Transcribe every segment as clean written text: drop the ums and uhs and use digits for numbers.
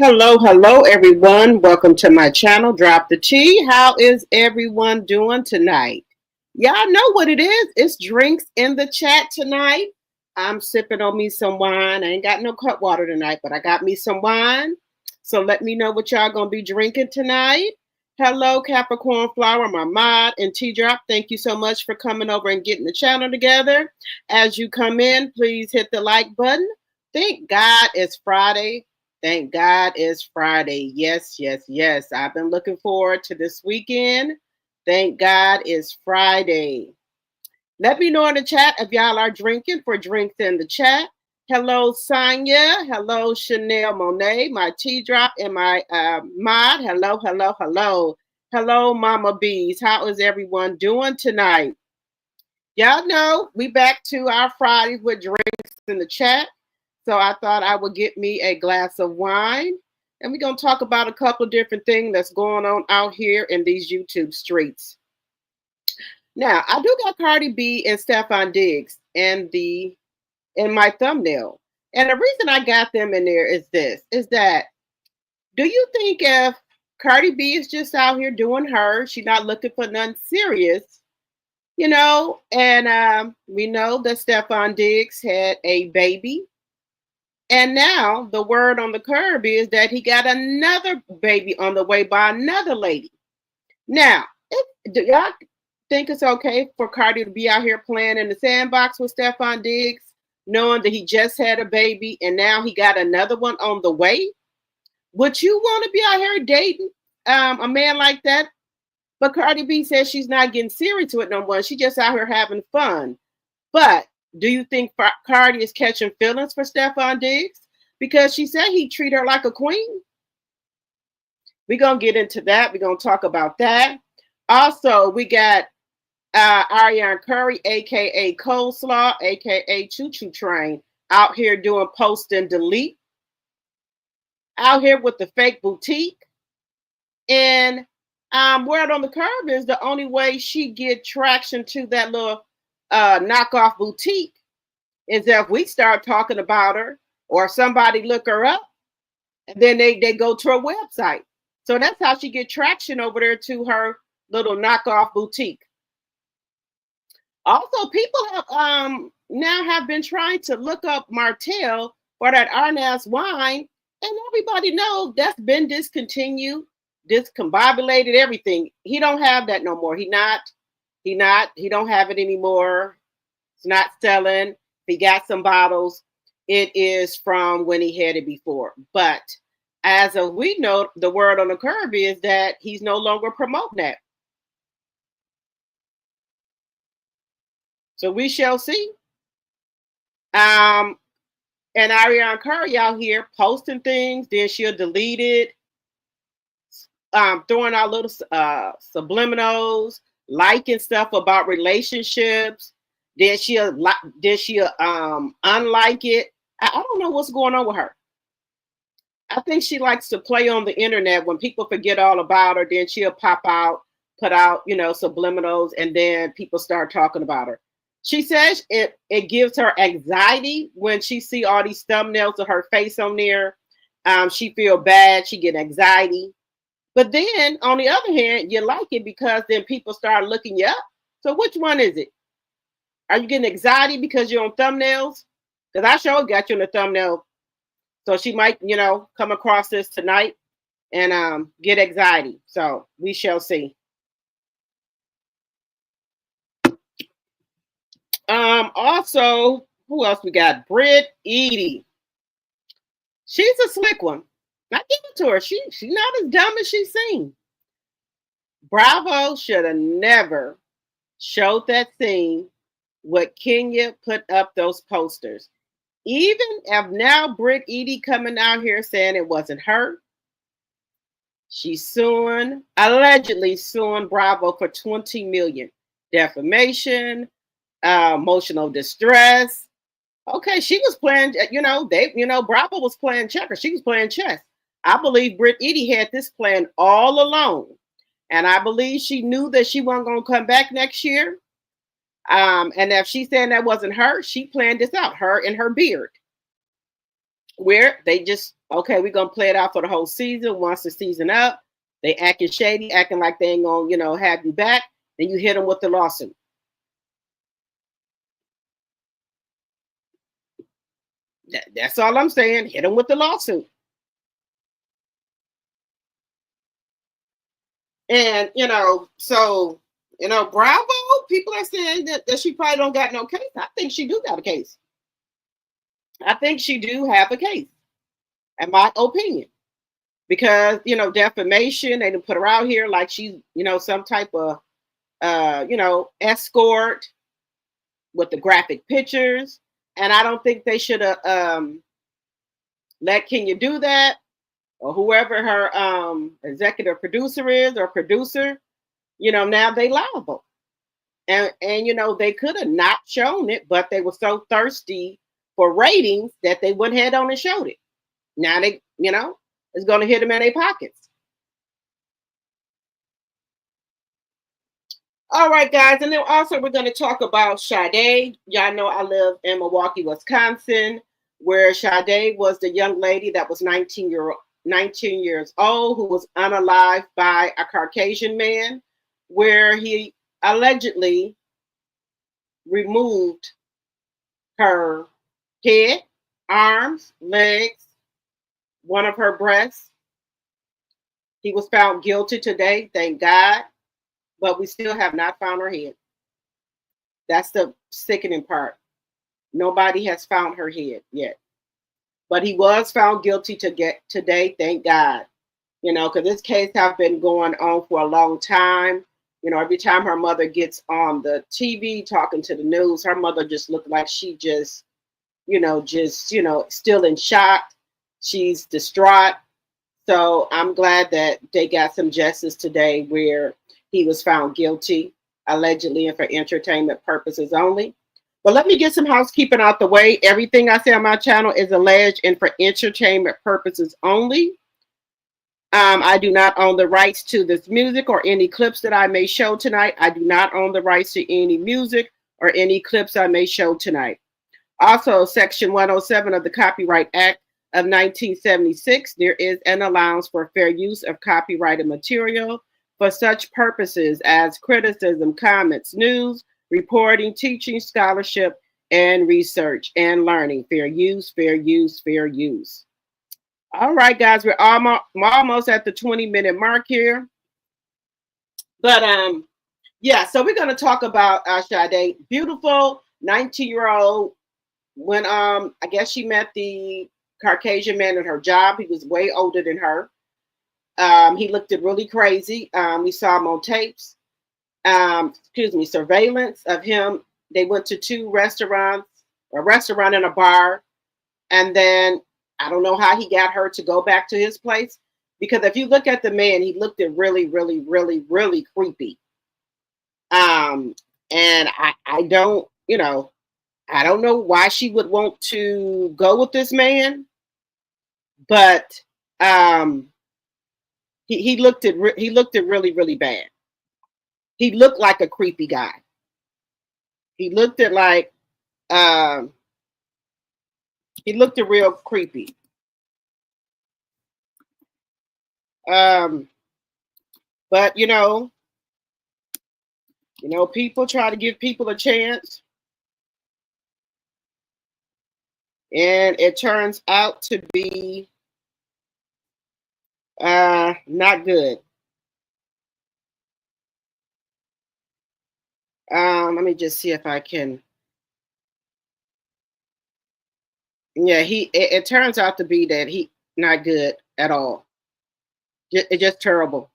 Hello, everyone. Welcome to my channel, Drop the Tea. How is everyone doing tonight? Y'all know what it is. It's drinks in the chat tonight. I'm sipping on me some wine. I ain't got no cut water tonight, but I got me some wine. So let me know what y'all going to be drinking tonight. Hello, Capricorn Flower, my mod, and T-Drop. Thank you so much for coming over and getting the channel together. As you come in, please hit the like button. Thank God it's Friday. Thank God it's Friday. Yes. I've been looking forward to this weekend. Thank God it's Friday. Let me know in the chat if y'all are drinking for drinks in the chat. Hello, Sonia. Hello, Chanel Monet, my T-Drop and my mod. Hello. Hello, Mama Bees. How is everyone doing tonight? Y'all know we back to our Fridays with drinks in the chat. So I thought I would get me a glass of wine. And we're going to talk about a couple of different things that's going on out here in these YouTube streets. Now, I do got Cardi B and Stefan Diggs in my thumbnail. And the reason I got them in there is that do you think if Cardi B is just out here doing her, she's not looking for nothing serious, and we know that Stefan Diggs had a baby. And now the word on the curb is that he got another baby on the way by another lady. Now, do y'all think it's okay for Cardi to be out here playing in the sandbox with Stefan Diggs, knowing that he just had a baby and now he got another one on the way? Would you want to be out here dating a man like that? But Cardi B says she's not getting serious with no one. She's just out here having fun. But do you think Cardi is catching feelings for Stefan Diggs? Because she said he treat her like a queen. We're going to get into that. We're going to talk about that. Also, we got Ariana Curry, a.k.a. Coleslaw, a.k.a. Choo Choo Train, out here doing post and delete. Out here with the fake boutique. And word on the curb is the only way she get traction to that little knockoff boutique is if we start talking about her or somebody look her up and then they go to her website. So that's how she get traction over there to her little knockoff boutique. Also, people have now have been trying to look up Martell for that Arnaz wine, and everybody knows that's been discontinued, discombobulated, everything. He don't have that no more. He don't have it anymore. It's not selling. If he got some bottles, it is from when he had it before. But as of we know, the word on the curb is that he's no longer promoting that. So we shall see. And Ariana Curry out here posting things, then she'll delete it, throwing out little subliminals, liking stuff about relationships. Then she'll unlike it. I don't know what's going on with her. I think she likes to play on the internet. When people forget all about her, then she'll pop out, put out, subliminals, and then people start talking about her. She says it gives her anxiety when she see all these thumbnails of her face on there. She feel bad. She get anxiety. But then, on the other hand, you like it because then people start looking you up. So which one is it? Are you getting anxiety because you're on thumbnails? Because I sure got you in the thumbnail. So she might, come across this tonight and get anxiety. So we shall see. Also, who else we got? Britt, Eady. She's a slick one. I give it to her. She's not as dumb as she seemed. Bravo should have never showed that scene with Kenya put up those posters. Even if now Britt Eady coming out here saying it wasn't her, she's allegedly suing Bravo for $20 million. Defamation, emotional distress. Okay, she was playing, Bravo was playing checkers. She was playing chess. I believe Britt Eady had this plan all along. And I believe she knew that she wasn't going to come back next year. And if she's saying that wasn't her, she planned this out, her and her beard. Where they just Okay, we're gonna play it out for the whole season. Once the season up, they acting shady, acting like they ain't gonna, have you back. Then you hit them with the lawsuit. That's all I'm saying. Hit them with the lawsuit. And so bravo. People are saying that she probably don't got no case. I think she do got a case. I think she do have a case, in my opinion, because defamation. They didn't put her out here like she's some type of escort with the graphic pictures, and I don't think they should have let Kenya do that, or whoever her executive producer is or producer. Now they liable. And they could have not shown it, but they were so thirsty for ratings that they went head on and showed it. Now they, it's going to hit them in their pockets. All right, guys, and then also we're going to talk about Sade. Y'all know I live in Milwaukee, Wisconsin, where Sade was the young lady that was 19 years old who was unalived by a Caucasian man, where he allegedly removed her head, arms, legs, one of her breasts. He was found guilty today, thank God, but we still have not found her head. That's the sickening part. Nobody has found her head yet. But he was found guilty today, thank God. Because this case has been going on for a long time. Every time her mother gets on the TV talking to the news, her mother just looked like she just still in shock. She's distraught. So I'm glad that they got some justice today where he was found guilty, allegedly, and for entertainment purposes only. But let me get some housekeeping out the way. Everything I say on my channel is alleged and for entertainment purposes only. I do not own the rights to this music or any clips that I may show tonight. I do not own the rights to any music or any clips I may show tonight. Also, Section 107 of the Copyright Act of 1976, there is an allowance for fair use of copyrighted material for such purposes as criticism, comments, news, reporting, teaching, scholarship, and research and learning. Fair use, fair use, fair use. All right, guys, we're almost at the 20-minute mark here. But yeah, so we're gonna talk about Sade, beautiful 19-year-old. When I guess she met the Caucasian man at her job. He was way older than her. He looked really crazy. We saw him on tapes. Surveillance of him. They went to two restaurants, a restaurant and a bar, and then I don't know how he got her to go back to his place, because if you look at the man, he looked at really, really, really, really creepy. And I don't, I don't know why she would want to go with this man, but he looked at really, really bad. He looked like a creepy guy. He looked at like he looked at real creepy. But people try to give people a chance, and it turns out to be not good. Let me just see if I can. Yeah, it turns out to be that he not good at all. It's just terrible.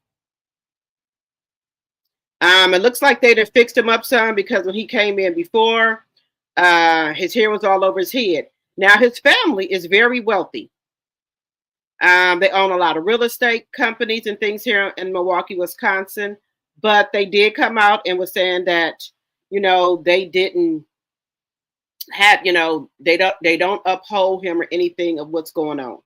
It looks like they'd have fixed him up some, because when he came in before, his hair was all over his head. Now his family is very wealthy. They own a lot of real estate companies and things here in Milwaukee, Wisconsin. But they did come out and was saying that, they didn't have, they don't uphold him or anything of what's going on.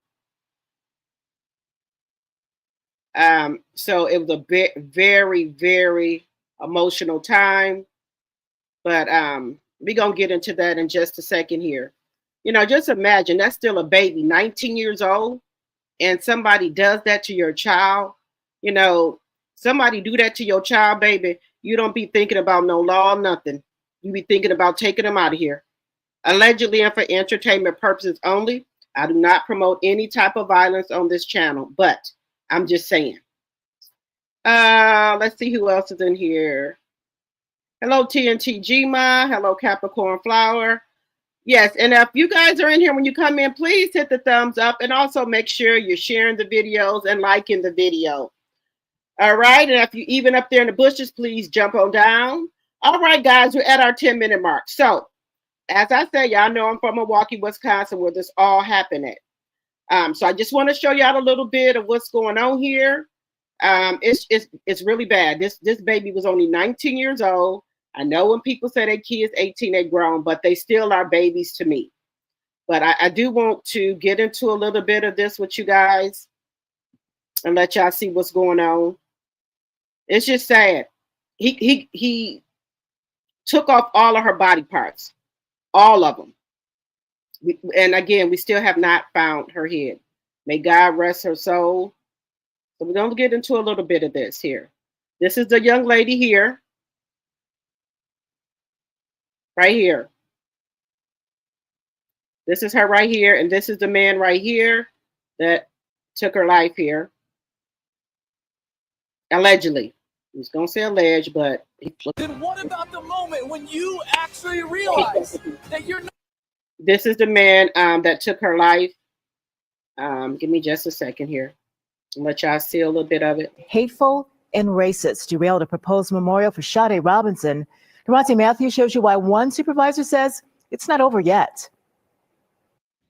So it was a very, very emotional time. But we're going to get into that in just a second here. Just imagine, that's still a baby, 19 years old. and somebody does that to your child, you know, somebody do that to your child, baby, you don't be thinking about no law, nothing. You be thinking about taking them out of here. Allegedly and for entertainment purposes only. I do not promote any type of violence on this channel, but I'm just saying. Let's see who else is in here. Hello, TNT Gma. Hello, Capricorn Flower. Yes, and if you guys are in here when you come in, please hit the thumbs up and also make sure you're sharing the videos and liking the video. All right, and if you even up there in the bushes, please jump on down. All right, guys, we're at our 10-minute mark. So, as I say, y'all know I'm from Milwaukee, Wisconsin, where this all happened at. So I just want to show y'all a little bit of what's going on here. It's really bad. This baby was only 19 years old. I know when people say their kids 18, they grown, but they still are babies to me. But I do want to get into a little bit of this with you guys and let y'all see what's going on. It's just sad. He took off all of her body parts, all of them. And again, we still have not found her head. May God rest her soul. So we're going to get into a little bit of this here. This is the young lady here. Right here. This is her right here. And this is the man right here that took her life here. Allegedly. I was going to say alleged, but... Then what about the moment when you actually realize that you're not... This is the man that took her life. Give me just a second here. I'll let y'all see a little bit of it. Hateful and racist derailed a proposed memorial for Sade Robinson. Durante Matthews shows you why one supervisor says it's not over yet.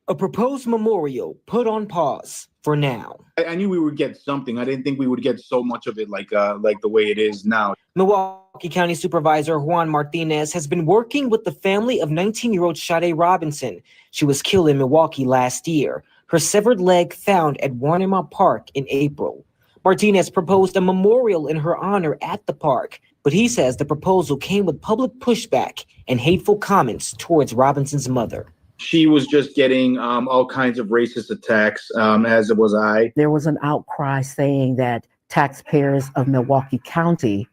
A proposed memorial put on pause for now. I knew we would get something. I didn't think we would get so much of it like the way it is now. Milwaukee County Supervisor Juan Martinez has been working with the family of 19-year-old Sade Robinson. She was killed in Milwaukee last year. Her severed leg found at Warnema Park in April. Martinez proposed a memorial in her honor at the park, but he says the proposal came with public pushback and hateful comments towards Robinson's mother. She was just getting all kinds of racist attacks, as it was I. There was an outcry saying that taxpayers of Milwaukee County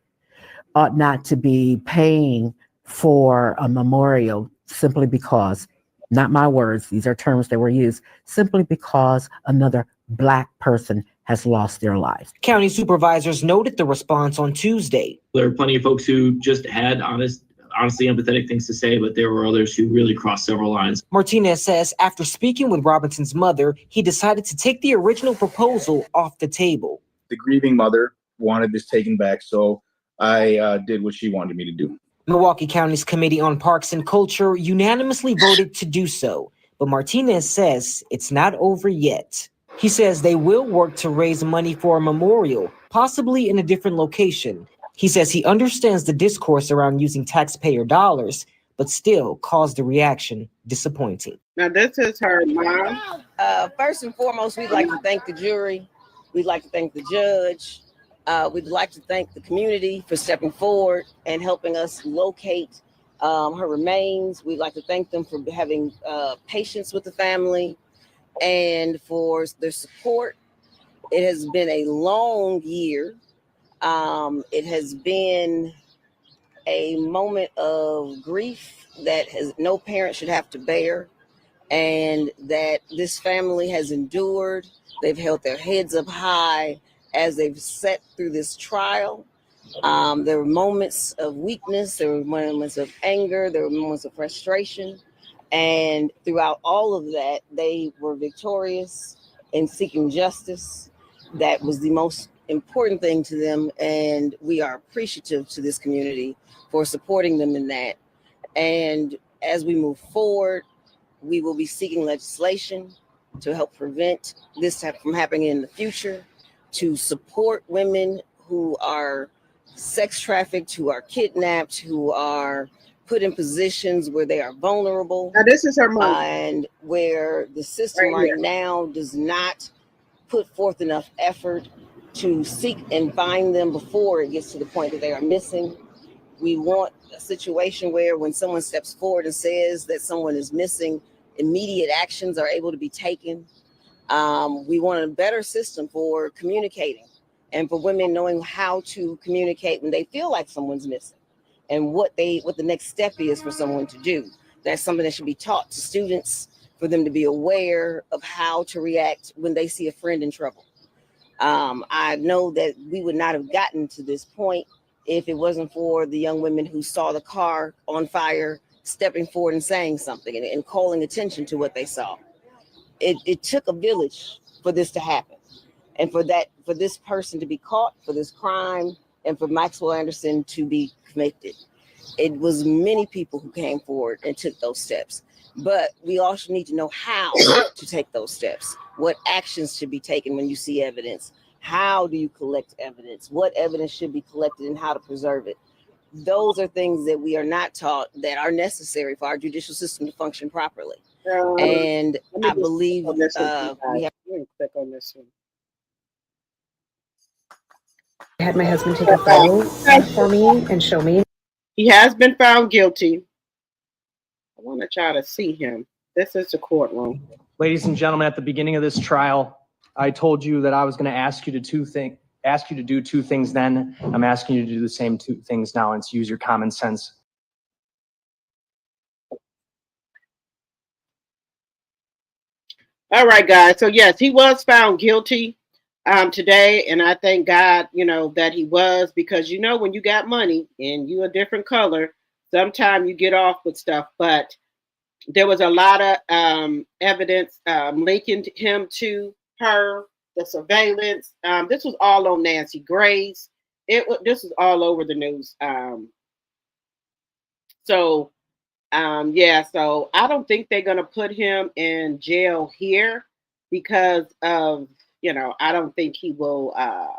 ought not to be paying for a memorial simply because, not my words, these are terms that were used, simply because another Black person has lost their lives. County supervisors noted the response on Tuesday. There are plenty of folks who just had honestly empathetic things to say, but there were others who really crossed several lines. Martinez says after speaking with Robinson's mother, he decided to take the original proposal off the table. The grieving mother wanted this taken back, so I did what she wanted me to do. Milwaukee County's Committee on Parks and Culture unanimously voted to do so, but Martinez says it's not over yet. He says they will work to raise money for a memorial, possibly in a different location. He says he understands the discourse around using taxpayer dollars, but still calls the reaction disappointing. Now, this is her mom. First and foremost, we'd like to thank the jury. We'd like to thank the judge. We'd like to thank the community for stepping forward and helping us locate her remains. We'd like to thank them for having patience with the family and for their support. It has been a long year. It has been a moment of grief that no parent should have to bear, and that this family has endured. They've held their heads up high as they've sat through this trial. There were moments of weakness, there were moments of anger, there were moments of frustration, and throughout all of that, they were victorious in seeking justice. That was the most important thing to them, and we are appreciative to this community for supporting them in that. And as we move forward, we will be seeking legislation to help prevent this from happening in the future, to support women who are sex trafficked, who are kidnapped, who are put in positions where they are vulnerable. Now, this is her mom. And where the system right now does not put forth enough effort to seek and find them before it gets to the point that they are missing. We want a situation where when someone steps forward and says that someone is missing, immediate actions are able to be taken. We want a better system for communicating and for women knowing how to communicate when they feel like someone's missing and what the next step is for someone to do. That's something that should be taught to students for them to be aware of how to react when they see a friend in trouble. I know that we would not have gotten to this point if it wasn't for the young women who saw the car on fire, stepping forward and saying something and calling attention to what they saw. It took a village for this to happen, and for this person to be caught for this crime, and for Maxwell Anderson to be convicted. It was many people who came forward and took those steps, but we also need to know how to take those steps. What actions should be taken when you see evidence? How do you collect evidence? What evidence should be collected and how to preserve it? Those are things that we are not taught that are necessary for our judicial system to function properly. And I believe we have. Click on this one. I had my husband take a photo for me and show me. He has been found guilty. I want to try to see him. This is the courtroom. Ladies and gentlemen, at the beginning of this trial, I told you that I was going to ask you to do two things then. I'm asking you to do the same two things now, and to use your common sense. All right, guys. So yes, he was found guilty today, and I thank God, that he was, because when you got money and you a different color, sometimes you get off with stuff. But there was a lot of evidence linking him to her, the surveillance. This was all on Nancy Grace. This was all over the news. So I don't think they're gonna put him in jail here because of I don't think he will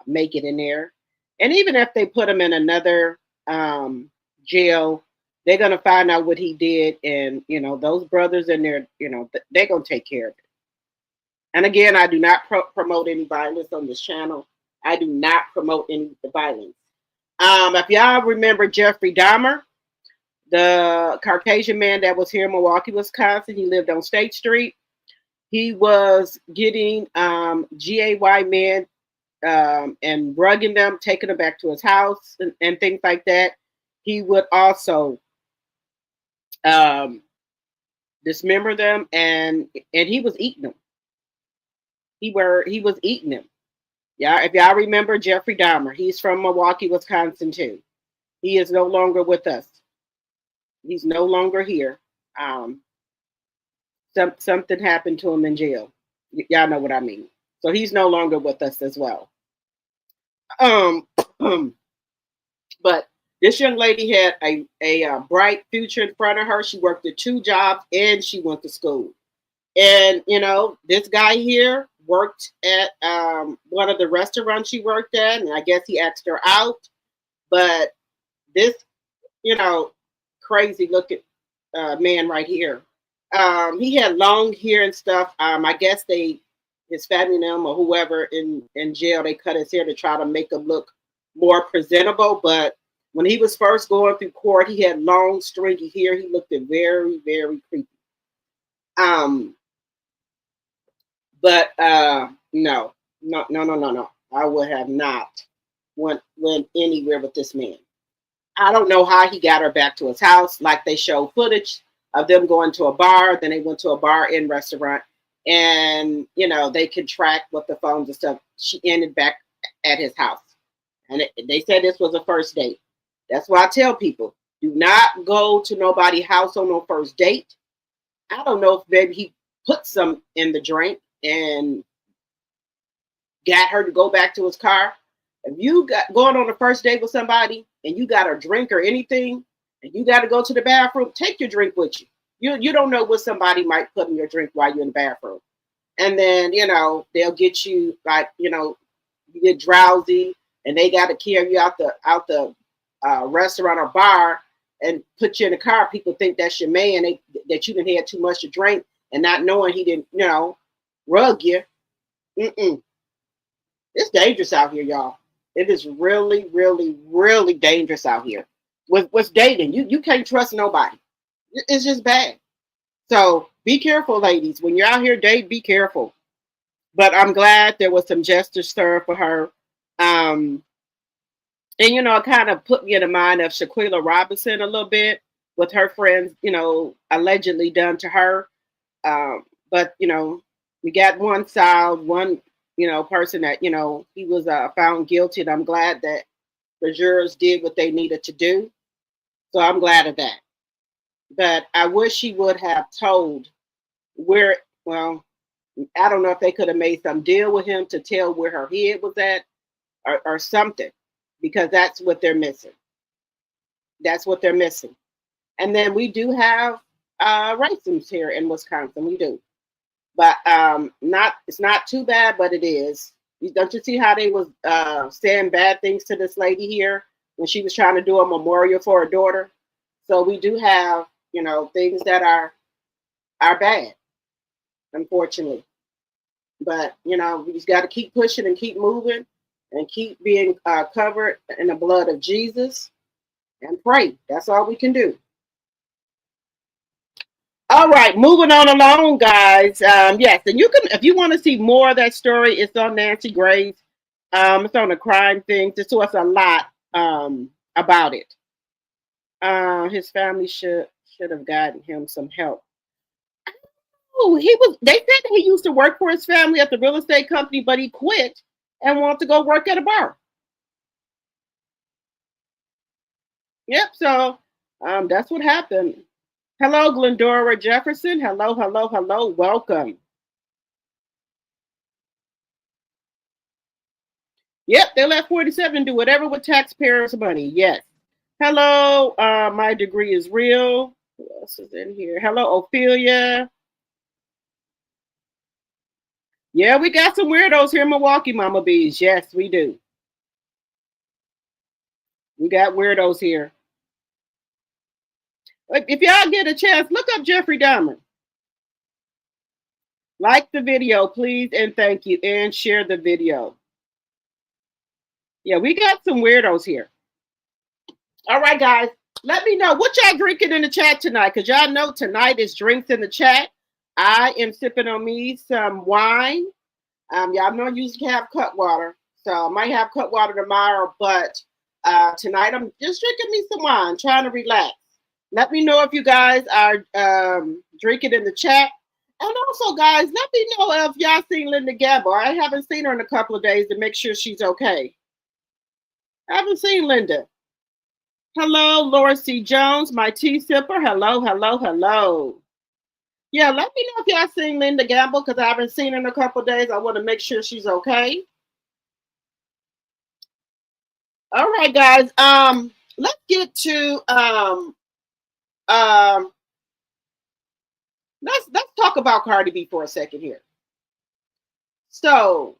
make it in there. And even if they put him in another jail, they're gonna find out what he did, and those brothers in there, they're gonna take care of it. And again, I do not promote any violence on this channel. I do not promote any violence. If y'all remember Jeffrey Dahmer, the Caucasian man that was here in Milwaukee, Wisconsin, he lived on State Street. He was getting GAY men and rugging them, taking them back to his house and things like that. He would also dismember them, and he was eating them. He was eating them. Yeah, if y'all remember Jeffrey Dahmer, he's from Milwaukee, Wisconsin too. He is no longer with us. He's no longer here. Something happened to him in jail. Y'all know what I mean. So he's no longer with us as well. But this young lady had a bright future in front of her. She worked at 2 jobs and she went to school. And this guy here worked at one of the restaurants she worked at, and I guess he asked her out. But this, crazy looking man right here, he had long hair and stuff. I guess his family and them or whoever in jail, they cut his hair to try to make him look more presentable. But when he was first going through court, he had long stringy hair. He looked very, very creepy. But no. I would have not went anywhere with this man. I don't know how he got her back to his house. Like, they show footage of them going to a bar. Then they went to a bar and restaurant, and they could track with the phones and stuff. She ended back at his house, and they said this was a first date. That's why I tell people, do not go to nobody's house on no first date. I don't know if maybe he put some in the drink and got her to go back to his car. If you got going on a first date with somebody and you got a drink or anything and you got to go to the bathroom, take your drink with you. You don't know what somebody might put in your drink while you're in the bathroom. And then, they'll get you you get drowsy and they got to carry you out the restaurant or bar and put you in the car. People think that's your man, that you didn't have too much to drink, and not knowing he didn't, rug you. It's dangerous out here, y'all. It is really, really, really dangerous out here. With dating, you can't trust nobody. It's just bad. So be careful, ladies. When you're out here dating, be careful. But I'm glad there was some justice served for her. And it kind of put me in the mind of Shaquilla Robinson a little bit with her friends, allegedly done to her. But we got one side, one person that he was found guilty, and I'm glad that the jurors did what they needed to do. So I'm glad of that. But I wish he would have told where. Well, I don't know if they could have made some deal with him to tell where her head was at, or something, because that's what they're missing. That's what they're missing. And then we do have racism here in Wisconsin. We do. But it's not too bad, but it is. Don't you see how they was saying bad things to this lady here when she was trying to do a memorial for her daughter? So we do have, things that are bad, unfortunately. But we just got to keep pushing and keep moving and keep being covered in the blood of Jesus and pray. That's all we can do. All right, moving on along, guys. Yes, and you can, if you want to see more of that story, it's on Nancy Grace. It's on the crime thing. Just so it's a lot about it. His family should have gotten him some help. Oh, they said he used to work for his family at the real estate company, but he quit and wanted to go work at a bar. Yep, so that's what happened. Hello, Glendora Jefferson. Hello, hello, hello. Welcome. Yep, they left 47 do whatever with taxpayers' money. Yes. Hello, my degree is real. Who else is in here? Hello, Ophelia. Yeah, we got some weirdos here in Milwaukee, Mama Bees. Yes, we do. We got weirdos here. If y'all get a chance, look up Jeffrey Dahmer. Like the video, please, and thank you, and share the video. Yeah, we got some weirdos here. All right, guys, let me know what y'all drinking in the chat tonight, because y'all know tonight is drinks in the chat. I am sipping on me some wine. Y'all know I usually have Cutwater, so I might have Cutwater tomorrow, but tonight I'm just drinking me some wine, trying to relax. Let me know if you guys are drinking in the chat. And also, guys, let me know if y'all seen Linda Gamble. I haven't seen her in a couple of days to make sure she's okay. I haven't seen Linda. Hello, Laura C. Jones, my tea sipper. Hello, hello, hello. Yeah, let me know if y'all seen Linda Gamble, because I haven't seen her in a couple of days. I want to make sure she's okay. All right, guys. Let's get to let's talk about Cardi B for a second here. So,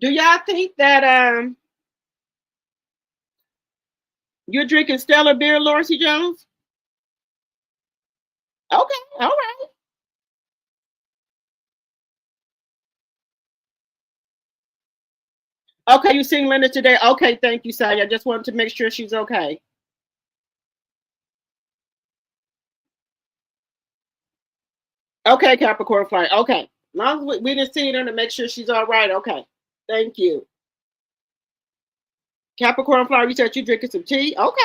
do y'all think that you're drinking Stellar beer, Laura C. Jones? Okay, all right. Okay, you seen Linda today? Okay, thank you, Sally. I just wanted to make sure she's okay. Okay, Capricorn Fire. Okay. As long as we didn't see her to make sure she's all right. Okay. Thank you. Capricorn Flower, you said you drinking some tea? Okay.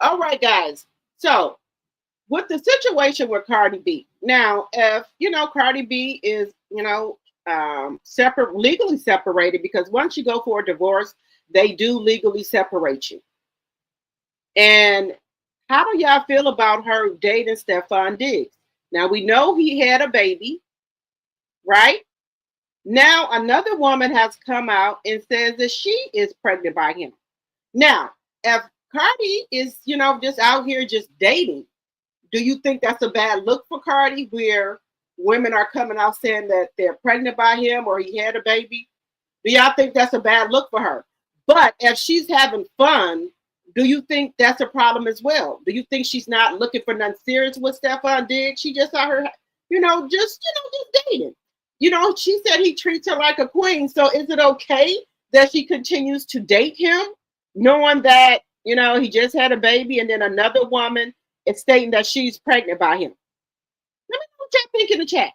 All right, guys. So, with the situation with Cardi B, now, if, Cardi B is, legally separated, because once you go for a divorce, they do legally separate you. And how do y'all feel about her dating Stefan Diggs? Now, we know he had a baby, right? Now, another woman has come out and says that she is pregnant by him. Now, if Cardi is, just out here just dating, do you think that's a bad look for Cardi, where women are coming out saying that they're pregnant by him or he had a baby? Do y'all think that's a bad look for her? But if she's having fun, do you think that's a problem as well? Do you think she's not looking for nothing serious with Stefan Diggs? She just out her, just dating. She said he treats her like a queen. So is it okay that she continues to date him, knowing that, he just had a baby, and then another woman is stating that she's pregnant by him? Let what y'all think in the chat.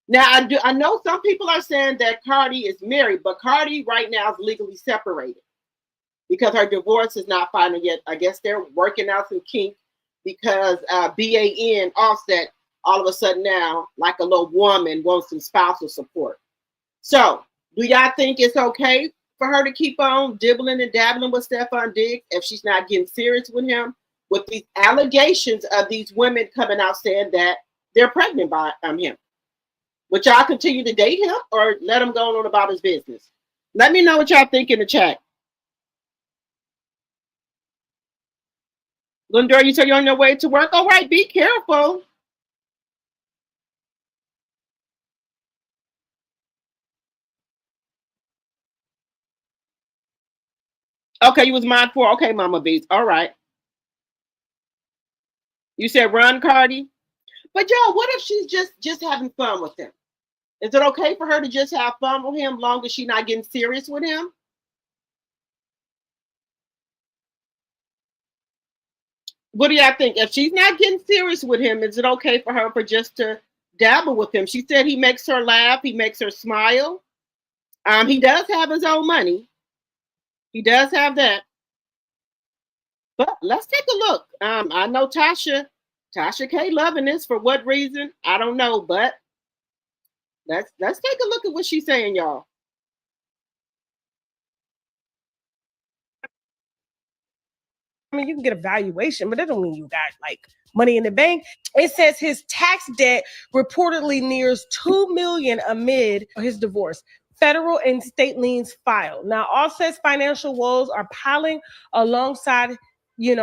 Now, I know some people are saying that CARDI is married, but CARDI right now is legally separated because her divorce is not final yet. I guess they're working out some kink because BAN Offset all of a sudden now, like a little woman, wants some spousal support. So, do y'all think it's okay for her to keep on dibbling and dabbling with Stefan Diggs if she's not getting serious with him, with these allegations of these women coming out saying that they're pregnant by him? Would y'all continue to date him or let him go on about his business? Let me know what y'all think in the chat. Lindor, you said you're on your way to work. All right, be careful. Okay, you was mine for. Okay, Mama Beats. All right. You said run, CARDI. But y'all, what if she's just having fun with him? Is it okay for her to just have fun with him long as she's not getting serious with him? What do y'all think? If she's not getting serious with him, is it okay for her just to dabble with him? She said he makes her laugh. He makes her smile. He does have his own money. He does have that. But let's take a look. I know Tasha K loving this. For what reason? I don't know, but let's take a look at what she's saying, y'all. I mean, you can get a valuation, but that don't mean you got like money in the bank. It says his tax debt reportedly nears $2 million amid his divorce. Federal and state liens filed. Now, Offset's financial woes are piling alongside,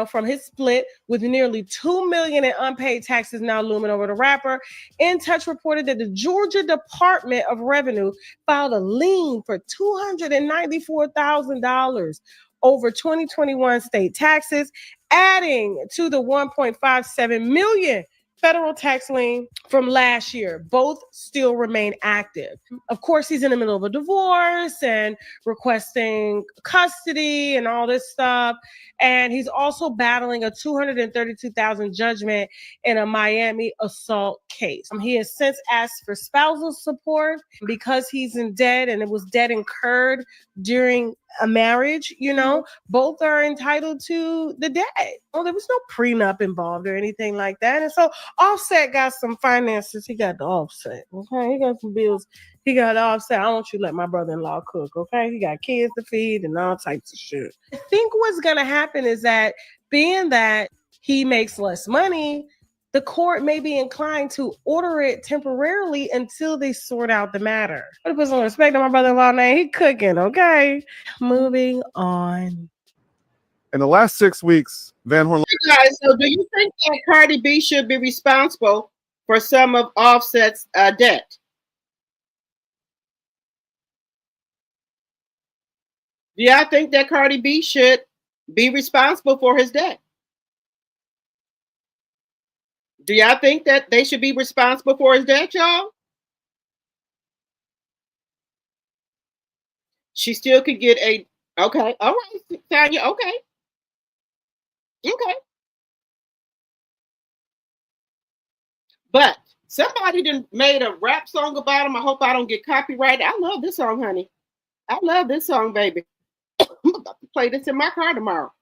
from his split, with nearly $2 million in unpaid taxes now looming over the rapper. In Touch reported that the Georgia Department of Revenue filed a lien for $294,000 over 2021 state taxes, adding to the $1.57 million federal tax lien from last year. Both still remain active. Of course, he's in the middle of a divorce and requesting custody and all this stuff. And he's also battling a $232,000 judgment in a Miami assault case. He has since asked for spousal support because he's in debt, and it was debt incurred during a marriage. Both are entitled to the debt. Well, there was no prenup involved or anything like that. And so Offset got some finances. He got the Offset. Okay. He got some bills. He got Offset. I don't want you to let my brother-in-law cook. Okay. He got kids to feed and all types of shit. I think what's going to happen is that, being that he makes less money, the court may be inclined to order it temporarily until they sort out the matter. I put some respect on my brother-in-law name. He cooking, okay? Moving on. In the last 6 weeks, Van Horn. Hey guys, so do you think that Cardi B should be responsible for some of Offset's debt? Do y'all think that Cardi B should be responsible for his debt? Do y'all think that they should be responsible for his debt, y'all? She still could get a, okay, all right, Tanya, okay. Okay. But somebody done made a rap song about him. I hope I don't get copyrighted. I love this song, honey. I love this song, baby. I'm about to play this in my car tomorrow.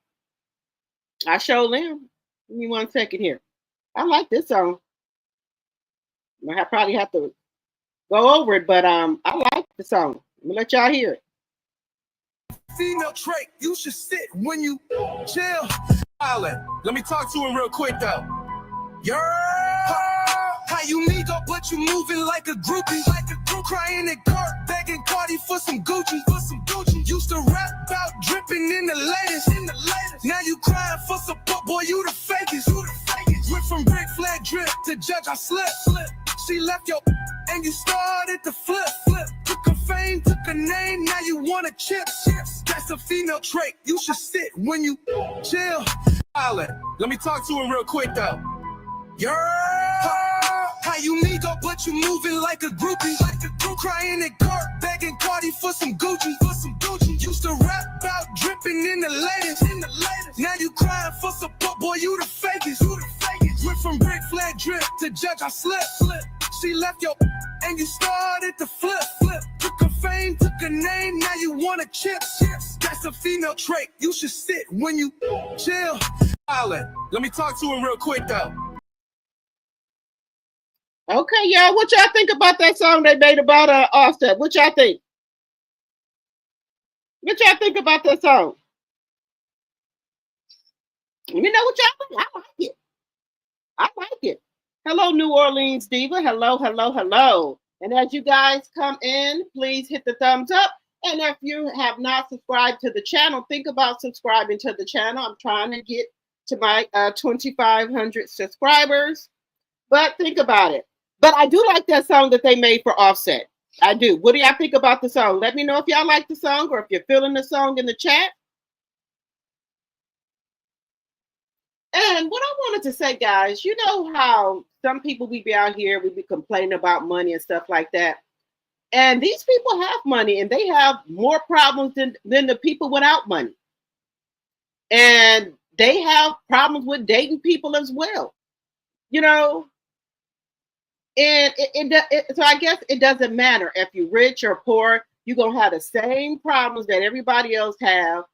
I show them. Give me 1 second here. I like this song. I probably have to go over it, but I like the song. Let me let y'all hear it. Female trait, you should sit when you chill. Let me talk to him real quick though. How you nigga, but you moving like a groupie, crying in court, begging CARDI for some Gucci, Used to rap about dripping in the latest, Now you crying for support, boy, you the fakest. Went from brick flag drip to judge, I slipped. She left your and you started to flip. Took a fame, took a name, now you want a chip. That's a female trait, you should sit when you chill. Let me talk to him real quick though. How you nigga, but you moving like a groupie, crying in court, begging CARDI for some Gucci, Used to rap about dripping in the latest, Now you crying for support, boy, you the fakest. Went from brick flag drip trip to judge I slip. She left your and you started to flip. Took her fame, took her name, now you want a chip. That's a female trait. You should sit when you chill. Let me talk to him real quick though. Okay, y'all, what y'all think about that song they made about Offset? What y'all think? What y'all think about that song? Let me know what y'all think. I like it. I like it. Hello, New Orleans Diva. Hello, hello, hello. And as you guys come in, please hit the thumbs up. And if you have not subscribed to the channel, think about subscribing to the channel. I'm trying to get to my 2,500 subscribers. But think about it. But I do like that song that they made for Offset. I do. What do y'all think about the song? Let me know if y'all like the song or if you're feeling the song in the chat. And what I wanted to say, guys, you know how some people we be out here, we be complaining about money and stuff like that. And these people have money and they have more problems than the people without money. And they have problems with dating people as well. You know, and so I guess it doesn't matter if you're rich or poor, you're going to have the same problems that everybody else have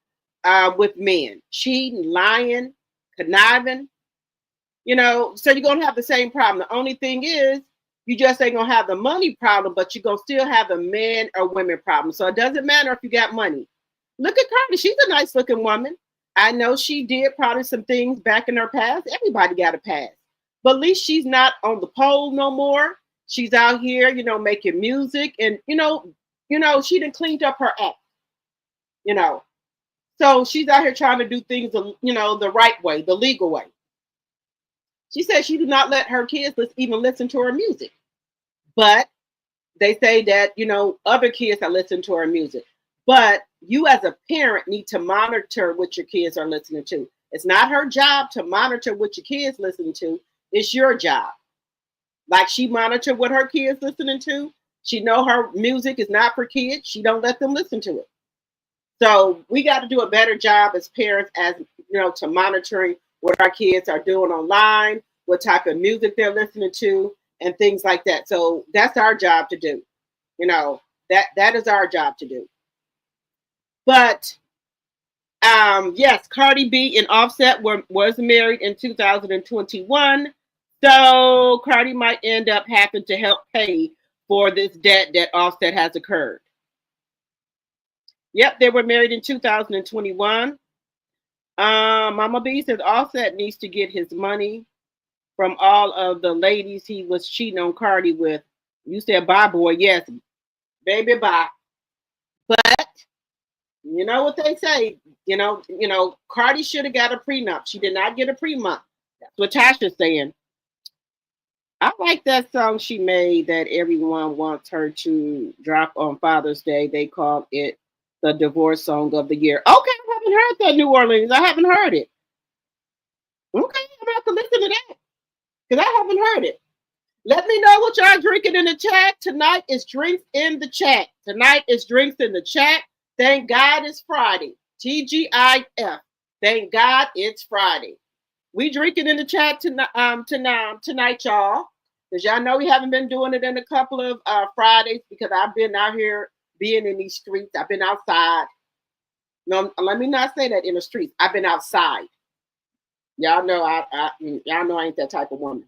with men. Cheating, lying, conniving, you know, so you're going to have the same problem. The only thing is you just ain't going to have the money problem, but you're going to still have the men or women problem. So it doesn't matter if you got money. Look at CARDI. She's a nice looking woman. I know she did probably some things back in her past. Everybody got a past. But at least she's not on the pole no more. She's out here, you know, making music. And, you know, she done cleaned up her act, you know. So she's out here trying to do things, you know, the right way, the legal way. She said she did not let her kids even listen to her music. But they say that, you know, other kids are listening to her music. But you as a parent need to monitor what your kids are listening to. It's not her job to monitor what your kids listening to. It's your job. Like she monitor what her kids listening to. She know her music is not for kids. She don't let them listen to it. So we got to do a better job as parents, as you know, to monitoring what our kids are doing online, what type of music they're listening to, and things like that. So that's our job to do. You know, that is our job to do. But yes, Cardi B and Offset was married in 2021. So Cardi might end up having to help pay for this debt that Offset has occurred. Yep, they were married in 2021. Mama B says Offset needs to get his money from all of the ladies he was cheating on Cardi with. You said bye, boy. Yes, baby, bye. But you know what they say. You know, Cardi should have got a prenup. She did not get a prenup. That's what Tasha's saying. I like that song she made that everyone wants her to drop on Father's Day. They call it the divorce song of the year. Okay, I haven't heard that, New Orleans. I haven't heard it. Okay, I'm going to have to listen to that because I haven't heard it. Let me know what y'all drinking in the chat. Tonight is drinks in the chat. Tonight is drinks in the chat. Thank God it's Friday. TGIF. Thank God it's Friday. We drinking in the chat tonight, y'all. Because y'all know we haven't been doing it in a couple of Fridays because I've been out here being in these streets. I've been outside. No, let me not say that in the streets. I've been outside. Y'all know y'all know I ain't that type of woman.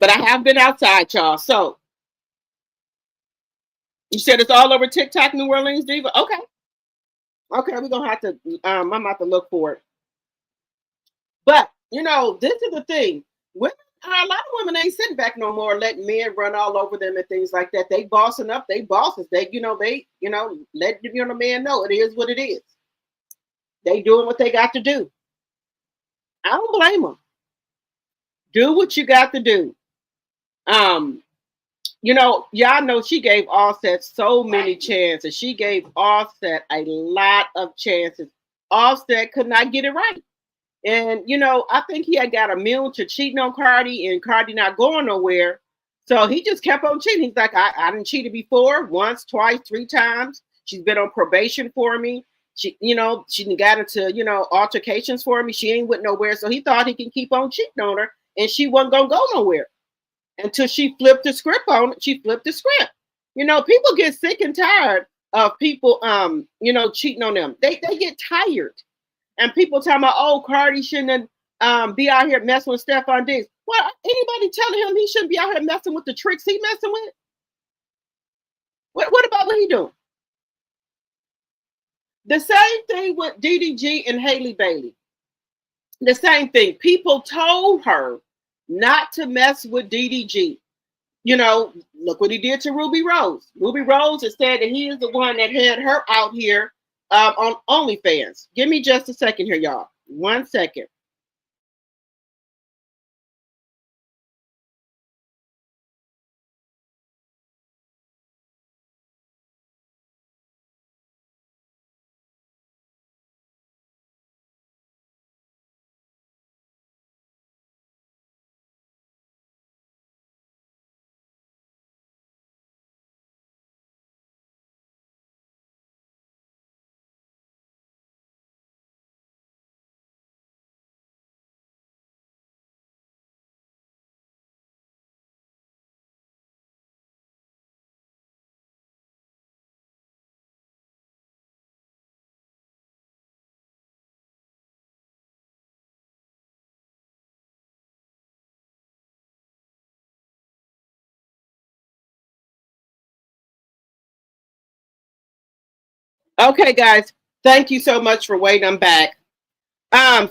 But I have been outside, y'all. So you said it's all over TikTok, New Orleans Diva? Okay. Okay, we're gonna have to I'm gonna have to look for it. But you know, this is the thing. Women, a lot of women ain't sitting back no more letting men run all over them and things like that. They bossing up, they bosses. They let the man know it is what it is. They doing what they got to do. I don't blame them. Do what you got to do. You know, y'all know she gave Offset so many chances. She gave Offset a lot of chances. Offset could not get it right. And, you know, I think he had got immune to cheating on Cardi and Cardi not going nowhere. So he just kept on cheating. He's like, I didn't cheat before, once, twice, 3 times. She's been on probation for me. She got into, altercations for me. She ain't went nowhere. So he thought he can keep on cheating on her and she wasn't gonna go nowhere until she flipped the script on it. She flipped the script. You know, people get sick and tired of people, you know, cheating on them. They get tired, and people talking about, oh, Cardi shouldn't be out here messing with Stephon Diggs. Well, anybody telling him he shouldn't be out here messing with the tricks he messing with? What about what he doing? The same thing with DDG and Haley Bailey. The same thing. People told her not to mess with DDG. You know, look what he did to Ruby Rose. Ruby Rose has said that he is the one that had her out here on OnlyFans. Give me just a second here, y'all. 1 second. Okay, guys. Thank you so much for waiting. I'm back.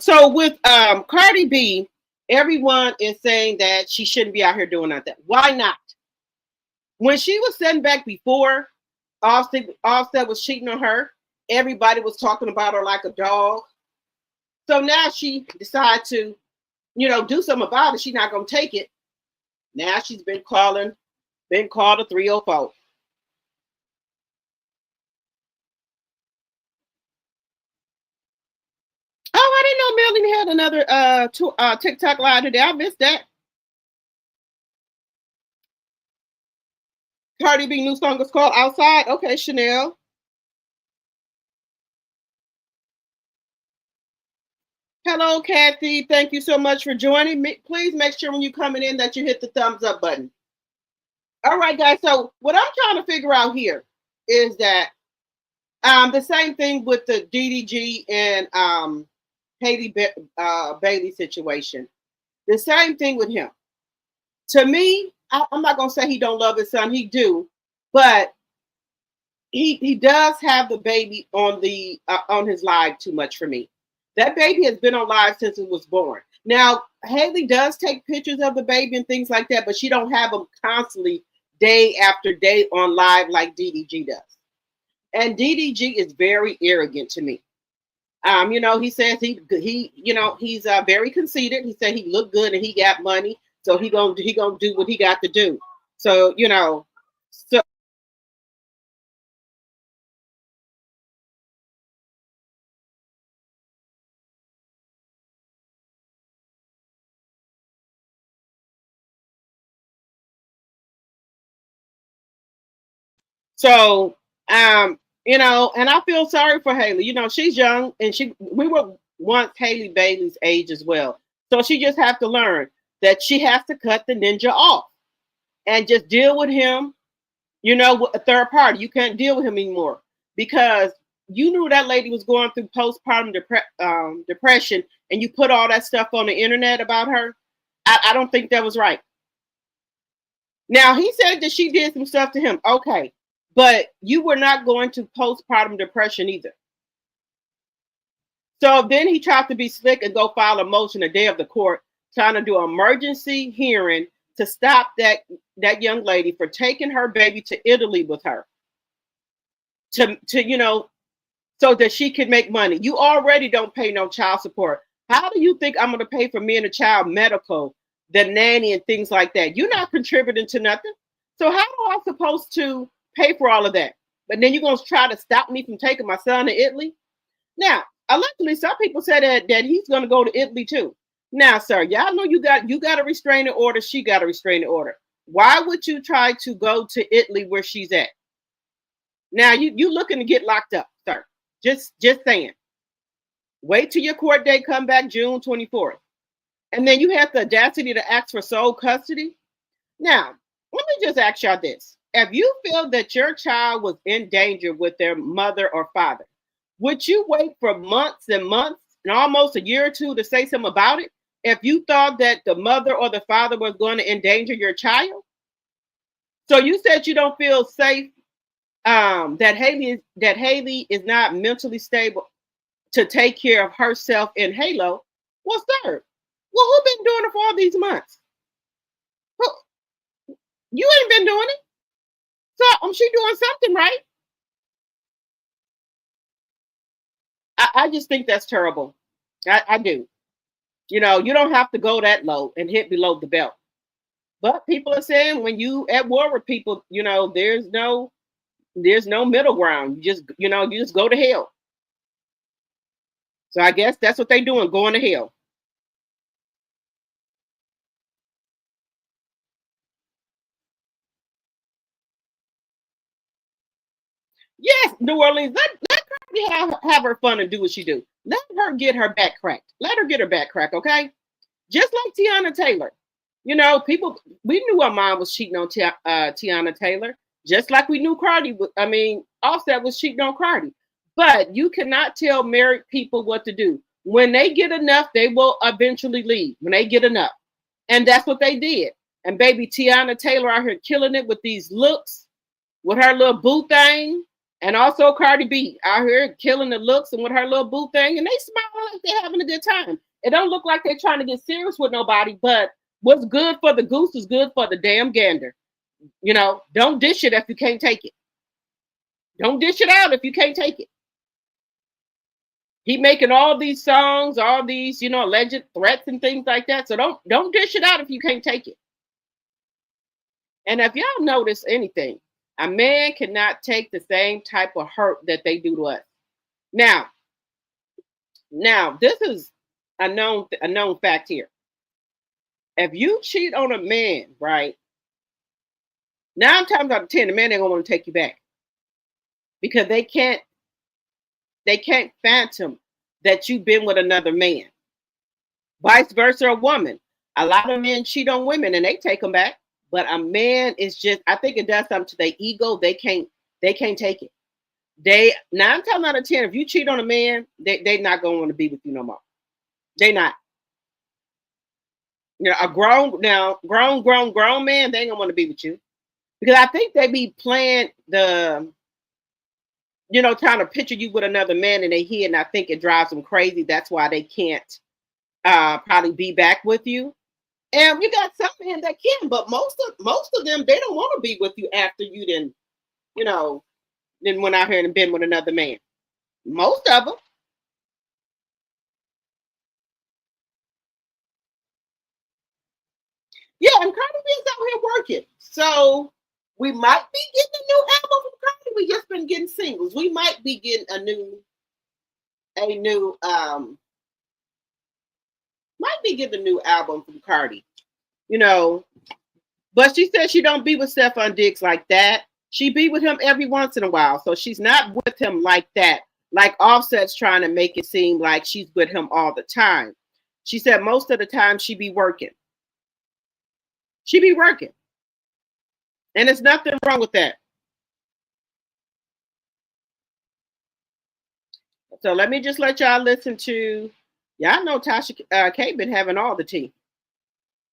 So with Cardi B, everyone is saying that she shouldn't be out here doing that. Why not? When she was sitting back before Offset was cheating on her, everybody was talking about her like a dog. So now she decided to, you know, do something about it. She's not gonna take it. Now she's been called a 304. Oh, I didn't know Melanie had another TikTok live today. I missed that. Cardi B new song is called Outside. Okay, Chanel. Hello, Kathy. Thank you so much for joining me. Please make sure when you're coming in that you hit the thumbs up button. All right, guys. So what I'm trying to figure out here is that the same thing with the DDG and Haley Bailey situation. The same thing with him. To me, I'm not gonna say he don't love his son. He do, but he does have the baby on his live too much for me. That baby has been on live since it was born. Now Haley does take pictures of the baby and things like that, but she don't have them constantly day after day on live like DDG does. And DDG is very arrogant to me. You know, he says he you know, he's very conceited. He said he looked good and he got money, so he gonna do what he got to do. So, you know, so so you know, and I feel sorry for Haley. You know, she's young and we were once Haley Bailey's age as well. So she just have to learn that she has to cut the ninja off and just deal with him, you know, with a third party. You can't deal with him anymore because you knew that lady was going through postpartum depression and you put all that stuff on the internet about her. I don't think that was right. Now, he said that she did some stuff to him. Okay. But you were not going to postpartum depression either. So then he tried to be slick and go file a motion the day of the court, trying to do an emergency hearing to stop that young lady for taking her baby to Italy with her. To you know, so that she could make money. You already don't pay no child support. How do you think I'm going to pay for me and a child medical, the nanny and things like that? You're not contributing to nothing. So how am I supposed to pay for all of that? But then you're going to try to stop me from taking my son to Italy? Now, allegedly, some people said that he's going to go to Italy too. Now, sir, y'all know you got a restraining order. She got a restraining order. Why would you try to go to Italy where she's at? Now, you looking to get locked up, sir. Just saying. Wait till your court date come back June 24th. And then you have the audacity to ask for sole custody. Now, let me just ask y'all this. If you feel that your child was in danger with their mother or father, would you wait for months and months and almost a year or two to say something about it if you thought that the mother or the father was going to endanger your child? So you said you don't feel safe, that Haley is not mentally stable to take care of herself in Halo. Well, sir, well, who been doing it for all these months? Who, you ain't been doing it. So she doing something right. I just think that's terrible. I do. You know, you don't have to go that low and hit below the belt. But people are saying when you at war with people, you know, there's no middle ground. You just go to hell. So I guess that's what they're doing, going to hell. Yes, New Orleans, let Cardi have her fun and do what she do. Let her get her back cracked. Let her get her back cracked, okay? Just like Tiana Taylor. You know, we knew our mom was cheating on Tiana Taylor, just like we knew Offset was cheating on Cardi. But you cannot tell married people what to do. When they get enough, they will eventually leave. When they get enough. And that's what they did. And baby Tiana Taylor out here killing it with these looks, with her little boo thing. And also Cardi B out here killing the looks and with her little boo thing. And they smile like they're having a good time. It don't look like they're trying to get serious with nobody, but what's good for the goose is good for the damn gander. You know, don't dish it if you can't take it. Don't dish it out if you can't take it. He making all these songs, all these, you know, alleged threats and things like that. So don't dish it out if you can't take it. And if y'all notice anything, a man cannot take the same type of hurt that they do to us. Now, this is a known fact here. If you cheat on a man, right? 9 times out of 10, the man ain't gonna want to take you back because they can't phantom that you've been with another man. Vice versa, a woman. A lot of men cheat on women and they take them back, but a man is just, I think it does something to their ego. They can't take it. 9 times out of 10, if you cheat on a man, they not gonna want to be with you no more. They not. You know, a grown man, they ain't gonna want to be with you. Because I think they be playing the, you know, trying to picture you with another man in their head, and I think it drives them crazy. That's why they can't probably be back with you. And we got some men that can, but most of them, they don't want to be with you after you then went out here and been with another man. Most of them. Yeah, and Cardi B is out here working. So we might be getting a new album from Cardi. We just been getting singles. We might be getting a new album from Cardi. You know, but she said she don't be with Stefan Diggs like that. She be with him every once in a while. So she's not with him like that. Like Offset's trying to make it seem like she's with him all the time. She said most of the time she be working. She be working. And there's nothing wrong with that. So let me just let y'all listen to, y'all know Tasha K been having all the tea.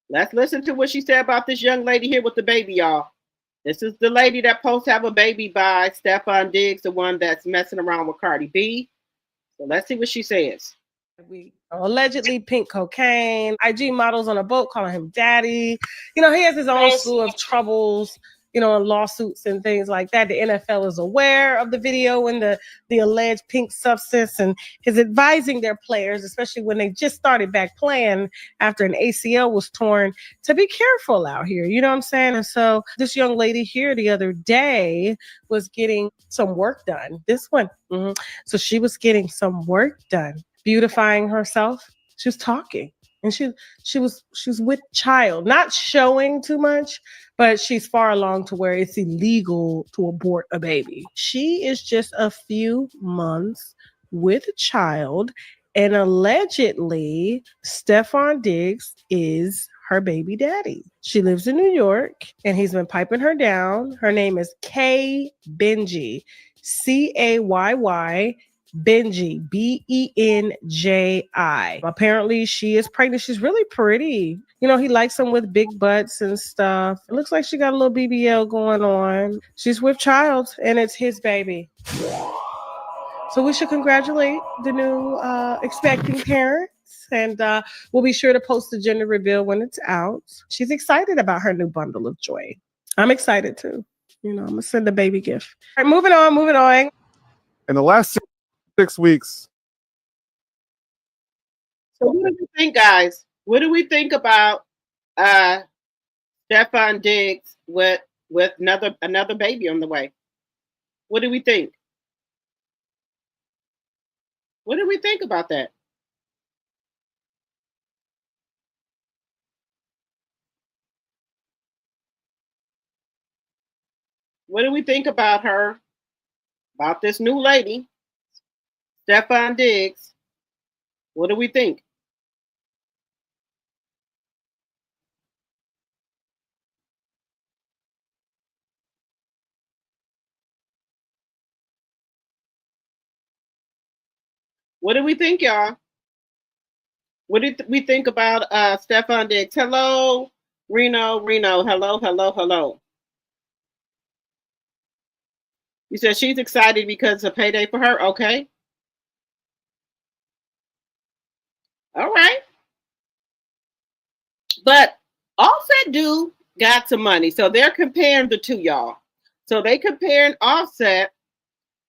Let's listen to what she said about this young lady here with the baby, y'all. This is the lady that supposed to have a baby by Stefan Diggs, the one that's messing around with Cardi B. So let's see what she says. We allegedly pink cocaine, IG models on a boat calling him daddy. You know, he has his own slew of troubles, you know, lawsuits and things like that. The NFL is aware of the video and the alleged pink substance and is advising their players, especially when they just started back playing after an ACL was torn, to be careful out here. You know what I'm saying? And so this young lady here the other day was getting some work done. This one. So she was getting some work done, beautifying herself. She was talking. And she was with child, not showing too much, but she's far along to where it's illegal to abort a baby. She is just a few months with a child And allegedly, Stefan Diggs is her baby daddy. She lives in New York, and he's been piping her down. Her name is Kay Benji, Cayy Benji, Benji. Apparently, she is pregnant. She's really pretty. You know, he likes them with big butts and stuff. It looks like she got a little BBL going on. She's with child, and it's his baby. So we should congratulate the new expecting parents. And we'll be sure to post the gender reveal when it's out. She's excited about her new bundle of joy. I'm excited too. You know, I'm going to send a baby gift. All right, moving on. In the last 6 weeks. So what do we think, guys? What do we think about Stefan Diggs with another baby on the way? What do we think? What do we think about that? What do we think about her? About this new lady, Stefan Diggs? What do we think? What do we think, y'all? What do we think about Stefan Diggs? Hello, Reno. Hello. You said she's excited because it's a payday for her. Okay. All right. But Offset dude got some money. So they're comparing the two, y'all. So they comparing Offset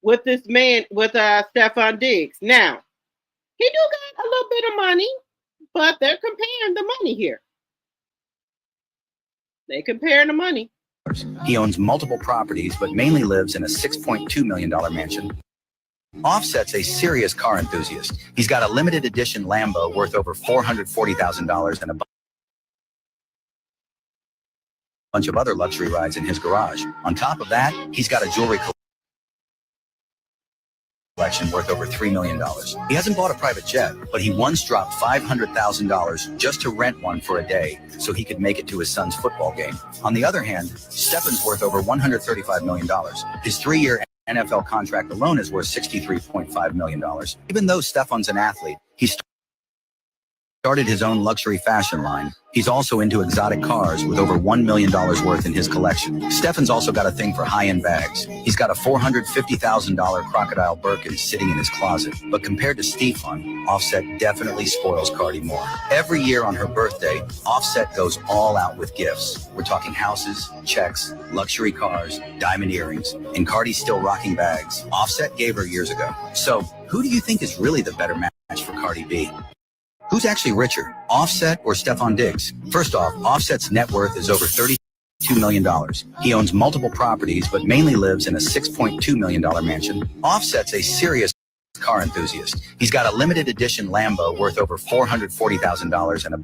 with this man, with Stefan Diggs. Now, he do got a little bit of money, but they're comparing the money here. They comparing the money. He owns multiple properties, but mainly lives in a $6.2 million mansion. Offset's a serious car enthusiast. He's got a limited edition Lambo worth over $440,000 and a bunch of other luxury rides in his garage. On top of that, he's got a jewelry collection worth over $3 million. He hasn't bought a private jet, but he once dropped $500,000 just to rent one for a day so he could make it to his son's football game. On the other hand, Stefan's worth over $135 million. His 3-year NFL contract alone is worth $63.5 million. Even though Stefan's an athlete, he started his own luxury fashion line. He's also into exotic cars with over $1 million worth in his collection. Stefan's also got a thing for high-end bags. He's got a $450,000 crocodile Birkin sitting in his closet. But compared to Stefan, Offset definitely spoils CARDI more. Every year on her birthday, Offset goes all out with gifts. We're talking houses, checks, luxury cars, diamond earrings, and CARDI's still rocking bags. Offset gave her years ago. So who do you think is really the better match for Cardi B? Who's actually richer, Offset or Stefan Diggs? First off, Offset's net worth is over $32 million. He owns multiple properties, but mainly lives in a $6.2 million mansion. Offset's a serious car enthusiast. He's got a limited edition Lambo worth over $440,000 and a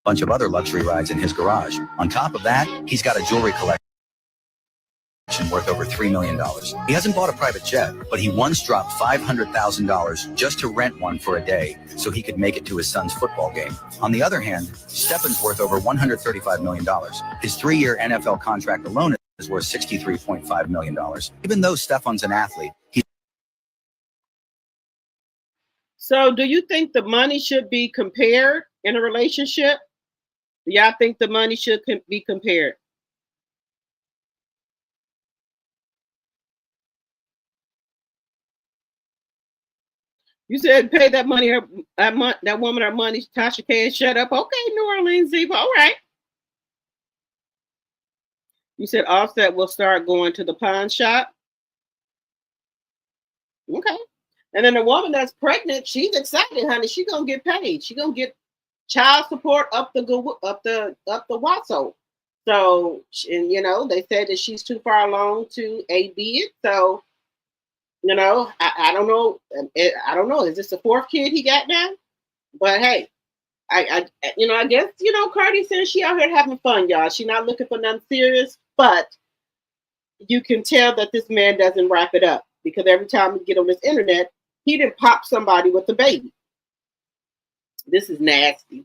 bunch of other luxury rides in his garage. On top of that, he's got a jewelry collection worth over $3 million. He hasn't bought a private jet, but he once dropped $500,000 just to rent one for a day so he could make it to his son's football game. On the other hand, Stefan's worth over $135 million. His 3-year NFL contract alone is worth $63.5 million. Even though Stefan's an athlete, So do you think the money should be compared in a relationship? Do y'all think the money should be compared? You said pay that money, that woman her money. Tasha K, shut up. Okay, New Orleans Ziva. All right. You said Offset will start going to the pawn shop. Okay. And then the woman that's pregnant, she's excited, honey. She's gonna get paid. She's gonna get child support up the Wasso. So, and you know, they said that she's too far along to AB it. So, you know, I don't know. I don't know. Is this the 4th kid he got now? But hey, I guess, Cardi says she out here having fun, y'all. She's not looking for nothing serious, but you can tell that this man doesn't wrap it up because every time we get on this internet, he didn't pop somebody with the baby. This is nasty.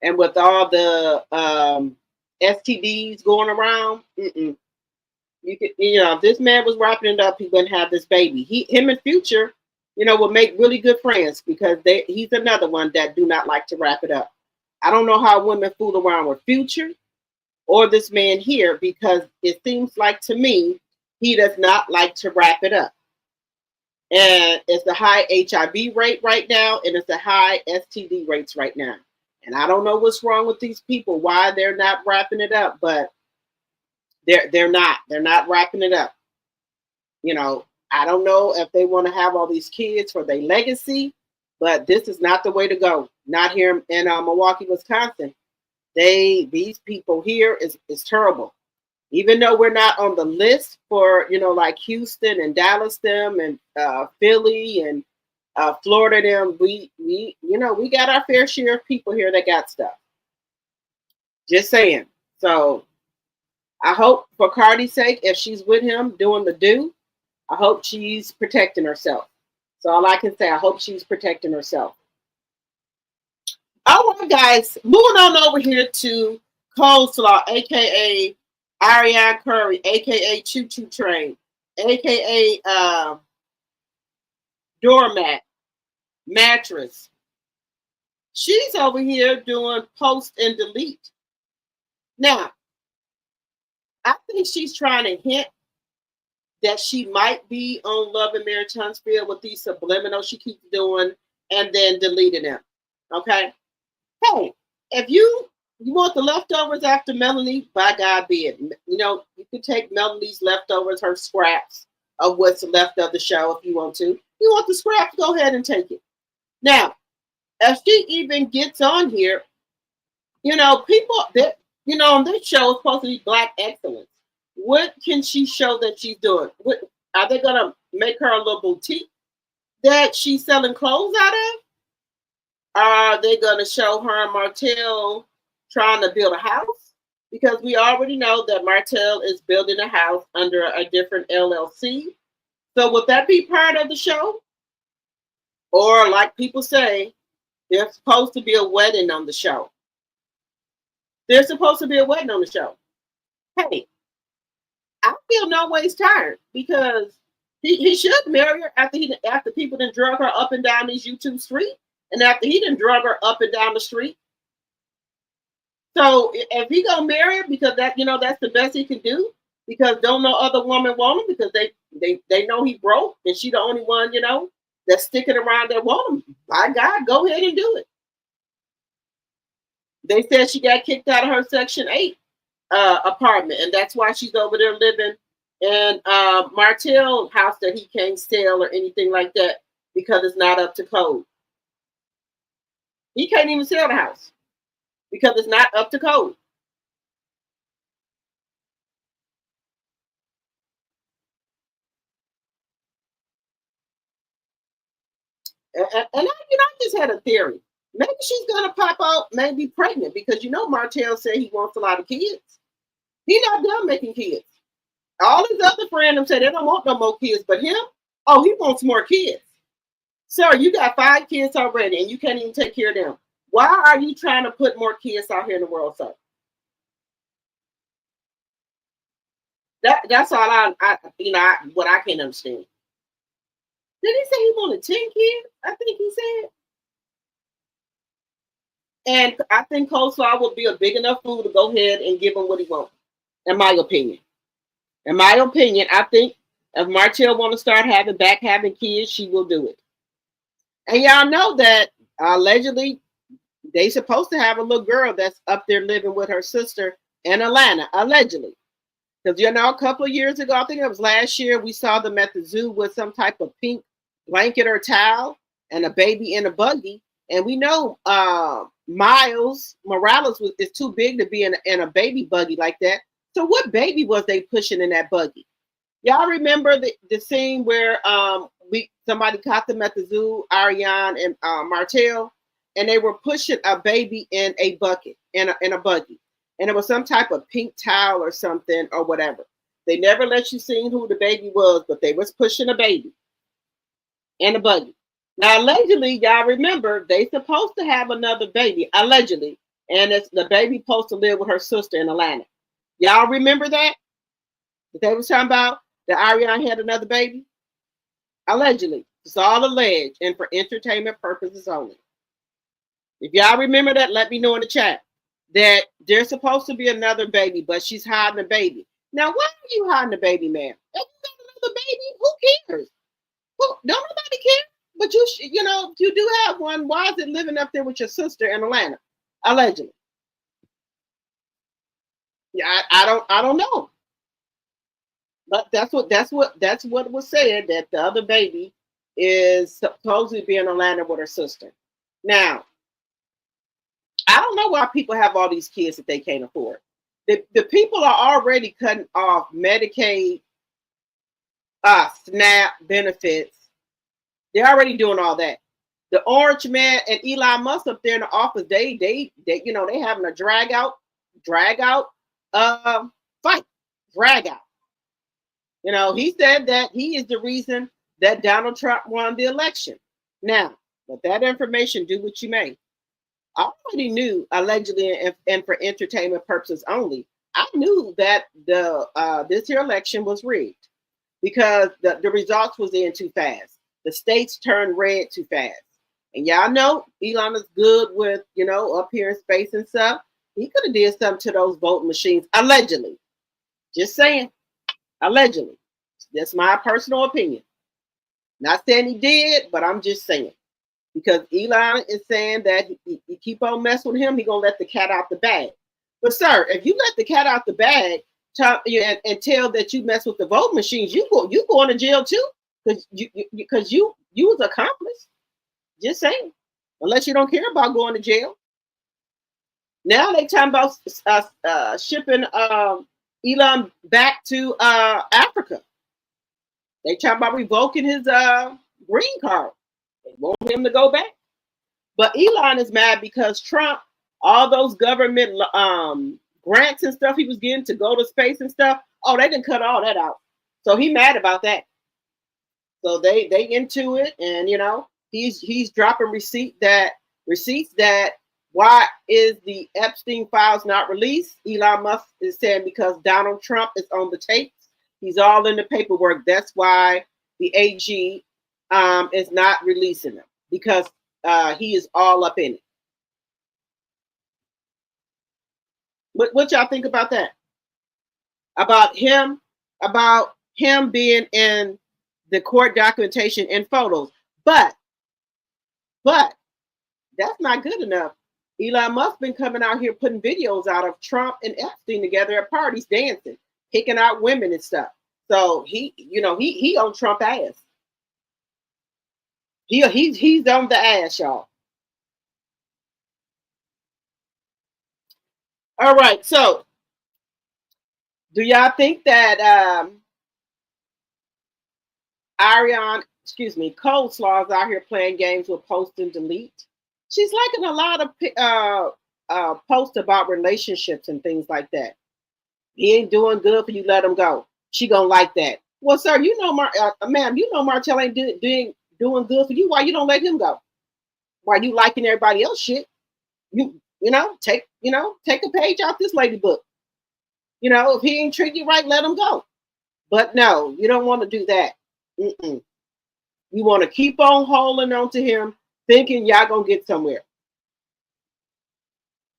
And with all the STDs going around, you could, if this man was wrapping it up, he wouldn't have this baby. Him in Future, will make really good friends because he's another one that do not like to wrap it up. I don't know how women fool around with Future or this man here, because it seems like to me he does not like to wrap it up. And it's a high HIV rate right now, and it's a high STD rates right now. And I don't know what's wrong with these people, why they're not wrapping it up, but they're not wrapping it up. I don't know if they want to have all these kids for their legacy, but this is not the way to go. Not here in Milwaukee, Wisconsin. These people here is terrible. Even though we're not on the list for, like Houston and Dallas them and Philly and Florida them, we got our fair share of people here that got stuff. Just saying. So I hope for CARDI's sake, if she's with him doing the do, I hope she's protecting herself. So all I can say, I hope she's protecting herself. All right, guys, moving on over here to COLESLAW, aka Ariane Curry, aka Choo Choo Train, aka Doormat, Mattress. She's over here doing post and delete. Now, I think she's trying to hint that she might be on Love and Marriage Huntsville with these subliminals she keeps doing and then deleting them. Okay? Hey, if you want the leftovers after Melanie, by God be it. You can take Melanie's leftovers, her scraps of what's left of the show if you want to. You want the scraps, go ahead and take it. Now, if she even gets on here, people that, on this show is supposed to be Black excellence. What can she show that she's doing? What are they gonna make her a little boutique that she's selling clothes out of? Are they gonna show her and Martell trying to build a house? Because we already know that Martell is building a house under a different LLC. So would that be part of the show? Or like people say, there's supposed to be a wedding on the show. There's supposed to be a wedding on the show. Hey, I feel no ways tired because he should marry her after people done drug her up and down these YouTube streets, and after he done drug her up and down the street. So if he gonna marry her because that's the best he can do, because don't no other woman want him because they know he broke and she the only one that's sticking around that want him. By God, go ahead and do it. They said she got kicked out of her Section 8 apartment, and that's why she's over there living in Martell's house that he can't sell or anything like that because it's not up to code. He can't even sell the house because it's not up to code. And I just had a theory. Maybe she's gonna pop out, maybe pregnant, because Martell said he wants a lot of kids. He's not done making kids. All his other friends said they don't want no more kids, but him, he wants more kids. Sir, you got 5 kids already, and you can't even take care of them. Why are you trying to put more kids out here in the world, sir? That's all what I can't understand. Did he say he wanted 10 kids? I think he said. And I think COLESLAW will be a big enough fool to go ahead and give him what he wants, in my opinion. In my opinion, I think if Martell want to start having kids, she will do it. And y'all know that allegedly they supposed to have a little girl that's up there living with her sister in Atlanta, allegedly. Because a couple of years ago, I think it was last year, we saw them at the zoo with some type of pink blanket or towel and a baby in a buggy. And we know Miles Morales is too big to be in a baby buggy like that. So what baby was they pushing in that buggy? Y'all remember the scene where somebody caught them at the zoo, Ariane and Martell, and they were pushing a baby in a bucket, in a buggy. And it was some type of pink towel or something or whatever. They never let you see who the baby was, but they was pushing a baby. in a buggy. Now, allegedly, y'all remember they supposed to have another baby, allegedly, and it's the baby supposed to live with her sister in Atlanta. Y'all remember that? That they was talking about that Ariana had another baby? Allegedly. It's all alleged and for entertainment purposes only. If y'all remember that, let me know in the chat. That there's supposed to be another baby, but she's hiding the baby. Now, why are you hiding the baby, man? If you got another baby, who cares? Don't nobody care. But you know, if you do have one, why is it living up there with your sister in Atlanta? Allegedly. Yeah, I don't know. But that's what was said, that the other baby is supposedly being in Atlanta with her sister. Now, I don't know why people have all these kids that they can't afford. The people are already cutting off Medicaid, SNAP benefits. They're already doing all that. The Orange Man and Elon Musk up there in the office, they you know, they having a drag out fight, drag out. You know, he said that he is the reason that Donald Trump won the election. Now, let that information do what you may. I already knew, allegedly, and for entertainment purposes only, I knew that this year election was rigged because the results was in too fast. The states turned red too fast. And y'all know Elon is good with, you know, up here in space and stuff. He could have did something to those voting machines, allegedly. Just saying, allegedly. That's my personal opinion. Not saying he did, but I'm just saying. Because Elon is saying that you keep on messing with him, he's going to let the cat out the bag. But, sir, if you let the cat out the bag and tell that you mess with the voting machines, you go into jail too. Because you was accomplice. Just saying. Unless you don't care about going to jail. Now they talking about shipping Elon back to Africa. They talking about revoking his green card. They want him to go back. But Elon is mad because Trump, all those government grants and stuff he was getting to go to space and stuff, oh, they didn't cut all that out. So he mad about that. So they into it, and you know, he's dropping receipts that why is the Epstein files not released? Elon Musk is saying because Donald Trump is on the tapes. He's all in the paperwork. That's why the AG is not releasing them, because he is all up in it. What y'all think about that? About him being in the court documentation and photos. But that's not good enough. Elon Musk been coming out here putting videos out of Trump and Epstein together at parties dancing, picking out women and stuff. So he on Trump ass. He's on the ass, y'all. All right, so do y'all think that COLESLAW is out here playing games with post and delete? She's liking a lot of posts about relationships and things like that. He ain't doing good for you, let him go. She gonna like that. Well, sir, you know, ma'am, you know Martell ain't doing good for you. Why you don't let him go? Why you liking everybody else shit? You know, take a page out this lady book. You know, if he ain't treat you right, let him go. But no, you don't want to do that. You want to keep on holding on to him, thinking y'all gonna get somewhere.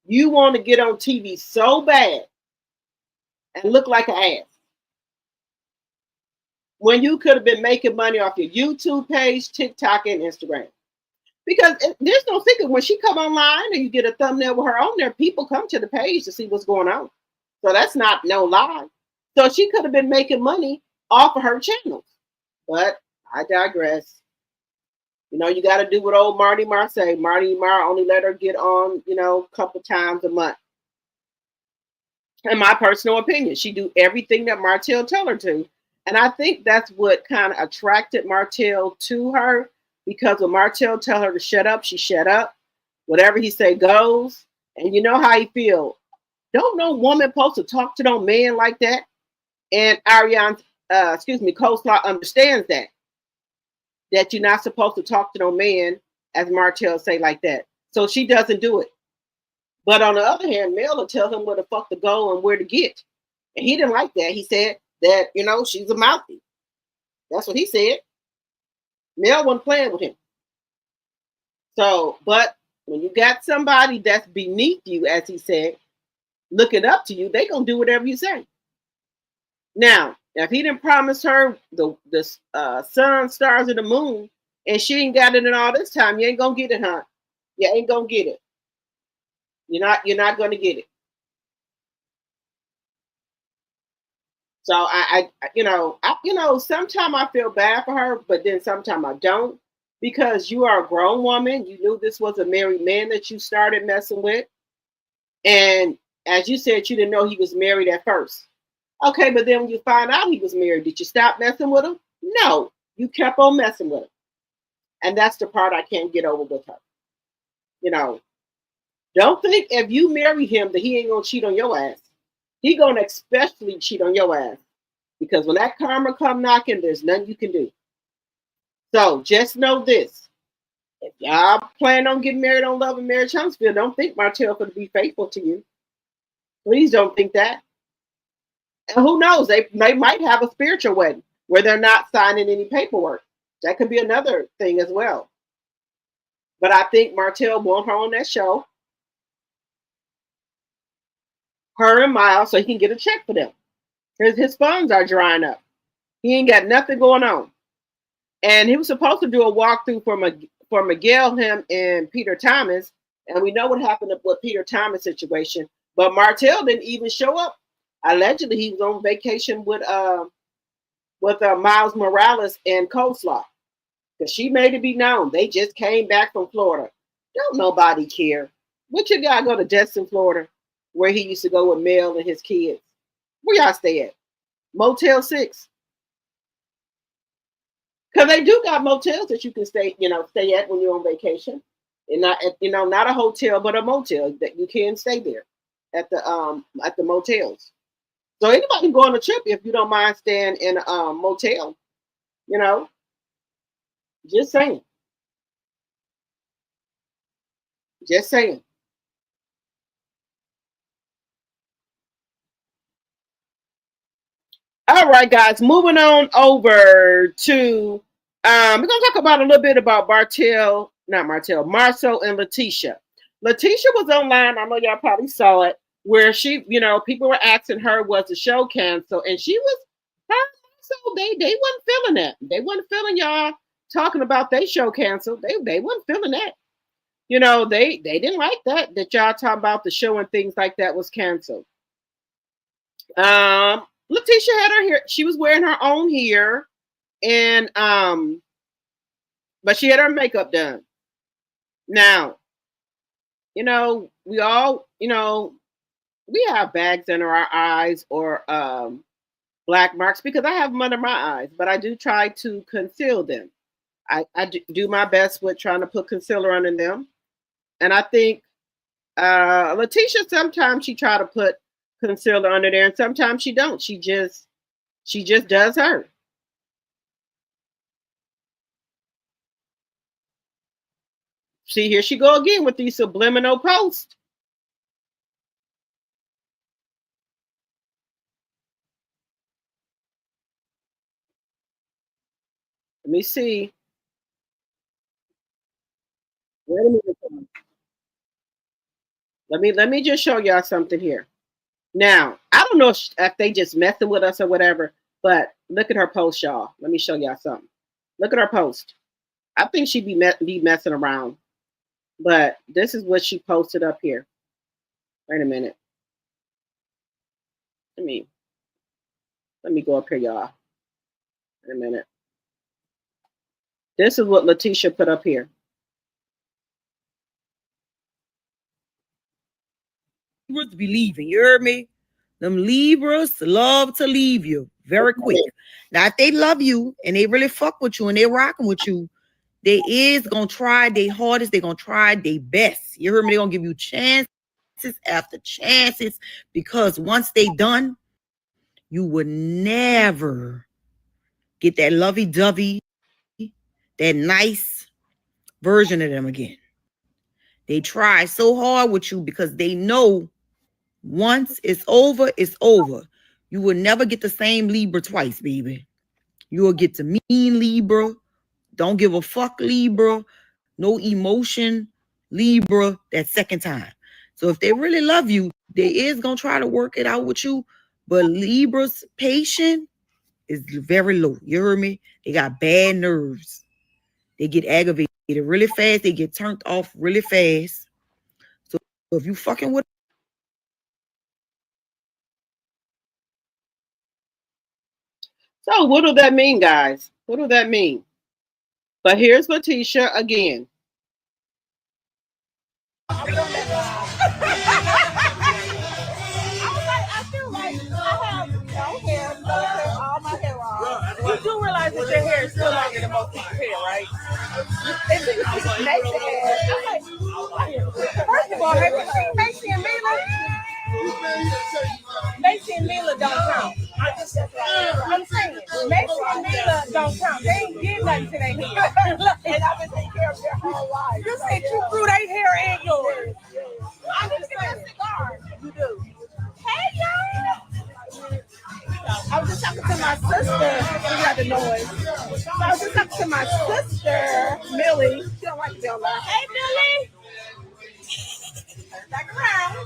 You want to get on TV so bad and look like an ass when you could have been making money off your YouTube page, TikTok, and Instagram. Because there's no secret, when she come online and you get a thumbnail with her on there, people come to the page to see what's going on. So that's not no lie. So she could have been making money off of her channels. But I digress. You know, you got to do what old Marty Marr say. Marty Marr only let her get on, you know, a couple times a month. In my personal opinion, she do everything that Martell tell her to. And I think that's what kind of attracted Martell to her, because when Martell tell her to shut up, she shut up. Whatever he say goes. And you know how he feel. Don't no woman supposed to talk to no man like that. And COLESLAW understands that. that you're not supposed to talk to no man, as Martell say like that. So she doesn't do it. But on the other hand, Mel will tell him where the fuck to go and where to get. And he didn't like that. He said that, she's a mouthy. That's what he said. Mel wasn't playing with him. So, but when you got somebody that's beneath you, as he said, looking up to you, they gonna do whatever you say. Now, if he didn't promise her the sun, stars, and the moon, and she ain't got it in all this time, you ain't gonna get it, huh? You ain't gonna get it. You're not gonna get it. So sometimes I feel bad for her, but then sometimes I don't, because you are a grown woman. You knew this was a married man that you started messing with, and as you said, you didn't know he was married at first. Okay, but then when you find out he was married, did you stop messing with him? No, you kept on messing with him, and that's the part I can't get over with her. Don't think if you marry him that he ain't gonna cheat on your ass. He gonna especially cheat on your ass, because when that karma come knocking, there's nothing you can do. So just know this: if y'all plan on getting married on Love and Marriage Huntsville, don't think Martell going to be faithful to you. Please don't think that. And who knows? They might have a spiritual wedding where they're not signing any paperwork. That could be another thing as well. But I think Martell want her on that show, her and Miles, so he can get a check for them. His funds are drying up. He ain't got nothing going on. And he was supposed to do a walkthrough for Miguel, him, and Peter Thomas. And we know what happened with Peter Thomas' situation. But Martell didn't even show up. Allegedly, he was on vacation with Miles Morales and COLESLAW, because she made it be known they just came back from Florida. Don't nobody care. What you gotta go to Destin, Florida, where he used to go with Mel and his kids? Where y'all stay at? Motel 6. Because they do got motels that you can stay at when you're on vacation, and not a hotel, but a motel that you can stay there at the motels. So anybody can go on a trip if you don't mind staying in a motel. Just saying. Just saying. All right, guys, moving on over to we're gonna talk about a little bit about Marcel and Letitia. Letitia was online. I know y'all probably saw it, where she, people were asking her, was the show canceled? And she was, so they wasn't feeling that. They wasn't feeling y'all talking about they show canceled. They wasn't feeling that. They didn't like that y'all talk about the show and things like that was canceled. Letitia had her hair, she was wearing her own hair, and but she had her makeup done. Now, we all, we have bags under our eyes or black marks, because I have them under my eyes, but I do try to conceal them. I do my best with trying to put concealer under them. And I think Letitia, sometimes she try to put concealer under there, and sometimes she don't. She just does her. See, here she go again with these subliminal posts. Let me see. Wait a minute. Let me just show y'all something here. Now, I don't know if they just messing with us or whatever, but look at her post, y'all. Let me show y'all something. Look at her post. I think she'd be messing around, but this is what she posted up here. Wait a minute. Let me go up here, y'all. Wait a minute. This is what Letitia put up here. Libras be leaving, you heard me? Them Libras love to leave you very quick. Now, if they love you and they really fuck with you and they rocking with you, they is gonna try their hardest. They gonna try their best. You heard me? They gonna give you chances after chances, because once they done, you would never get that lovey-dovey, that nice version of them again. They try so hard with you because they know once it's over, it's over. You will never get the same Libra twice, baby. You will get the mean Libra, don't give a fuck Libra, no emotion Libra that second time. So if they really love you, they is going to try to work it out with you. But Libra's patience is very low. You heard me? They got bad nerves. They get aggravated really fast. They get turned off really fast. So if you fucking with So what do that mean, guys? What do that mean? But here's Letitia again. I feel like I have no hair, all my hair off. You do realize that your hair is still longer than most people's hair, right? And then it makes it hair. First of all, have you seen Macy and Mila? Macy and Mila don't count. I'm saying, Macy and Mila don't count. They ain't getting nothing to their hair. And I've been taking care of their whole life. You said you grew their hair and yours. I need to get a cigar. You do. Hey, y'all. I was just talking to my sister. We got the noise. So I was just talking to my sister, Millie. She don't like to be on live. Hey, Millie. Back around.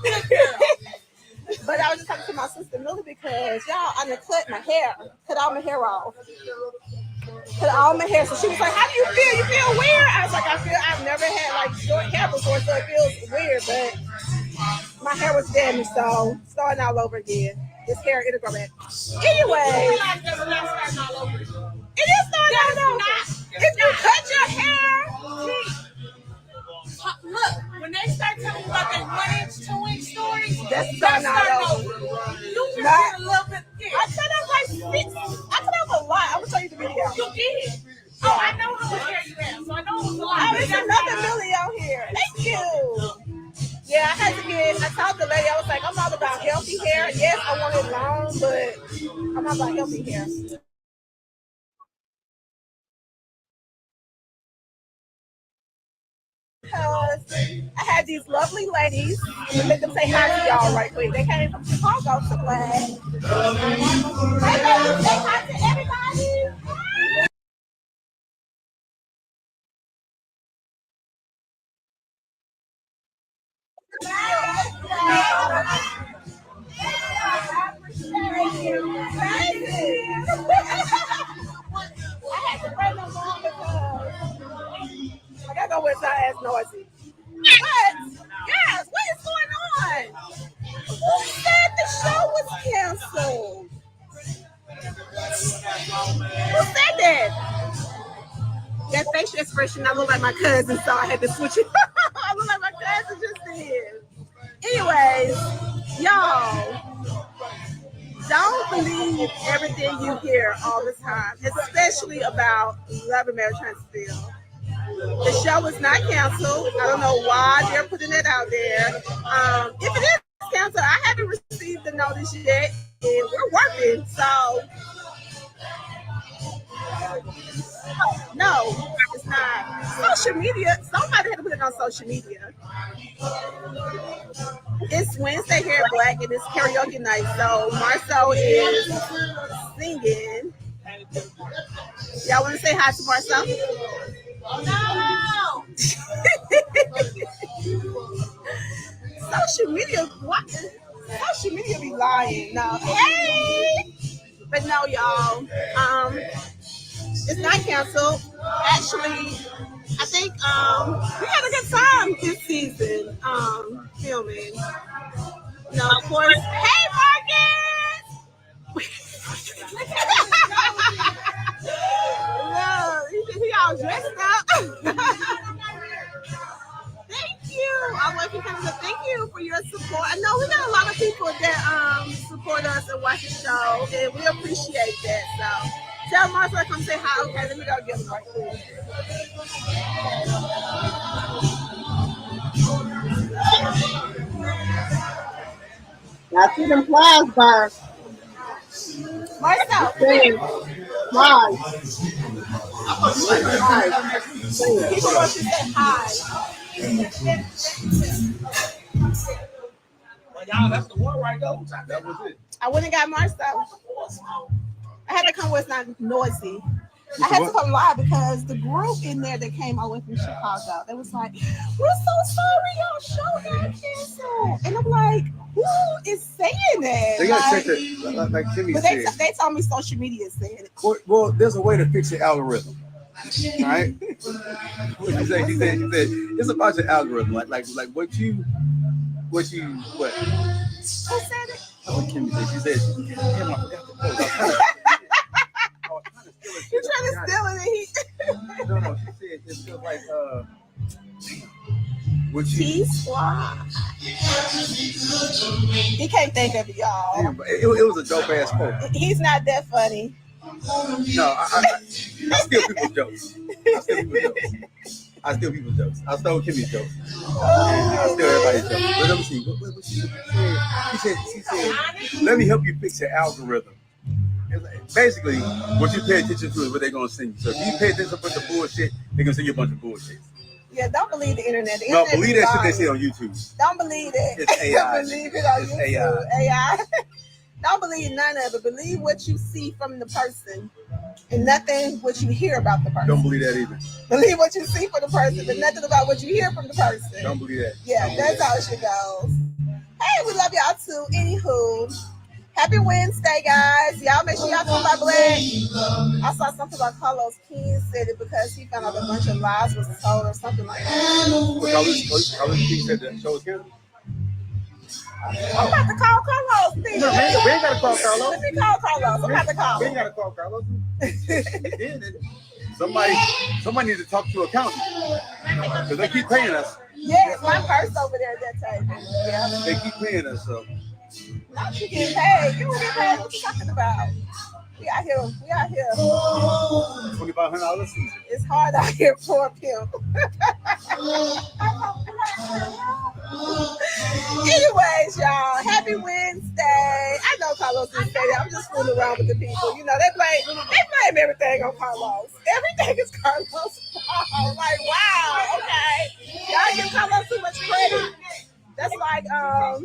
But I was just talking to my sister, Millie, because y'all, I done cut my hair. Cut all my hair off. Cut all my hair. So she was like, how do you feel? You feel weird? I was like, I've never had like short hair before, so it feels weird, but my hair was damaged, so starting all over again. This hair, it'll grow back. Anyway, it is starting all over. If you cut your hair, look, when they start telling you about that 1-inch, 2-inch stories, that's starting all over. You just get a little bit. I cut off like 6. I cut off a lot. I'm gonna show you the video. You did. Oh, I know how much hair you have, so I know it was a lot. Oh, there's another Millie out here. Thank you. Yeah, I told the lady, I was like, I'm all about healthy hair. Yes, I want it long, but I'm all about healthy hair. Because I had these lovely ladies, let them say hi to y'all right quick. They came from Chicago to play. Hey, baby, say hi to everybody. Thank you. I had to break them on because I gotta go with that ass noisy. But yes, what is going on? Who said the show was canceled? Who said that? That facial expression, I look like my cousin, so I had to switch it. I look like my cousin just did. Anyways, y'all, don't believe everything you hear all the time, especially about Love and Marriage Huntsville. The show is not canceled. I don't know why they're putting it out there. If it is canceled, I haven't received the notice yet, and we're working, so no, it's not. Social media, somebody had to put it on social media. It's Wednesday here at Black, and it's karaoke night, so Marcel is singing. Y'all want to say hi to Marcel? No! Social media, what? Social media be lying. No. Hey! But no, y'all. It's not canceled. Actually, I think we had a good time this season filming. No, of course. Hey, Marcus! Look, he all dressed up. Thank you. I'm working kind of. Thank you for your support. I know we got a lot of people that support us and watch the show, and we appreciate that. So tell Marcel to come say hi. Okay, let me go get him right quick. I see them flies, Bar. Marcel, flies. People want to say hi. Well, y'all, that's the one right there. That was it. I went and got Marcel. I had to come where it's not noisy. I said had to what? come live because the group in there that came over from Chicago, they was like, "We're so sorry, y'all show got canceled," and I'm like, "Who is saying that?" They got Like, to check that, like Kimmy but said. they told me social media is saying it. Well, there's a way to fix your algorithm, right? What she said, it's about your algorithm, like what. Who said it? Oh, Kimmy said. She said, "Damn, I forgot to post." You're trying to steal it. No, she said it's just like what you. T-Squad. He can't think of it, y'all. Damn, it was a dope ass quote. He's not that funny. No, I steal people's jokes. I steal people's jokes. I stole Kimmy's jokes. I steal everybody's jokes. But let me see. What she said, "Let me help you fix your algorithm." Basically, what you pay attention to is what they're gonna send you. So if you pay attention to a bunch of bullshit, they're gonna send you a bunch of bullshit. Yeah, don't believe the internet. The No, internet believe is that shit lying. they say on YouTube. Don't believe it. It's AI. Believe it on It's YouTube. AI. Don't believe none of it. Believe what you see from the person and nothing what you hear about the person. Don't believe that either. Believe what you see from the person, but nothing about what you hear from the person. Don't believe that. Yeah, that's how it should go. Hey, we love y'all too. Anywho, happy Wednesday, guys. Y'all make sure y'all come by Black. I saw something about Carlos King said it because he found out a bunch of lies was told or something like that. Carlos King said the show was canceled? I'm about to call Carlos. We ain't got to call Carlos. Let me call Carlos. I'm about to call We ain't got to call Carlos. Somebody needs to talk to accountant because they keep paying us. Yeah, it's my purse over there at that table. Yeah. They keep paying us, so. Not you get paid. You don't get paid. What you talking about? We out here. $2,500 season. It's hard out here for a pimp. Anyways, y'all, happy Wednesday. I know Carlos didn't say that. I'm just fooling around with the people. You know, they blame everything on Carlos. Everything is Carlos' fault. Like, wow, okay. Y'all give Carlos too much credit. That's like y'all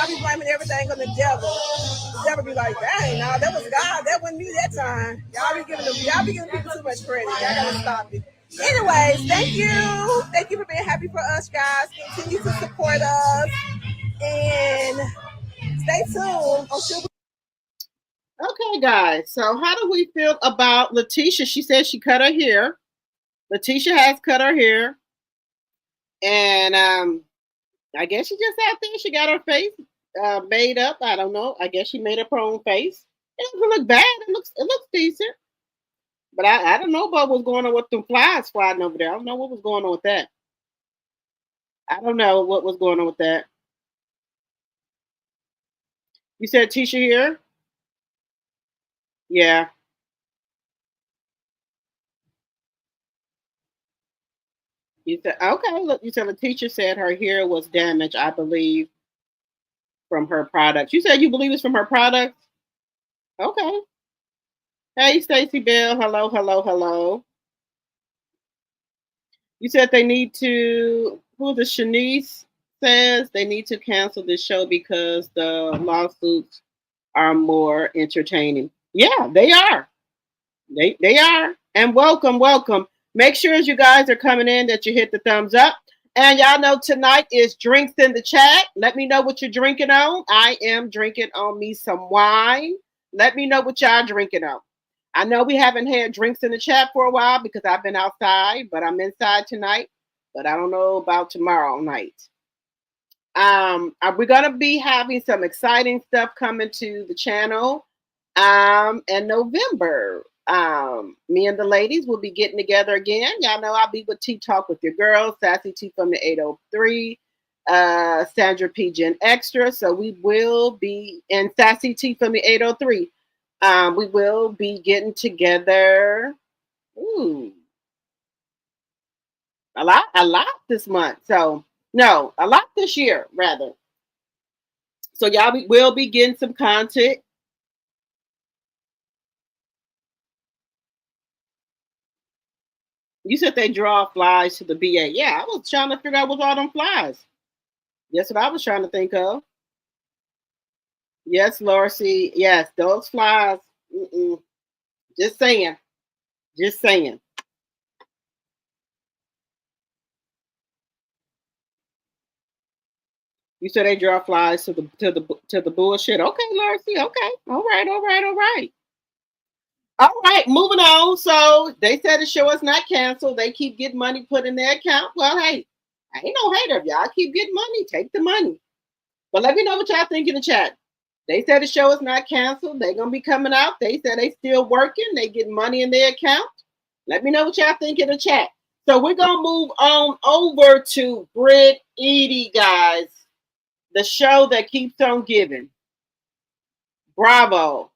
be blaming everything on the devil. The devil be like, dang, nah, that was God. That wasn't me that time. Y'all be giving people too much credit. Y'all gotta stop it. Anyways, thank you. Thank you for being happy for us, guys. Continue to support us. And stay tuned. Okay, guys. So how do we feel about Letitia? She said she cut her hair. Letitia has cut her hair. And I guess she just out there. She got her face made up. I don't know. I guess she made up her own face. It doesn't look bad. It looks decent. But I don't know about what's going on with them flies flying over there. I don't know what was going on with that. I don't know what was going on with that. You said Tisha here? Yeah. You said, okay, look, you said the teacher said her hair was damaged, I believe, from her product. You said you believe it's from her product? Okay. Hey, Stacey Bell. Hello. You said they need to, who the Shanice says they need to cancel this show because the lawsuits are more entertaining. Yeah, they are. They are. And welcome. Make sure as you guys are coming in that you hit the thumbs up. And y'all know tonight is drinks in the chat. Let me know what you're drinking on. I am drinking on me some wine. Let me know what y'all drinking on. I know we haven't had drinks in the chat for a while because I've been outside, but I'm inside tonight. But I don't know about tomorrow night. We're going to be having some exciting stuff coming to the channel in November. Me and the ladies will be getting together again. Y'all know I'll be with Tea Talk with your girls, Sassy T from the 803, Sandra P. Gen Extra. So we will be, and Sassy T from the 803. We will be getting together. Ooh, a lot this month. So no, a lot this year rather. So y'all will be getting some content. You said they draw flies to the BA. Yeah, I was trying to figure out what's all them flies. That's what I was trying to think of. Yes, Lorcy. Yes, those flies. Mm-mm. Just saying. Just saying. You said they draw flies to the bullshit. Okay, Lorcy. Okay. All right. All right. All right. All right. Moving on. So they said the show is not canceled. They keep getting money put in their account. Well, hey, I ain't no hater of y'all. Keep getting money. Take the money. But let me know what y'all think in the chat. They said the show is not canceled. They're gonna be coming out. They said they still working. They get money in their account. Let me know what y'all think in the chat. So we're gonna move on over to Britt, Eady, guys. The show that keeps on giving. Bravo.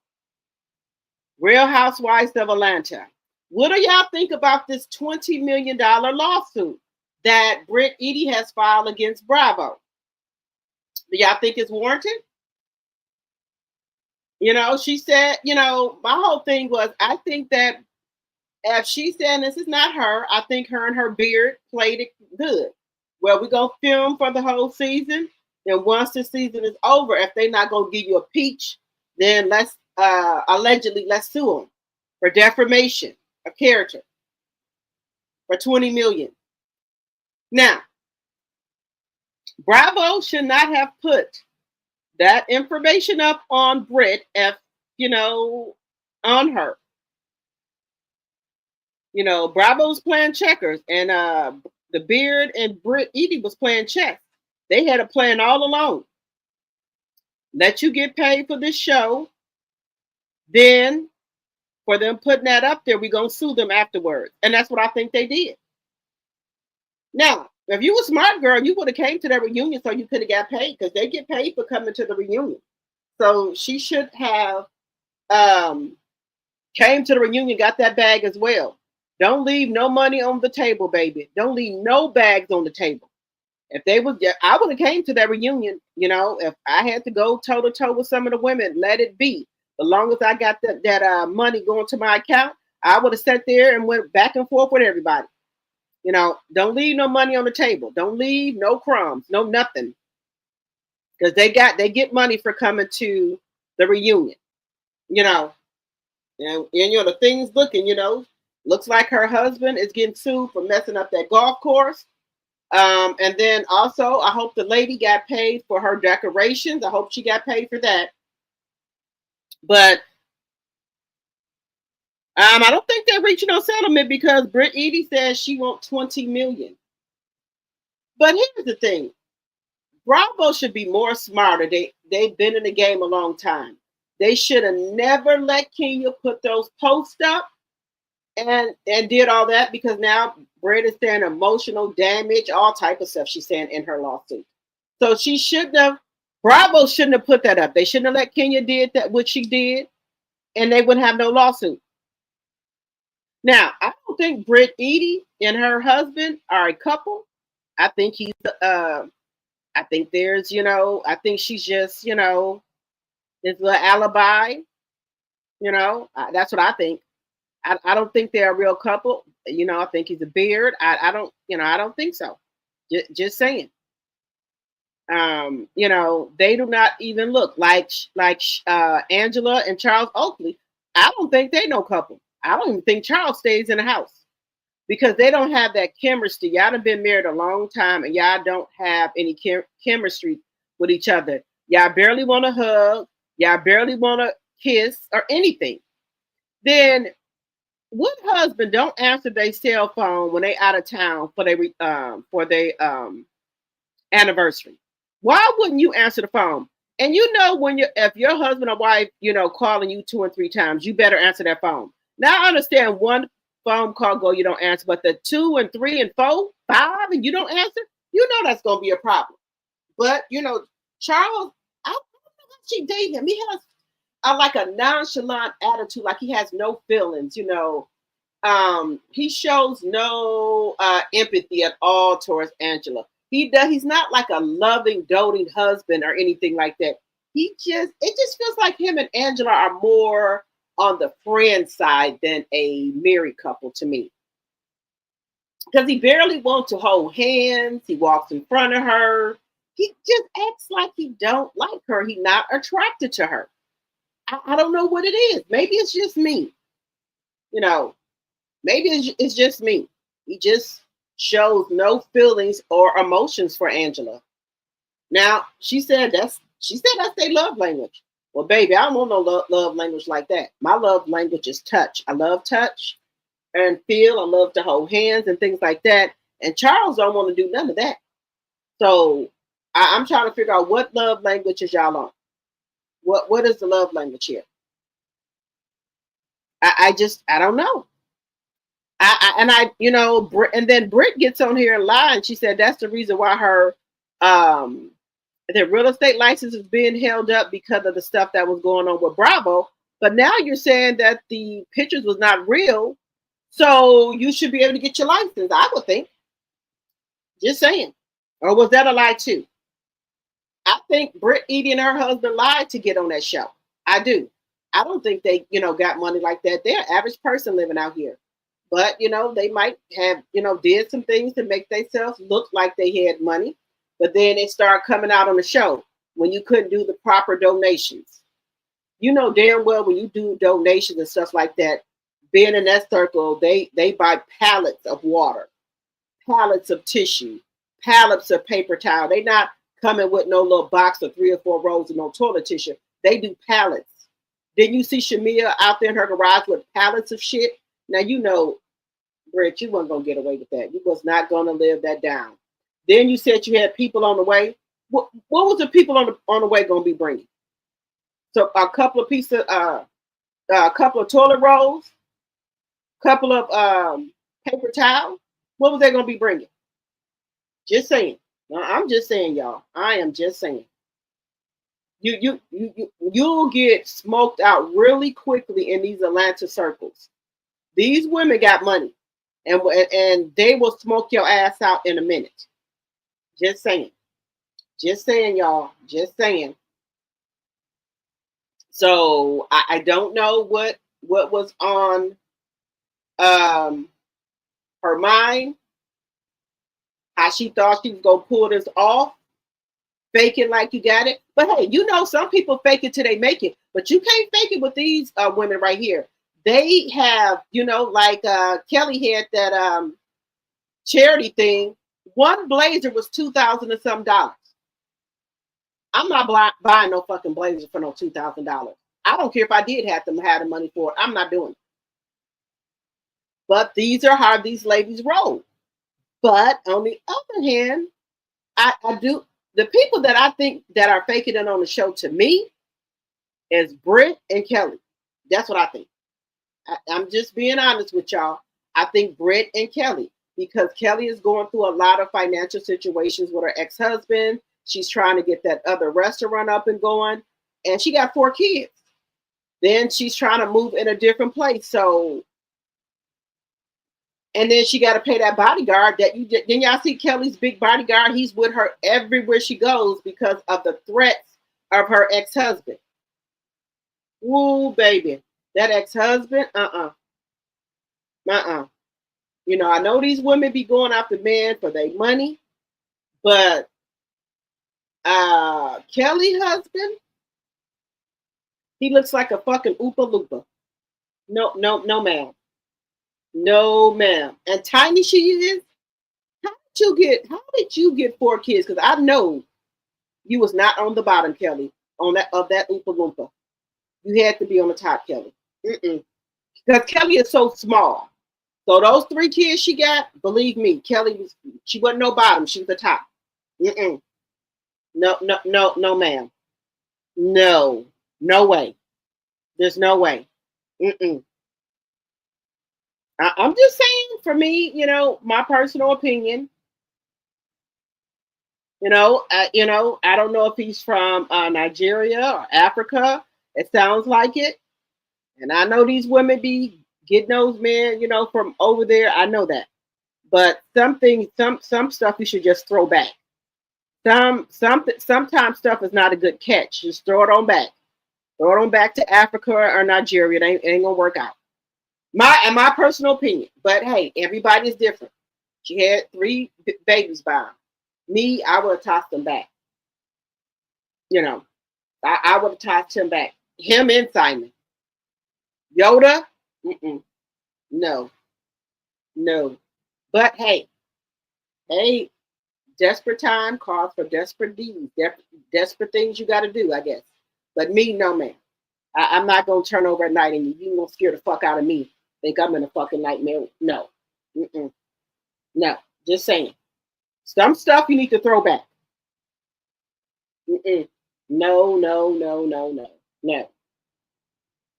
Real Housewives of Atlanta. What do y'all think about this $20 million lawsuit that Britt Eady has filed against Bravo? Do y'all think it's warranted? She said, my whole thing was, I think that if she's saying this is not her, I think her and her beard played it good. Well, we're going to film for the whole season. Then once the season is over, if they're not going to give you a peach, then let's sue them for defamation of character for $20 million. Now, Bravo should not have put that information up on Britt on her. Bravo's playing checkers, and the Beard and Britt Eady was playing chess. They had a plan all along. Let you get paid for this show. Then, for them putting that up there, we're going to sue them afterwards. And that's what I think they did. Now, if you were a smart girl, you would have came to their reunion so you could have got paid, because they get paid for coming to the reunion. So she should have came to the reunion, got that bag as well. Don't leave no money on the table, baby. Don't leave no bags on the table. If they would, I would have came to that reunion. If I had to go toe to toe with some of the women, let it be. As long as I got that money going to my account, I would have sat there and went back and forth with everybody. Don't leave no money on the table. Don't leave no crumbs, no nothing, because they get money for coming to the reunion. And the things looking, looks like her husband is getting sued for messing up that golf course. And then also, I hope the lady got paid for her decorations. I hope she got paid for that. But I don't think they're reaching no settlement, because Britt Eady says she wants $20 million. But here's the thing. Bravo should be more smarter. They've been in the game a long time. They should have never let Kenya put those posts up and did all that, because now Britt is saying emotional damage, all type of stuff she's saying in her lawsuit. So she shouldn't have, Bravo shouldn't have put that up. They shouldn't have let Kenya did that, what she did, and they wouldn't have no lawsuit. Now, I don't think Britt Eady and her husband are a couple. I think he's, I think there's, I think she's just, his little alibi. That's what I think. I don't think they're a real couple. I think he's a beard. I don't think so. Just saying. They do not even look like Angela and Charles Oakley. I don't think they no couple. I don't even think Charles stays in the house, because they don't have that chemistry. Y'all have been married a long time, and y'all don't have any chemistry with each other. Y'all barely want to hug. Y'all barely want to kiss or anything. Then what husband don't answer their cell phone when they out of town for their anniversary? Why wouldn't you answer the phone? And if your husband or wife, calling you 2 and 3 times, you better answer that phone. Now I understand one phone call go, you don't answer, but the 2 and 3 and 4, 5, and you don't answer, that's gonna be a problem. But Charles, I don't know how she dated him. He has like a nonchalant attitude, like he has no feelings. He shows no empathy at all towards Angela. He's not like a loving, doting husband or anything like that. It just feels like him and Angela are more on the friend side than a married couple to me. because he barely wants to hold hands. He walks in front of her. He just acts like he don't like her. He's not attracted to her. I don't know what it is. Maybe it's just me. You know, maybe it's just me. He just shows no feelings or emotions for Angela. Now, she said that's their love language. Well, baby, I don't want no love language like that. My love language is touch. I love touch and feel. I love to hold hands and things like that. And Charles don't want to do none of that. So I'm trying to figure out what love language is y'all on. What is the love language here? I don't know. And then Britt gets on here and lies, and she said that's the reason why her the real estate license is being held up because of the stuff that was going on with Bravo. But now you're saying that the pictures was not real, so you should be able to get your license, I would think. Just saying. Or was that a lie too? I think Britt, Eady, and her husband lied to get on that show. I do. I don't think they, got money like that. They're an average person living out here. But, they might have, did some things to make themselves look like they had money. But then they start coming out on the show when you couldn't do the proper donations. You know damn well when you do donations and stuff like that, being in that circle, they buy pallets of water, pallets of tissue, pallets of paper towel. They not coming with no little box of 3 or 4 rolls of no toilet tissue. They do pallets. Didn't you see Shamia out there in her garage with pallets of shit? Now, Britt, you weren't going to get away with that. You was not going to live that down. Then you said you had people on the way. What was the people on the way going to be bringing? So a couple of pieces, a couple of toilet rolls, couple of paper towels. What was they going to be bringing? Just saying. I'm just saying, y'all. I am just saying. You'll get smoked out really quickly in these Atlanta circles. These women got money, and they will smoke your ass out in a minute. Just saying. Just saying, y'all. Just saying. So I don't know what was on her mind, how she thought she was gonna pull this off, fake it like you got it. But hey, some people fake it till they make it, but you can't fake it with these women right here. They have, like Kelly had that charity thing. One blazer was $2,000 and some dollars. I'm not buying no fucking blazer for no $2,000. I don't care if I did have the money for it. I'm not doing it. But these are how these ladies roll. But on the other hand, I do. The people that I think that are faking it on the show to me is Britt and Kelly. That's what I think. I'm just being honest with y'all. I think Britt and Kelly, because Kelly is going through a lot of financial situations with her ex-husband. She's trying to get that other restaurant up and going, and she got 4 kids. Then she's trying to move in a different place. So, and then she got to pay that bodyguard then y'all see Kelly's big bodyguard. He's with her everywhere she goes because of the threats of her ex-husband. Woo, baby. That ex-husband, I know these women be going after men for their money, but Kelly husband, he looks like a fucking Oopa Loopa. No, ma'am. No, ma'am. And tiny she is. How did you get 4 kids? Because I know you was not on the bottom, Kelly, of that Oopa Loompa. You had to be on the top, Kelly. Because Kelly is so small. So those 3 kids she got, believe me, she wasn't no bottom, she was the top. No, ma'am. No way. There's no way. I'm just saying, for me, my personal opinion. I don't know if he's from Nigeria or Africa. It sounds like it. And I know these women be getting those men, from over there. I know that. But some stuff you should just throw back. Sometimes stuff is not a good catch. Just throw it on back. Throw it on back to Africa or Nigeria. It ain't gonna work out. My personal opinion. But hey, everybody's different. She had 3 babies by him. Me, I would have tossed them back. You know, I would have tossed him back. Him and Simon. Yoda, no. But hey, desperate time calls for desperate deeds. Desperate things you got to do, I guess. But me, no, man. I'm not going to turn over at night and you going to scare the fuck out of me. Think I'm in a fucking nightmare. No. No. Just saying. Some stuff you need to throw back. No.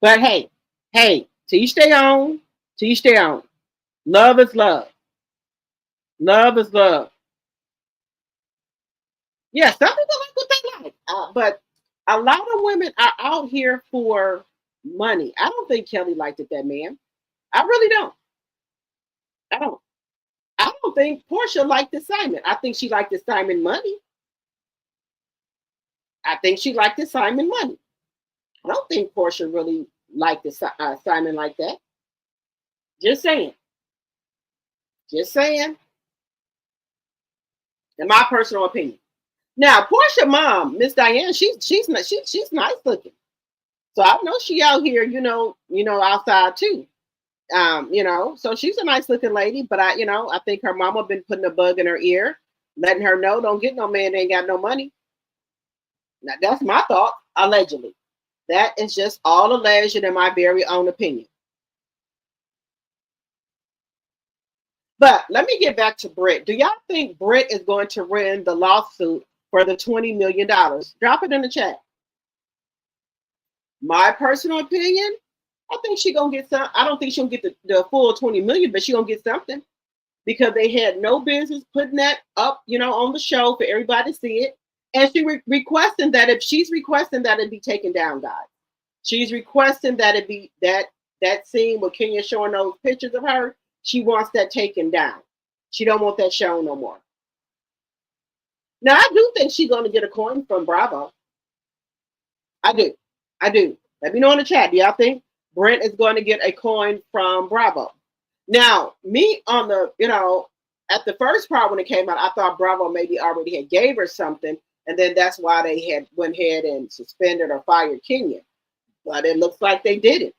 But hey, till you stay on. Love is love. Love is love. Yeah, some people like what they like. But a lot of women are out here for money. I don't think Kelly liked it, that man. I really don't. I don't think Portia liked the Simon. I think she liked the Simon money. I don't think Portia really liked the Simon like that. Just saying. In my personal opinion. Now, Portia mom, Miss Diane, she's nice looking. So I know she out here, outside too. So she's a nice looking lady, but I think her mama been putting a bug in her ear, letting her know don't get no man that ain't got no money. Now that's my thought, allegedly. That is just all alleged in my very own opinion. But let me get back to Britt. Do y'all think Britt is going to win the lawsuit for the $20 million? Drop it in the chat. My personal opinion, I think she's gonna get some. I don't think she'll get the full 20 million, but she's gonna get something because they had no business putting that up, on the show for everybody to see it. And she requesting that it be taken down, guys. She's requesting that it be that scene with Kenya showing those pictures of her. She wants that taken down. She don't want that shown no more. Now I do think she's gonna get a coin from Bravo. I do. Let me know in the chat. Do y'all think Brent is going to get a coin from Bravo? Now, me on the, at the first part when it came out, I thought Bravo maybe already had gave her something, and then that's why they had went ahead and suspended or fired Kenya. But it looks like they did it.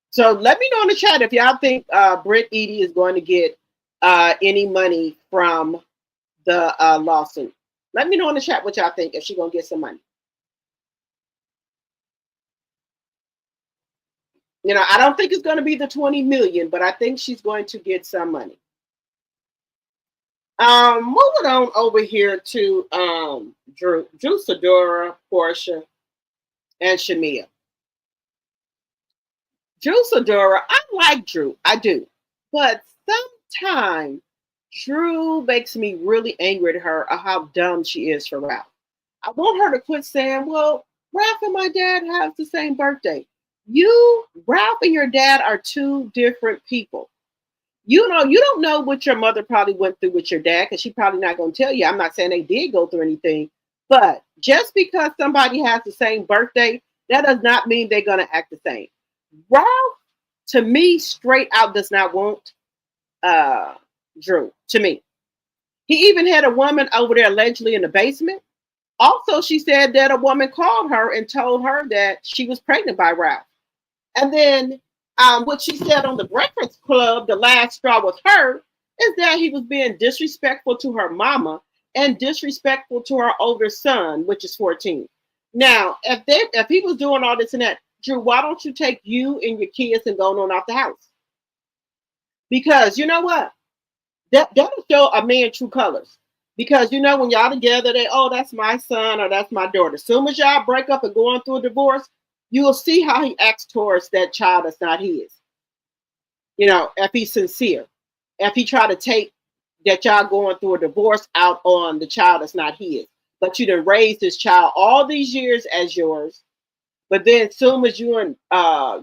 So let me know in the chat if y'all think Britt Eady is going to get any money from the lawsuit. Let me know in the chat what y'all think, if she's gonna get some money. I don't think it's gonna be the 20 million, but I think she's going to get some money. Moving on over here to Drew Sidora, Portia, and Shamia. Drew Sidora, I like Drew, I do, but sometimes Drew makes me really angry at her at how dumb she is for Ralph. I want her to quit saying, well, Ralph and my dad have the same birthday. Ralph and your dad are 2 different people. You don't know what your mother probably went through with your dad, because she's probably not going to tell you. I'm not saying they did go through anything, but just because somebody has the same birthday, that does not mean they're going to act the same. Ralph, to me, straight out does not want Drew, to me. He even had a woman over there allegedly in the basement. Also, she said that a woman called her and told her that she was pregnant by Ralph. And then what she said on the Breakfast Club, the last straw with her, is that he was being disrespectful to her mama and disrespectful to her older son, which is 14. Now, if he was doing all this and that, Drew, why don't you take you and your kids and go on out the house? Because you know what? That'll show a man true colors. Because when y'all together, that's my son or that's my daughter. As soon as y'all break up and go on through a divorce, you will see how he acts towards that child that's not his. If he's sincere. If he try to take that y'all going through a divorce out on the child that's not his. But you done raised this child all these years as yours. But then as soon as you and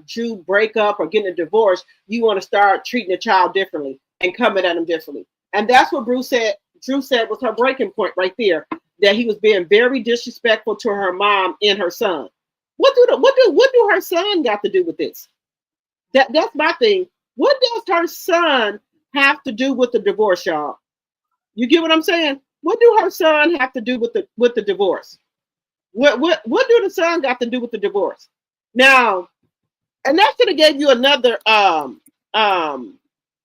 Drew break up or get a divorce, you want to start treating the child differently and coming at him differently. And that's what Drew said was her breaking point right there, that he was being very disrespectful to her mom and her son. What do her son got to do with this? That's my thing. What does her son have to do with the divorce, y'all? You get what I'm saying? What do her son have to do with the divorce? What do the son got to do with the divorce? Now, and that should have gave you another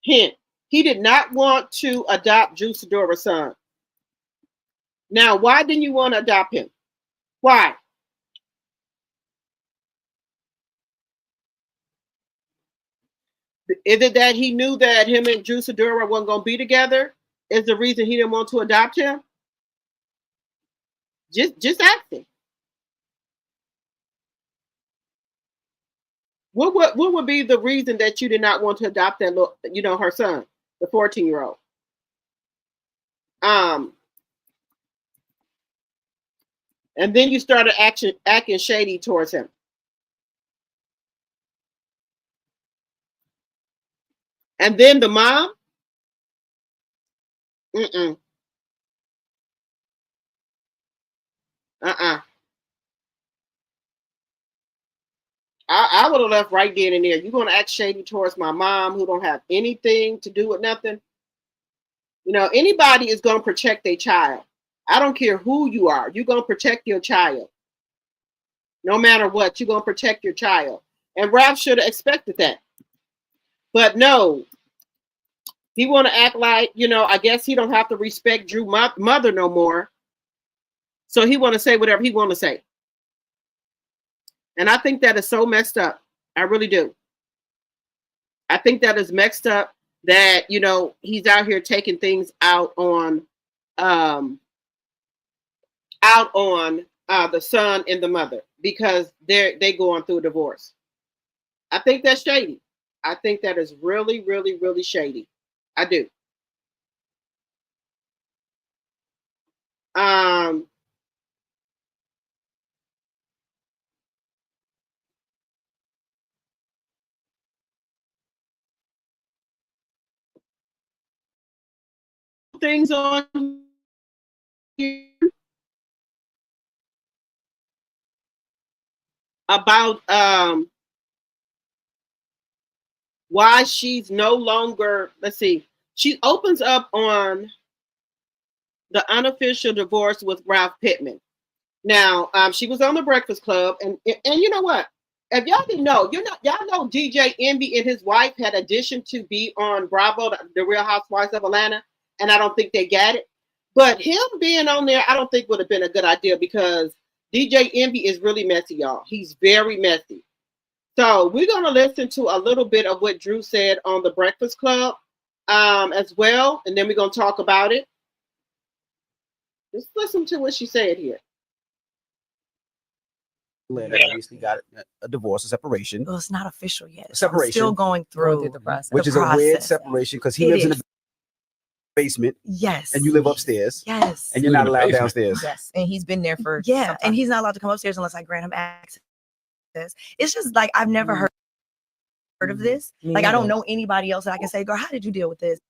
hint. He did not want to adopt Drew Sidora's son. Now, why didn't you want to adopt him? Why? Is it that he knew that him and Drew Sidora weren't going to be together? Is the reason he didn't want to adopt him? Just asking. What would be the reason that you did not want to adopt that little, her son, the 14-year-old? And then you started acting shady towards him. And then the mom? I would have left right then and there. You're going to act shady towards my mom who don't have anything to do with nothing? Anybody is going to protect their child. I don't care who you are. You're going to protect your child. No matter what, you're going to protect your child. And Ralph should have expected that. But no. He want to act like, I guess he don't have to respect Drew's mother no more. So he want to say whatever he want to say. And I think that is so messed up. I really do. I think that is messed up that, he's out here taking things out on the son and the mother because they going through a divorce. I think that's shady. I think that is really, really, really shady. I do. Things on here about why she's no longer, let's see, she opens up on the unofficial divorce with Ralph Pittman. Now, she was on the Breakfast Club, and you know what? If y'all didn't know, y'all know DJ Envy and his wife had auditioned to be on Bravo, the Real Housewives of Atlanta, and I don't think they got it. But him being on there, I don't think would have been a good idea because DJ Envy is really messy, y'all. He's very messy. So we're going to listen to a little bit of what Drew said on the Breakfast Club as well, and then we're going to talk about it. Just listen to what she said here. Lynn obviously got a divorce, a separation. Well, it's not official yet. Separation. I'm still going through the process. Which is a weird separation because he lives in the basement. Yes. And you live upstairs. Yes. And you're not allowed downstairs. Yes. And he's been there for and he's not allowed to come upstairs unless I grant him access. It's just like I've never heard of this. Like I don't know anybody else that I can say, girl, how did you deal with this?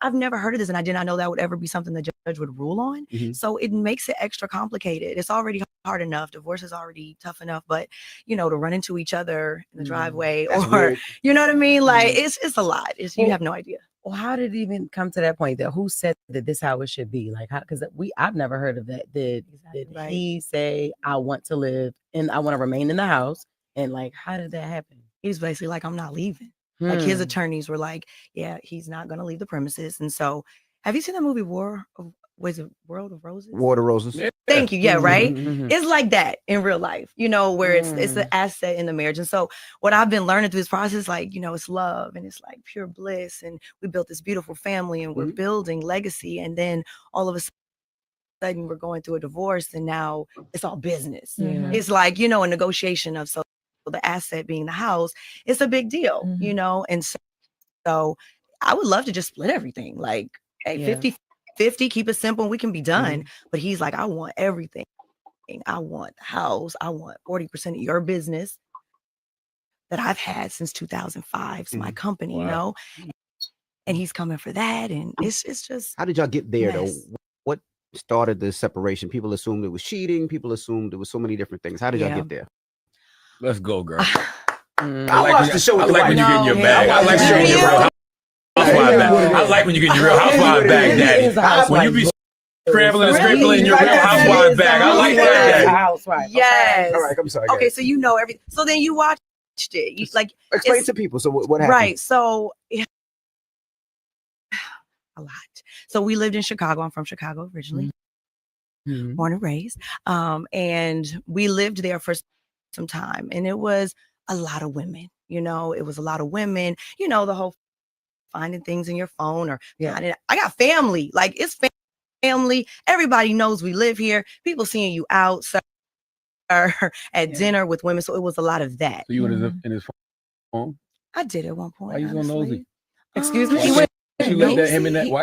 I've never heard of this, and I did not know that would ever be something the judge would rule on. So it makes it extra complicated. It's already hard enough. Divorce is already tough enough, but to run into each other in the driveway or you know what I mean? Like it's a lot. You have no idea. Well, how did it even come to that point? That who said that this how it should be? Like how? Because I've never heard of that. Did he say I want to live and I want to remain in the house? And like, how did that happen? He's basically like, I'm not leaving. Like his attorneys were like, yeah, he's not going to leave the premises. And so have you seen that movie World of Roses? War of Roses. Thank you. Yeah, right. It's like that in real life, where it's an asset in the marriage. And so what I've been learning through this process, like, it's love and it's like pure bliss. And we built this beautiful family and we're building legacy. And then all of a sudden we're going through a divorce and now it's all business. It's like, a negotiation of the asset being the house, it's a big deal, and so I would love to just split everything, like, hey, 50-50, keep it simple, and we can be done. But he's like, I want everything. I want the house. I want 40% of your business that I've had since 2005. It's my company, and he's coming for that. And it's just. How did y'all get there though? started the separation? People assumed it was cheating. People assumed there was so many different things. How did y'all get there? Let's go, girl. I watched the show. I with like the when you wife. get in your bag. I like when you get your real housewife bag. I like when you get your real housewife bag, daddy. When you be scrambling and scrambling in your real housewife bag. I like that, daddy. Yes. All right, I'm sorry. Okay, so you know everything. So then you watched it. You like Explain to people. So what happened? Right. So a lot. So we lived in Chicago. I'm from Chicago originally, born and raised. And we lived there for some time, and it was a lot of women. You know, it was a lot of women. You know, the whole finding things in your phone or I got family. Like it's family. Everybody knows we live here. People seeing you out at dinner with women. So it was a lot of that. So you in his phone? I did at one point. Why you so nosy? Excuse me? Why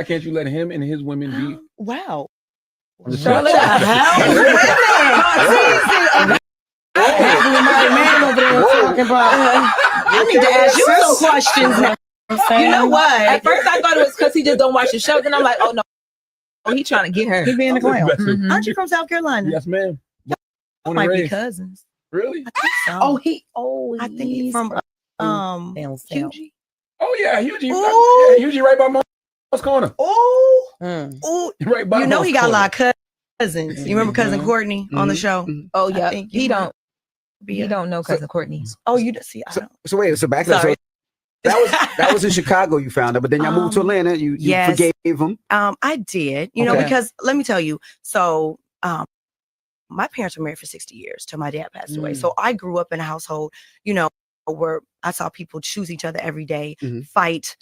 can't you let him and his women be? Wow. Charlotte, I need to ask you some questions now. You know what? At first I thought it was because he just don't watch the show. Then I'm like, oh no, he trying to get her. He being the clown. Aren't you from South Carolina? Yes, ma'am. Might be cousins. Really? I think so. I think he's from Hughie. Oh yeah, Hughie right by Mom's corner. Oh, right by. You know Mom's he got corner. a lot of cousins. You remember cousin Courtney on the show? Oh yeah, he don't know cousin Courtney. Oh, you see? So wait. So back then. So that was in Chicago. You found out, but then y'all moved to Atlanta. You forgave him. I did. You know, because let me tell you. So, my parents were married for 60 years till my dad passed away. So I grew up in a household, you know, where I saw people choose each other every day, fight,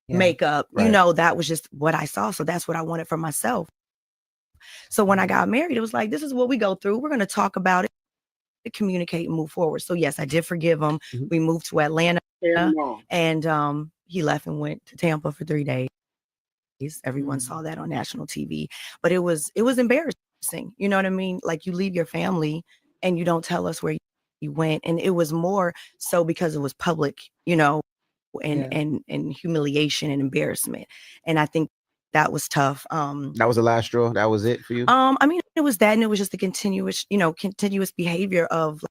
makeup. You know, that was just what I saw. So that's what I wanted for myself. So when I got married, it was like, this is what we go through. We're going to talk about it, communicate, and move forward. So yes, I did forgive him. We moved to Atlanta, and he left and went to Tampa for 3 days. Everyone saw that on national TV, but it was embarrassing. You know what I mean? Like you leave your family and you don't tell us where you went, and it was more so because it was public, you know, and humiliation and embarrassment. And I think that was tough. That was the last straw. That was it for you. I mean, it was that, and it was just the continuous behavior of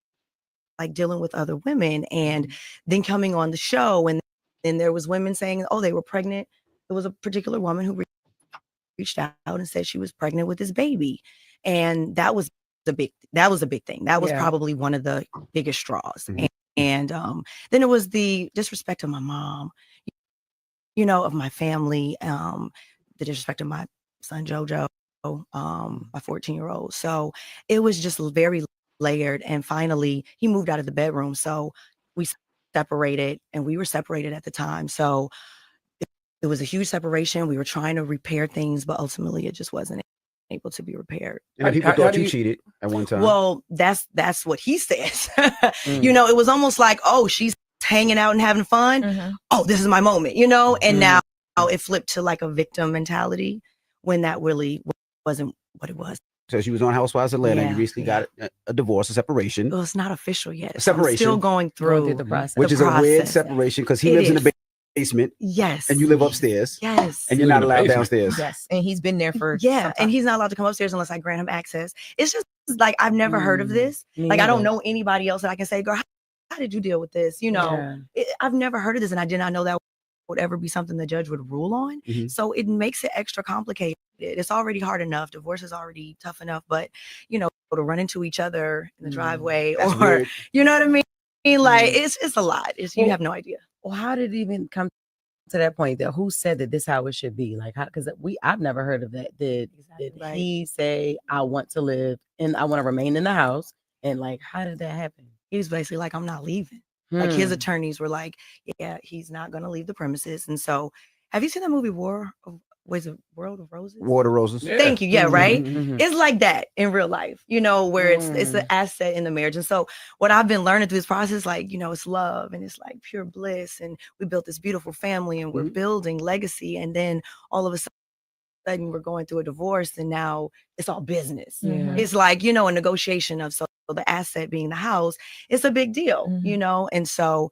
like dealing with other women, and then coming on the show, and then there was women saying, oh, they were pregnant. There was a particular woman who reached out and said she was pregnant with this baby, and that was a big thing. That was probably one of the biggest straws. And then it was the disrespect of my mom, you know, of my family, the disrespect of my son Jojo, my 14-year-old. So it was just very layered. And finally, he moved out of the bedroom, so we separated, and we were separated at the time. So it was a huge separation. We were trying to repair things, but ultimately it just wasn't able to be repaired. And people thought you cheated at one time. Well, that's what he says. You know, it was almost like, oh, she's hanging out and having fun. Oh, this is my moment, you know? And now it flipped to like a victim mentality when that really wasn't what it was. So she was on Housewives of Atlanta. You recently got a divorce, a separation. Well, it's not official yet. Separation. I'm still going through the process. Which is a weird separation because he lives in the basement. Yes. And you live upstairs. Yes. And you're not allowed downstairs. Yes. And he's been there for and he's not allowed to come upstairs unless I grant him access. It's just like I've never heard of this. Like I don't know anybody else that I can say, girl, how did you deal with this? You know, I've never heard of this, and I did not know that would ever be something the judge would rule on. So it makes it extra complicated. It's already hard enough. Divorce is already tough enough, but you know, to run into each other in the driveway That's or weird. you know what I mean? Like it's a lot. You have no idea. Well, how did it even come to that point? That who said that this how it should be? Like, how? Because I've never heard of that. Did he say I want to live and I want to remain in the house? And like, how did that happen? He was basically like, I'm not leaving. Like his attorneys were like, yeah, he's not going to leave the premises. And so, have you seen that movie World of Roses? War of Roses. Yeah. Thank you. Yeah, right. It's like that in real life, you know, where it's an asset in the marriage. And so, what I've been learning through this process, like, you know, it's love and it's like pure bliss, and we built this beautiful family, and we're building legacy. And then all of a sudden, we're going through a divorce, and now it's all business. It's like, you know, a negotiation of the asset being the house. It's a big deal, you know. And so,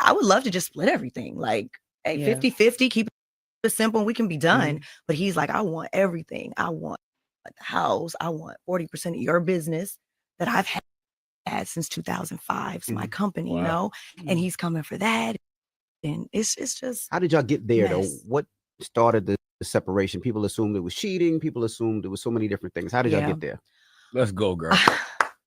I would love to just split everything, like, hey, 50-50, keep it simple and we can be done. But he's like, I want everything. I want the house. I want 40% of your business that I've had since 2005. It's my company, you know, and he's coming for that. And it's just. How did y'all get there though? mess. What started the separation? People assumed it was cheating. People assumed there was so many different things. How did y'all get there? Let's go, girl.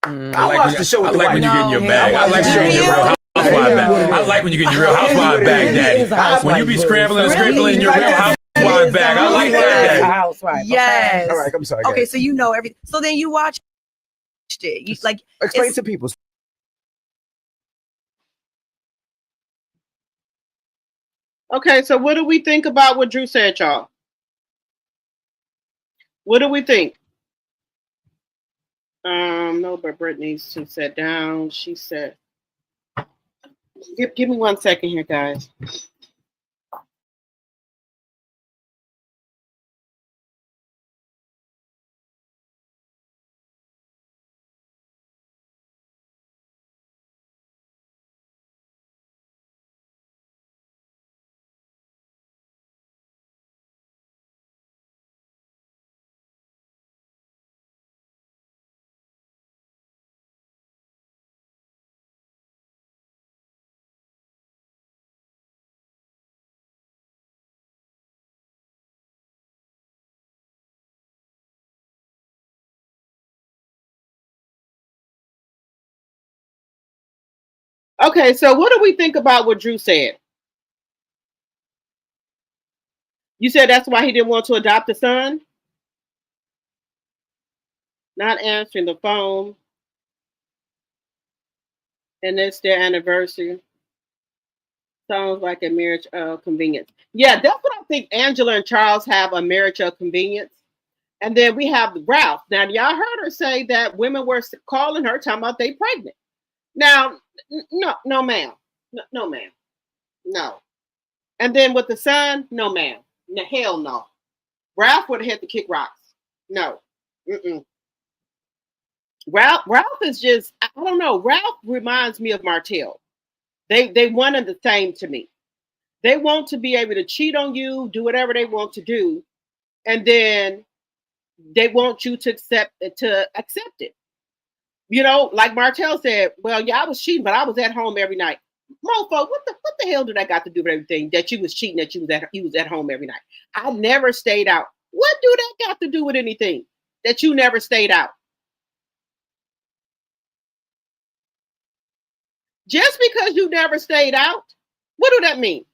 I watched the show with I like when you get in your bag. I like when you get in your real housewife bag. I like when you get in your real housewife bag, daddy. When you be scrambling and scribbling in your real housewife bag. I like that, daddy. Yes. All right, I'm sorry. Okay, so you know everything. So then you watched it. You like explain to people. Okay, so what do we think about what Drew said, y'all? What do we think? No, but Britt needs to sit down. She said, give me 1 second here, guys. Okay, so what do we think about what Drew said? You said that's why he didn't want to adopt a son? Not answering the phone. And it's their anniversary. Sounds like a marriage of convenience. Yeah, that's what I think. Angela and Charles have a marriage of convenience. And then we have Ralph. Now, y'all heard her say that women were calling her, talking about they pregnant. Now, no, ma'am. No, ma'am. No. And then with the son, no, ma'am. No, hell no. Ralph would have had to kick rocks. No. Ralph is just, I don't know. Ralph reminds me of Martell. They one and the same to me. They want to be able to cheat on you, do whatever they want to do, and then they want you to accept it. You know, like Martell said, well, yeah, I was cheating, but I was at home every night. Mofo, what the hell did I got to do with everything? That you was cheating, that you was at home every night. I never stayed out. What do that got to do with anything? That you never stayed out? Just because you never stayed out, what do that mean?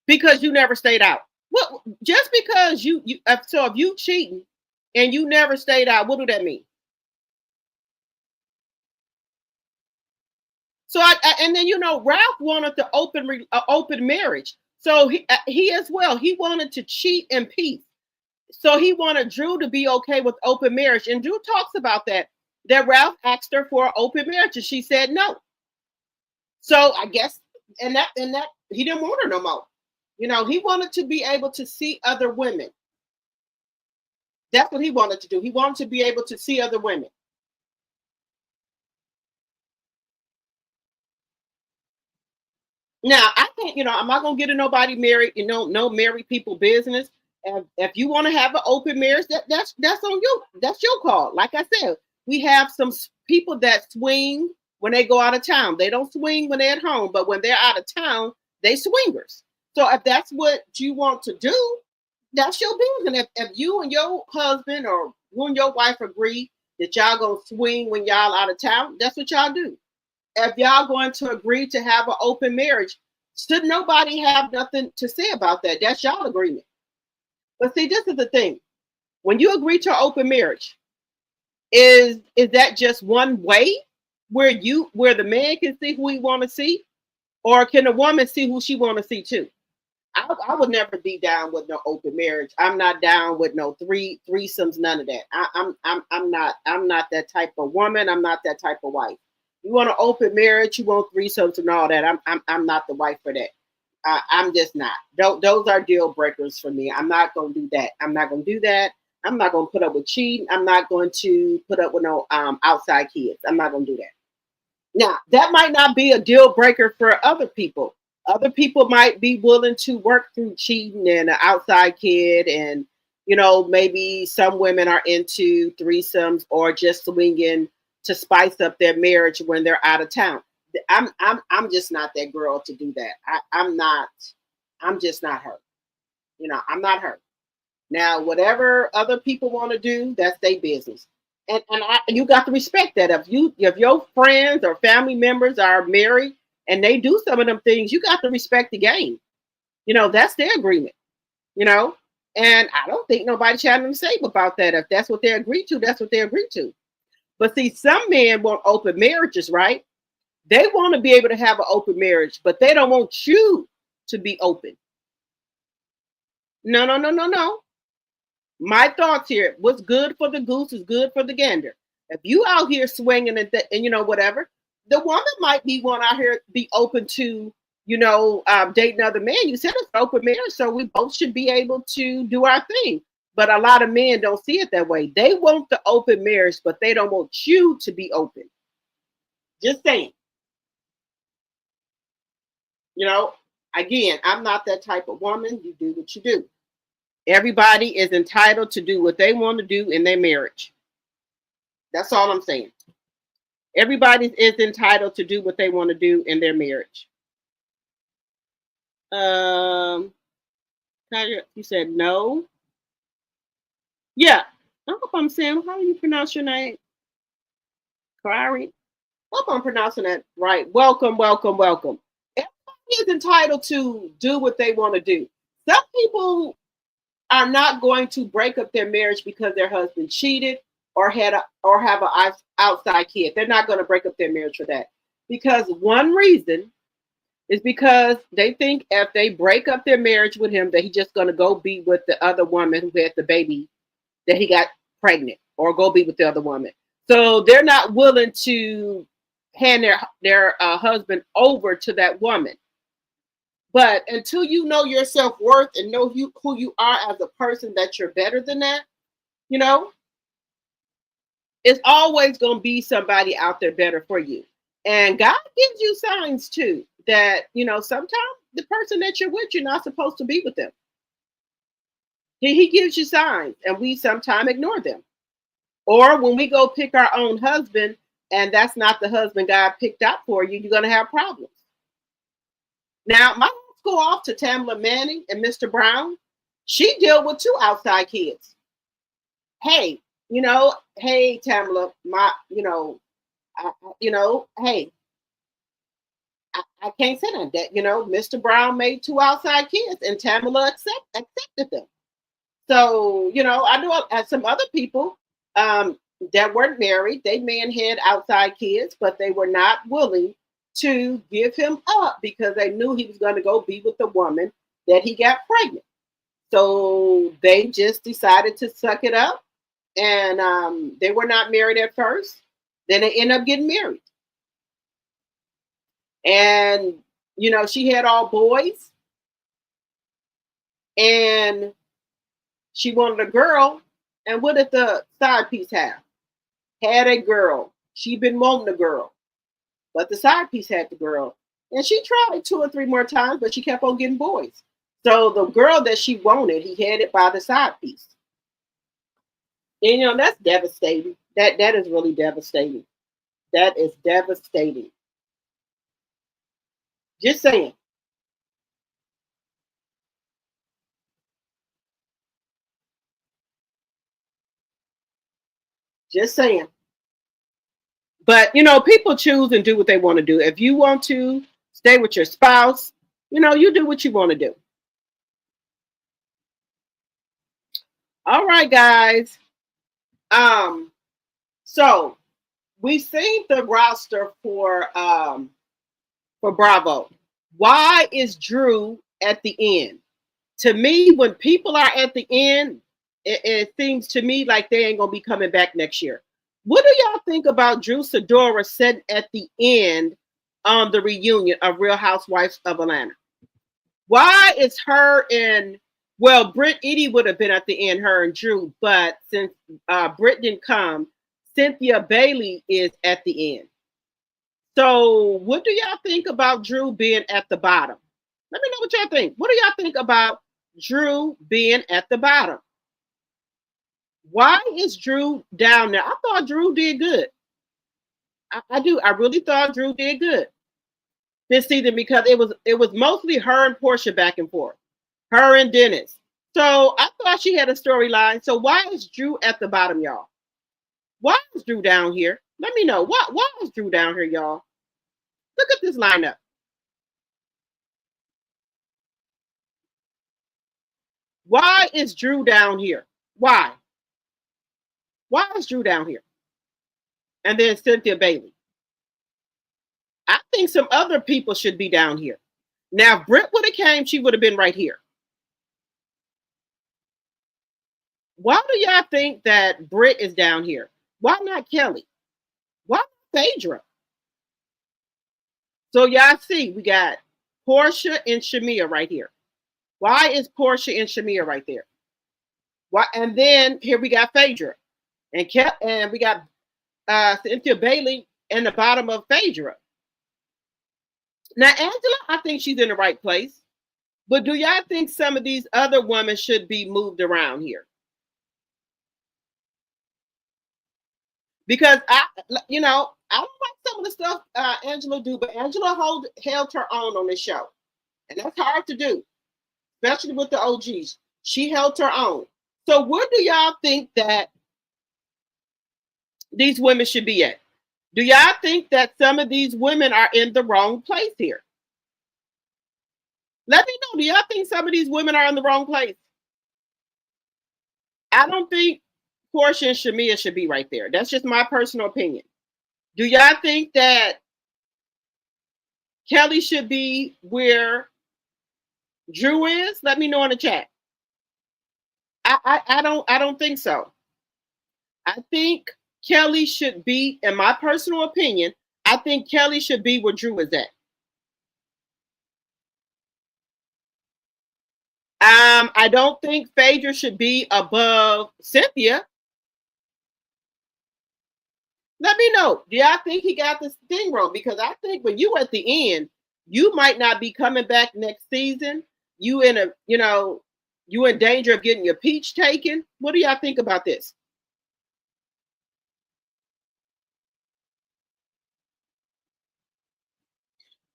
Because you never stayed out. Well, just because so if you cheating and you never stayed out, what do that mean? So and then Ralph wanted to open marriage. So he as well, he wanted to cheat in peace. So he wanted Drew to be okay with open marriage. And Drew talks about that Ralph asked her for an open marriage and she said no. So I guess and that he didn't want her no more. He wanted to be able to see other women. That's what he wanted to do. He wanted to be able to see other women. Now, I think, I'm not going to get to nobody married, no married people business. If you want to have an open marriage, that's on you. That's your call. Like I said, we have some people that swing when they go out of town. They don't swing when they're at home, but when they're out of town, they swingers. So if that's what you want to do, that's your business. If you and your husband or you and your wife agree that y'all gonna swing when y'all out of town, that's what y'all do. If y'all going to agree to have an open marriage, should nobody have nothing to say about that? That's y'all agreement. But see, this is the thing. When you agree to an open marriage, is that just one way where the man can see who he want to see? Or can the woman see who she want to see too? I would never be down with no open marriage. I'm not down with no threesomes, none of that. I'm not that type of woman. I'm not that type of wife. You want an open marriage, you want threesomes and all that. I'm not the wife for that. I'm just not. Those are deal breakers for me. I'm not gonna do that. I'm not gonna do that. I'm not gonna put up with cheating. I'm not going to put up with no outside kids. I'm not gonna do that. Now, that might not be a deal breaker for other people. Other people might be willing to work through cheating and an outside kid, and maybe some women are into threesomes or just swinging to spice up their marriage when they're out of town. I'm just not that girl to do that. I'm not. I'm just not her. I'm not her. Now, whatever other people want to do, that's their business. And you got to respect that. If your friends or family members are married and they do some of them things, you got to respect the game. That's their agreement. And I don't think nobody should have nothing to say about that. If that's what they agree to, that's what they agree to. But see, some men want open marriages, right? They want to be able to have an open marriage, but they don't want you to be open. No, no, no, no, no. My thoughts here: what's good for the goose is good for the gander. If you out here swinging and whatever, the woman might be one out here be open to dating another man. You said it's open marriage, so we both should be able to do our thing. But a lot of men don't see it that way. They want the open marriage, but they don't want you to be open. Just saying. Again, I'm not that type of woman. You do what you do. Everybody is entitled to do what they want to do in their marriage. That's all I'm saying. Everybody is entitled to do what they want to do in their marriage. You said no. Yeah. I hope I'm saying, how do you pronounce your name? Kari. Hope I'm pronouncing that right. Welcome, welcome, welcome. Everybody is entitled to do what they want to do. Some people are not going to break up their marriage because their husband cheated or have an outside kid. They're not going to break up their marriage for that. Because one reason is because they think if they break up their marriage with him, that he's just going to go be with the other woman who had the baby that he got pregnant, or go be with the other woman. So they're not willing to hand their husband over to that woman. But until you know your self-worth and know who you are as a person, that you're better than that, it's always going to be somebody out there better for you. And God gives you signs too that, sometimes the person that you're with, you're not supposed to be with them. He gives you signs, and we sometimes ignore them. Or when we go pick our own husband and that's not the husband God picked out for you, you're going to have problems. Now, my go off to Tamla Manning and Mr. Brown. She dealt with 2 outside kids. Hey, hey, Tamla, hey, I can't say that. Mr. Brown made 2 outside kids and Tamla accepted them. So, I know some other people that weren't married, they may have had outside kids, but they were not willing to give him up because they knew he was going to go be with the woman that he got pregnant. So they just decided to suck it up, and they were not married at first. Then they end up getting married. And, she had all boys, and she wanted a girl. And what did the side piece have? Had a girl. She'd been wanting a girl. But the side piece had the girl. And she tried 2 or 3 more times, but she kept on getting boys. So the girl that she wanted, he had it by the side piece. And, that's devastating. That is really devastating. That is devastating. Just saying. Just saying. But, people choose and do what they want to do. If you want to stay with your spouse, you do what you want to do. All right, guys. So we've seen the roster for Bravo. Why is Drew at the end? To me, when people are at the end, it seems to me like they ain't gonna be coming back next year. What do y'all think about Drew Sidora sitting at the end on the reunion of Real Housewives of Atlanta? Why is her and Britt, Eady would have been at the end, her and Drew, but since Britt didn't come, Cynthia Bailey is at the end. So what do y'all think about Drew being at the bottom? Let me know what y'all think. What do y'all think about Drew being at the bottom? Why is Drew down there? I thought Drew did good. I do. I really thought Drew did good this season because it was mostly her and Portia back and forth, her and Dennis. So I thought she had a storyline. So why is Drew at the bottom, y'all? Why is Drew down here? Let me know. Why is Drew down here, y'all? Look at this lineup. Why is Drew down here? Why? Why is Drew down here? And then Cynthia Bailey. I think some other people should be down here. Now, if Britt would have came, she would have been right here. Why do y'all think that Britt is down here? Why not Kelly? Why not Phaedra? So y'all see, we got Portia and Shamia right here. Why is Portia and Shamia right there? Why? And then here we got Phaedra, and we got Cynthia Bailey in the bottom of Phaedra. Now Angela, I think she's in the right place, but do y'all think some of these other women should be moved around here? Because I don't like some of the stuff Angela do, but Angela held her own on this show, and that's hard to do, especially with the OGs. She held her own. So where do y'all think that these women should be at? Do y'all think that some of these women are in the wrong place here? Let me know. Do y'all think some of these women are in the wrong place? I don't think Portia and Shamia should be right there. That's just my personal opinion. Do y'all think that Kelly should be where Drew is? Let me know in the chat. I don't think so. I think Kelly should be, in my personal opinion, I think Kelly should be where Drew is at. I don't think Phaedra should be above Cynthia. Let me know. Do y'all think he got this thing wrong? Because I think when you at the end, you might not be coming back next season. You in danger of getting your peach taken. What do y'all think about this?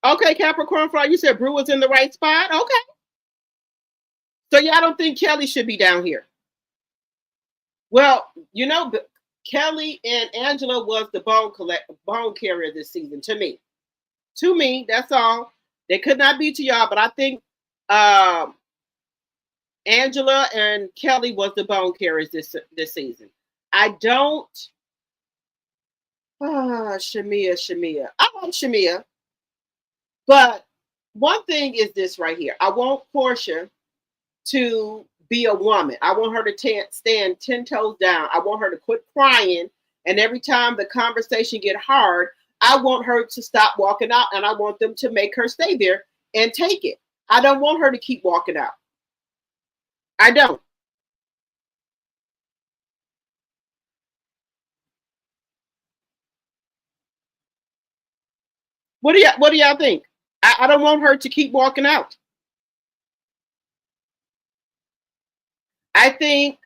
Okay, Capricorn Fly, you said Brew was in the right spot. Okay. So y'all don't think Kelly should be down here? Well, Kelly and Angela was the bone carrier this season to me. To me, that's all. They could not be to y'all, but I think Angela and Kelly was the bone carriers this season. I don't. Shamia. I like Shamia, but one thing is this right here. I want Portia to be a woman. I want her to stand 10 toes down. I want her to quit crying. And every time the conversation get hard, I want her to stop walking out, and I want them to make her stay there and take it. I don't want her to keep walking out. I don't. What do y'all think? I don't want her to keep walking out. I think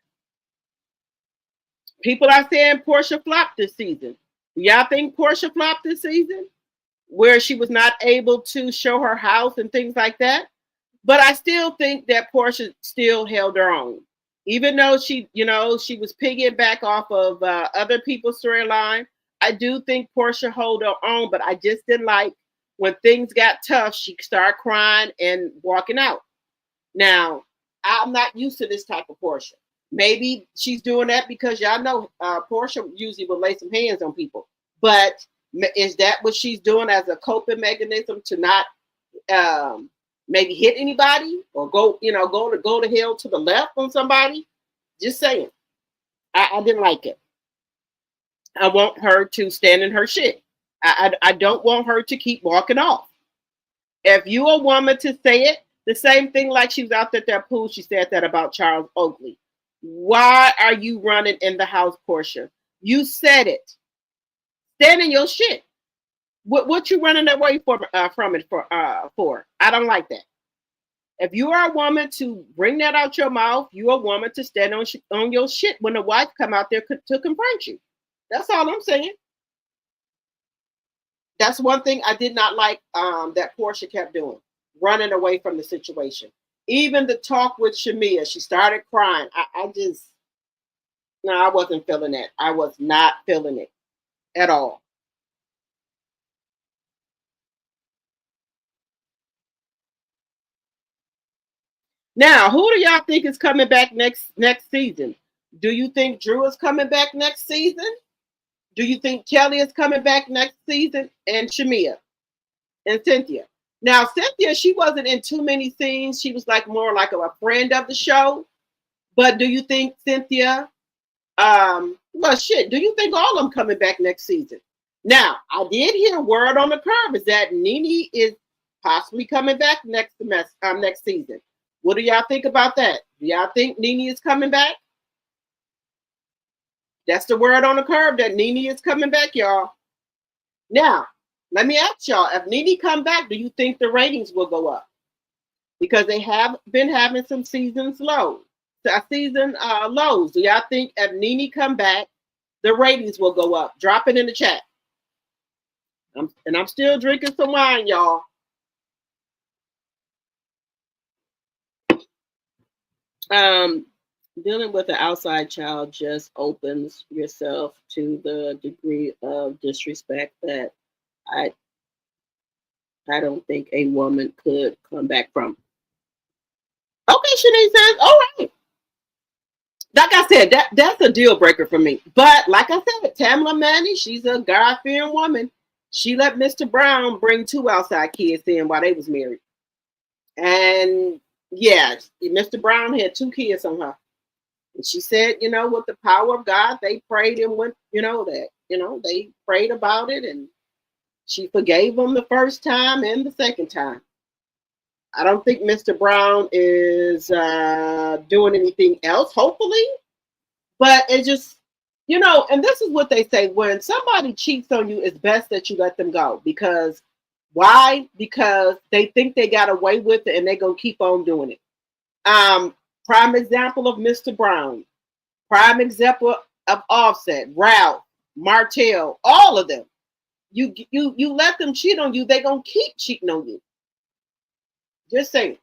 people are saying Portia flopped this season. Y'all think Portia flopped this season? Where she was not able to show her house and things like that? But I still think that Portia still held her own. Even though she was piggyback off of other people's storyline, I do think Portia held her own, but I just didn't like when things got tough, she started crying and walking out. Now, I'm not used to this type of Portia. Maybe she's doing that because y'all know Portia usually will lay some hands on people. But is that what she's doing as a coping mechanism to not maybe hit anybody or go to hell to the left on somebody? Just saying. I didn't like it. I want her to stand in her shit. I don't want her to keep walking off. If you a woman to say it, the same thing like she was out at that pool, she said that about Charles Oakley. Why are you running in the house, Portia? You said it. Stand in your shit. What you running away from it for? I don't like that. If you are a woman to bring that out your mouth, you're a woman to stand on your shit when the wife come out there to confront you. That's all I'm saying. That's one thing I did not like that Portia kept doing, running away from the situation. Even the talk with Shamia, she started crying. No, I wasn't feeling that. I was not feeling it at all. Now, who do y'all think is coming back next season? Do you think Drew is coming back next season? Do you think Kelly is coming back next season? And Shamia and Cynthia. Now, Cynthia, she wasn't in too many scenes. She was like more like a friend of the show. But do you think Cynthia? Well, shit. Do you think all of them coming back next season? Now, I did hear word on the curb is that Nene is possibly coming back next season. What do y'all think about that? Do y'all think Nene is coming back? That's the word on the curb that Nene is coming back, y'all. Now, let me ask y'all, if Nene come back, do you think the ratings will go up? Because they have been having some season lows. Do y'all think if Nene come back, the ratings will go up? Drop it in the chat. I'm still drinking some wine, y'all. Dealing with an outside child just opens yourself to the degree of disrespect that I don't think a woman could come back from. Okay, Shanice says, all right. Like I said, that's a deal breaker for me. But like I said, Tamala Manning, she's a God-fearing woman. She let Mr. Brown bring 2 outside kids in while they was married. And yeah, Mr. Brown had 2 kids on her. And she said, with the power of God, they prayed and went, they prayed about it and she forgave them the first time and the second time. I don't think Mr. Brown is doing anything else, hopefully. But it just, and this is what they say, when somebody cheats on you, it's best that you let them go. Because why? Because they think they got away with it and they're going to keep on doing it. Prime example of Mr. Brown. Prime example of Offset, Ralph, Martell, all of them. You let them cheat on you, they're going to keep cheating on you. Just saying.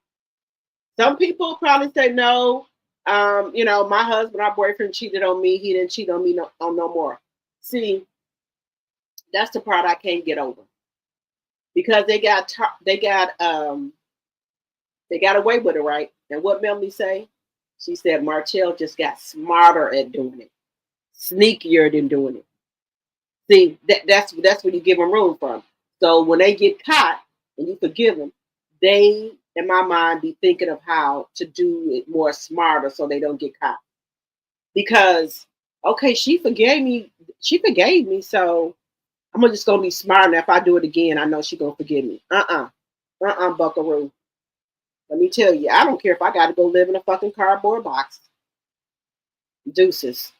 Some people probably say, no, my husband, our boyfriend cheated on me. He didn't cheat on me no more. See, that's the part I can't get over. Because they got away with it, right? And what Melanie say? She said Martell just got smarter at doing it, sneakier than doing it. See, that's where you give them room from. So when they get caught and you forgive them, they, in my mind, be thinking of how to do it more smarter so they don't get caught. Because, okay, she forgave me, so I'm just gonna be smart enough. If I do it again, I know she's gonna forgive me. Buckaroo. Let me tell you, I don't care if I got to go live in a fucking cardboard box. Deuces.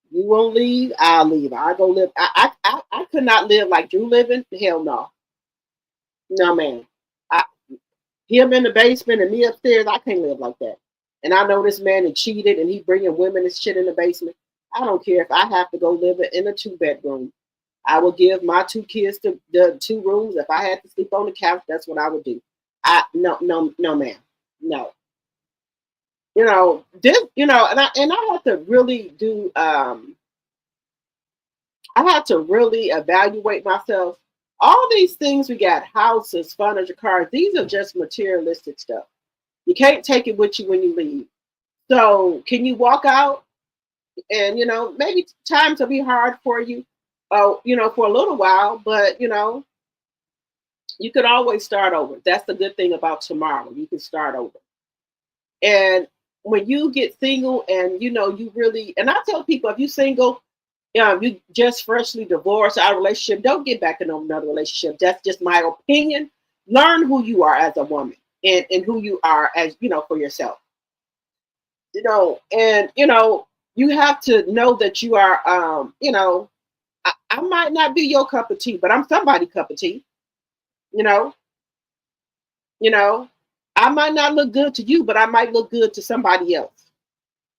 You won't leave, I'll leave. I go live. I could not live like Drew living. Hell no. No, man. Him in the basement and me upstairs, I can't live like that. And I know this man had cheated and he bringing women and shit in the basement. I don't care if I have to go live in a 2-bedroom. I would give my 2 kids the 2 rooms. If I had to sleep on the couch, that's what I would do. No, ma'am. No. And I have to really do, I have to really evaluate myself. All these things, we got houses, furniture, cars, these are just materialistic stuff. You can't take it with you when you leave. So can you walk out and, maybe times will be hard for you, for a little while, but, you could always start over. That's the good thing about tomorrow. You can start over. And when you get single and, you really, and I tell people, if you're single, you just freshly divorced out of a relationship, don't get back in another relationship. That's just my opinion. Learn who you are as a woman and who you are as, for yourself. And, you have to know that you are, I might not be your cup of tea, but I'm somebody's cup of tea. You know, you know, I might not look good to you, but I might look good to somebody else.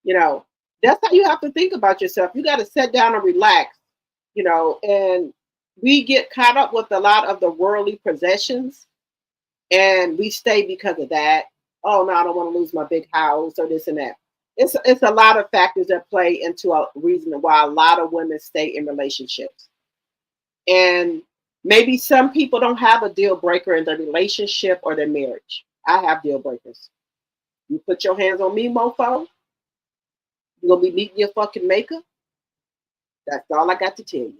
You know, that's how you have to think about yourself. You got to sit down and relax, and we get caught up with a lot of the worldly possessions and we stay because of that. Oh no, I don't want to lose my big house or this and that. It's a lot of factors that play into a reason why a lot of women stay in relationships. And maybe some people don't have a deal breaker in their relationship or their marriage. I have deal breakers. You put your hands on me, mofo, you're gonna be meeting your fucking maker. That's all I got to tell you.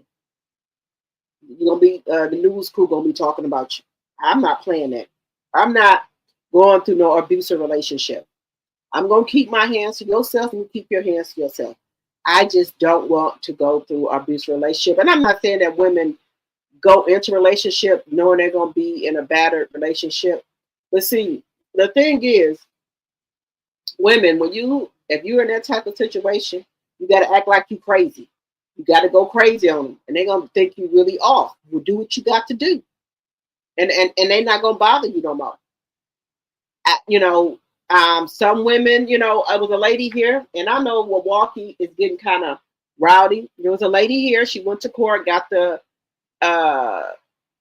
You're gonna be the news crew gonna be talking about you. I'm not playing that. I'm not going through no abusive relationship. I'm gonna keep my hands to yourself and you keep your hands to yourself. I just don't want to go through an abusive relationship. And I'm not saying that women go into relationship knowing they're gonna be in a battered relationship. But see, the thing is, women, if you're in that type of situation, you gotta act like you crazy. You gotta go crazy on them, and they're gonna think you really off. You do what you got to do, and they're not gonna bother you no more. Some women, I was a lady here, and I know Milwaukee is getting kind of rowdy. There was a lady here. She went to court, got the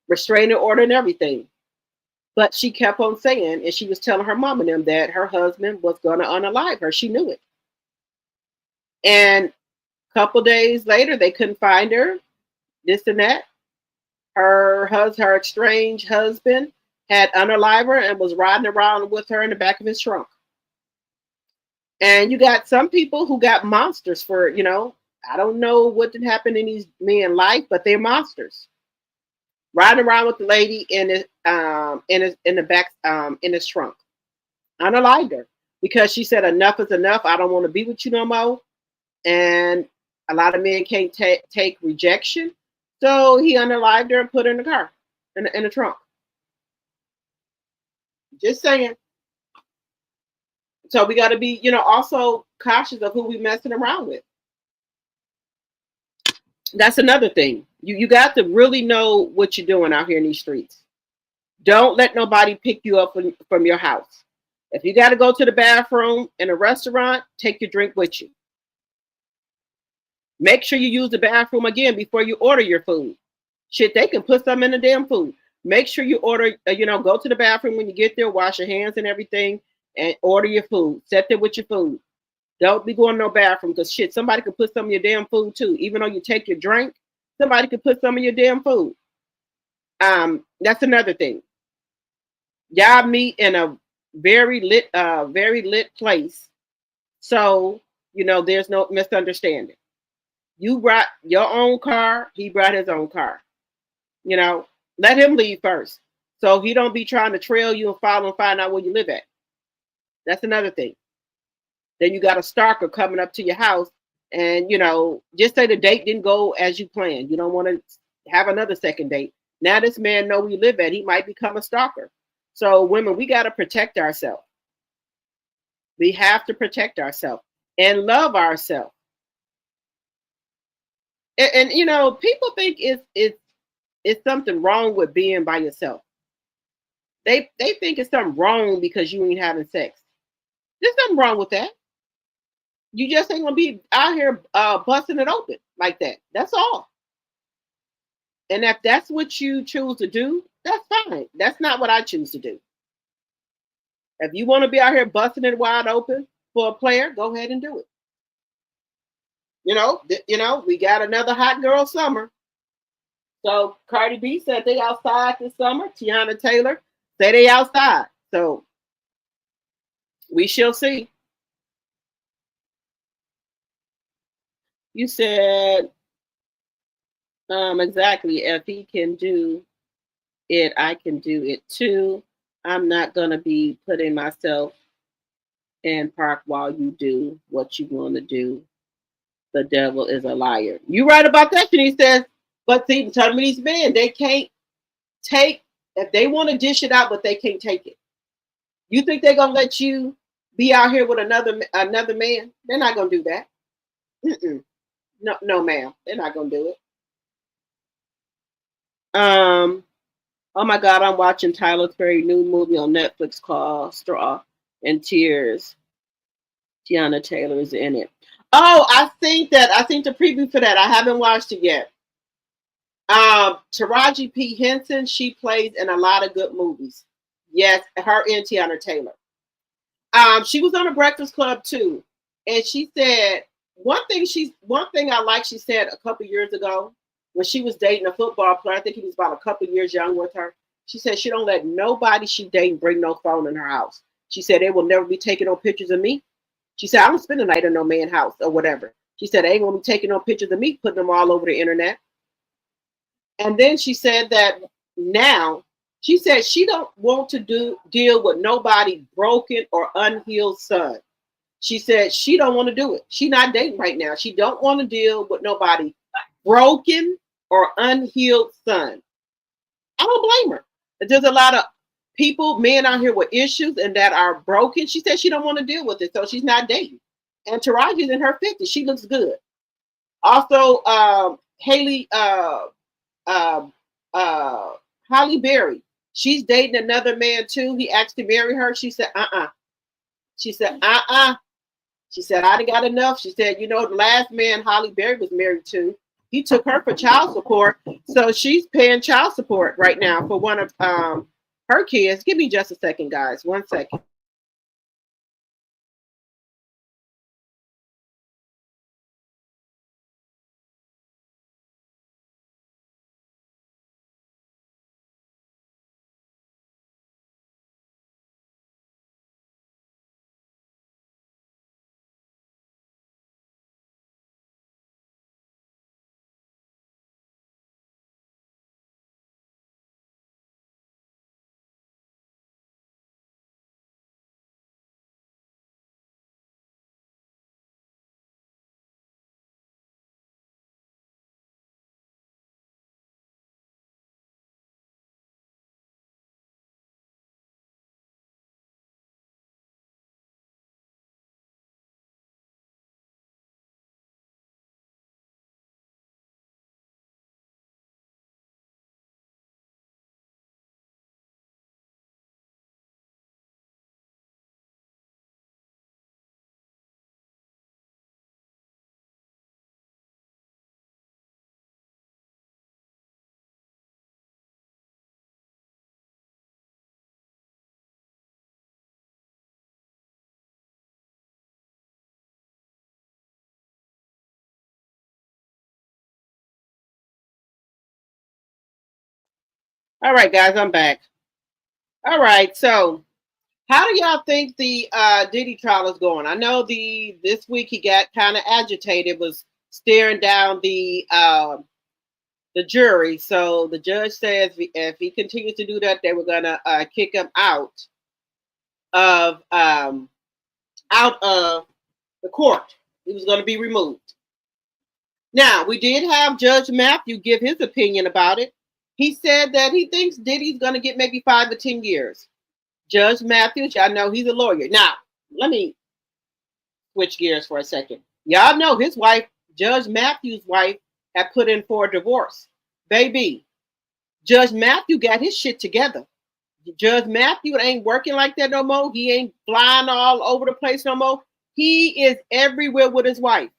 restraining order and everything, but she kept on saying, and she was telling her mom and them that her husband was going to unalive her. She knew it, and a couple days later, they couldn't find her. This and that. Her estranged husband had unalived her and was riding around with her in the back of his trunk. And you got some people who got monsters for, I don't know what did happen in these men's life, but they're monsters. Riding around with the lady in his trunk. Unalived her because she said enough is enough. I don't want to be with you no more. And a lot of men can't take rejection. So he unalived her and put her in the car, in the trunk. Just saying. So we got to be, also cautious of who we messing around with. That's another thing. You got to really know what you're doing out here in these streets. Don't let nobody pick you up from your house. If you got to go to the bathroom in a restaurant, take your drink with you. Make sure you use the bathroom again before you order your food. Shit, they can put some in the damn food. Make sure you order, go to the bathroom when you get there, wash your hands and everything, and order your food. Sit there with your food. Don't be going to no bathroom because shit, somebody could put some of your damn food too. Even though you take your drink, somebody could put some of your damn food. That's another thing. Y'all meet in a very lit place. So, there's no misunderstanding. You brought your own car, he brought his own car. Let him leave first. So he don't be trying to trail you and follow and find out where you live at. That's another thing. Then you got a stalker coming up to your house and, just say the date didn't go as you planned. You don't want to have another second date. Now this man know where you live at. He might become a stalker. So women, we got to protect ourselves. We have to protect ourselves and love ourselves. And people think it's something wrong with being by yourself. They think it's something wrong because you ain't having sex. There's nothing wrong with that. You just ain't gonna be out here busting it open like that. That's all. And if that's what you choose to do, that's fine. That's not what I choose to do. If you want to be out here busting it wide open for a player, go ahead and do it. We got another hot girl summer. So Cardi B said they outside this summer. Tiana Taylor said they outside. So we shall see. You said exactly. If he can do it, I can do it too. I'm not gonna be putting myself in park while you do what you want to do. The devil is a liar. You right about that, Shanice says. But see, tell me these men, they can't take, if they want to dish it out, but they can't take it. You think they're gonna let you be out here with another man? They're not gonna do that. No, ma'am, they're not gonna do it. Oh my God, I'm watching Tyler Perry new movie on Netflix called Straw and Tears. Tiana Taylor is in it. Oh, I think the preview for that. I haven't watched it yet. Taraji P. Henson, she plays in a lot of good movies. Yes, her and Tiana Taylor. She was on the Breakfast Club too, and she said one thing I like. She said a couple years ago when she was dating a football player. I think he was about a couple years younger with her. She said she don't let nobody she dating bring no phone in her house. She said they will never be taking no pictures of me. She said I don't spend the night in no man's house or whatever. She said they ain't gonna be taking no pictures of me, putting them all over the internet. And then she said that now, she said she don't want to deal with nobody broken or unhealed son. She said she don't want to do it. She not dating right now. She don't want to deal with nobody broken or unhealed son. I don't blame her. There's a lot of people, men out here with issues and that are broken. She said she don't want to deal with it, so she's not dating. And Taraji's in her 50s. She looks good. Also, Haley Halle Berry, she's dating another man too. He asked to marry her. She said, She said, She said, I done got enough. She said, you know, the last man Halle Berry was married to, he took her for child support. So she's paying child support right now for one of her kids. Give me just a second, guys. 1 second. All right, guys, I'm back. All right, so how do y'all think the Diddy trial is going? I know this week he got kind of agitated, was staring down the jury. So the judge says if he continues to do that, they were gonna kick him out of the court. He was gonna be removed. Now we did have Judge Matthew give his opinion about it. He said that he thinks Diddy's gonna get maybe 5 to 10 years. Judge Matthews, y'all know he's a lawyer. Now, let me switch gears for a second. Y'all know his wife, Judge Matthews' wife, had put in for a divorce. Baby, Judge Matthew got his shit together. Judge Matthew ain't working like that no more. He ain't flying all over the place no more. He is everywhere with his wife.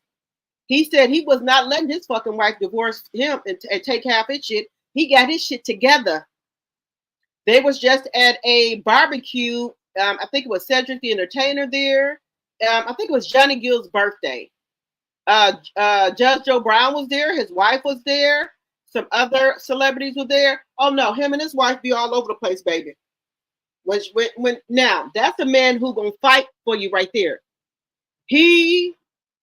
He said he was not letting his fucking wife divorce him and take half his shit. He got his shit together. They was just at a barbecue. I think it was Cedric the Entertainer there. I think it was Johnny Gill's birthday. Judge Joe Brown was there. His wife was there. Some other celebrities were there. Oh no, him and his wife be all over the place, baby. Now that's a man who gonna fight for you right there. He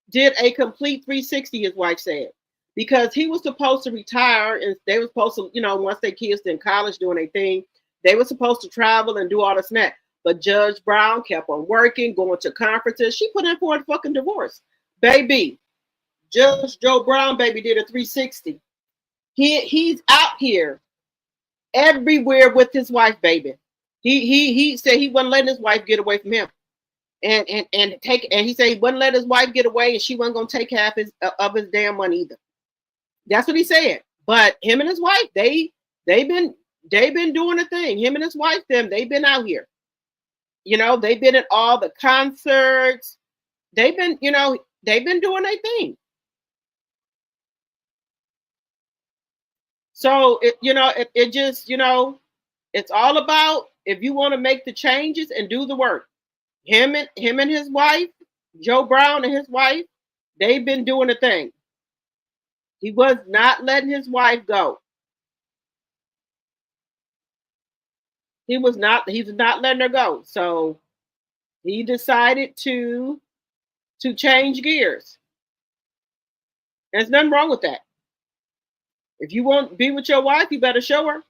did a complete 360, his wife said, because he was supposed to retire and they were supposed to, you know, once their kids in college doing their thing, they were supposed to travel and do all this and that. But Judge Brown kept on working, going to conferences. She put in for a fucking divorce. Baby, Judge Joe Brown, baby, did a 360. He's out here everywhere with his wife, baby. He said he wasn't letting his wife get away from him. And he said he wouldn't let his wife get away and she wasn't gonna take half of his damn money either. That's what he said. But him and his wife, they They've been doing a thing. Him and his wife, they've been out here. You know, they've been at all the concerts. They've been doing their thing. So it just, it's all about, if you want to make the changes and do the work. Him and his wife, Joe Brown and his wife, they've been doing a thing. He was not letting his wife go. He's not letting her go. So he decided to change gears. There's nothing wrong with that. If you want to be with your wife, you better show her.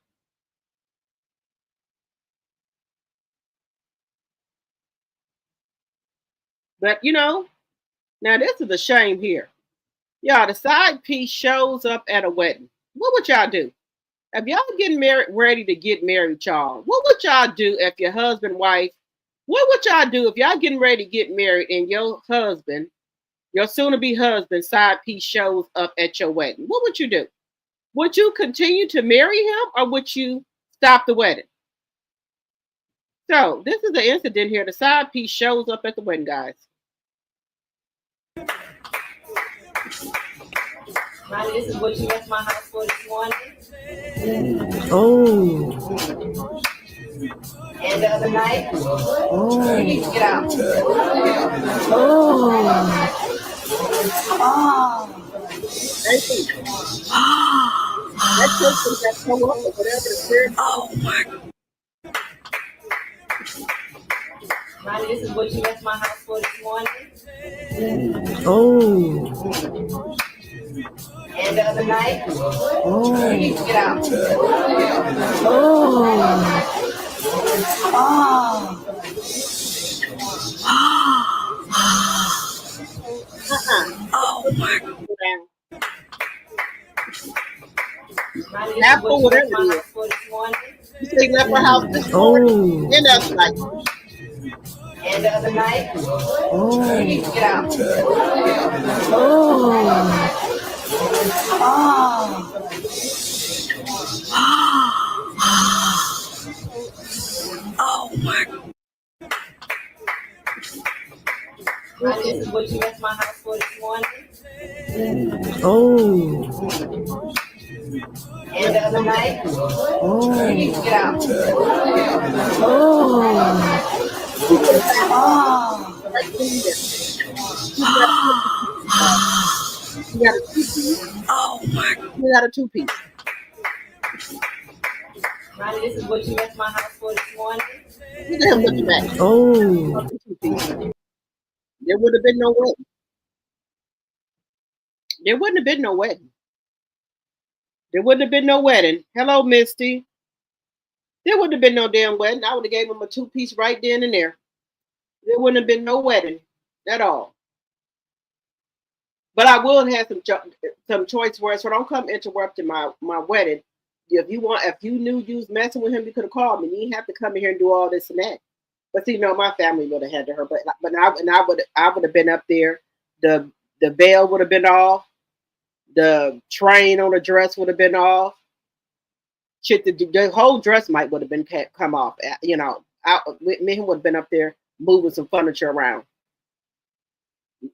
But now this is a shame here. Y'all, the side piece shows up at a wedding. What would y'all do? If y'all getting married, ready to get married, y'all, what would y'all do if your husband, wife, what would y'all do if y'all getting ready to get married and your husband, your soon-to-be husband, side piece shows up at your wedding? What would you do? Would you continue to marry him, or would you stop the wedding? So this is the incident here. The side piece shows up at the wedding, guys. Ronnie, this is what you left my house for this morning. Oh. And the other night. Oh. You need to get out. Oh. That person that come up or whatever the spirit. Oh my. Ronnie, this is what you left my house for this morning. Oh. And the other night. Oh. You need to get out. Oh. Oh my. Apple, whatever it is. You say you left my house this morning, and that's like. And the other night. Oh. You need to get out. Oh. Oh my. Ronnie, this is what you left my house for this morning. Oh. And the other night. Oh. You need to get out. Oh. You got a two-piece. Oh my. You got a two-piece. Ronnie, this is what you left my house for this morning. Look at him looking back. Oh. There would have been no wedding. There wouldn't have been no wedding. There wouldn't have been no wedding. Hello, Misty. There wouldn't have been no damn wedding. I would have gave him a two-piece right then and there. There wouldn't have been no wedding at all. But I will have some choice words. So don't come interrupting my wedding. If you knew you was messing with him, you could have called me. You didn't have to come in here and do all this and that. But see, my family would have had to her. But I would have been up there. The veil would have been off. The train on the dress would have been off. Shit, the whole dress would have been come off. Me and him would have been up there moving some furniture around.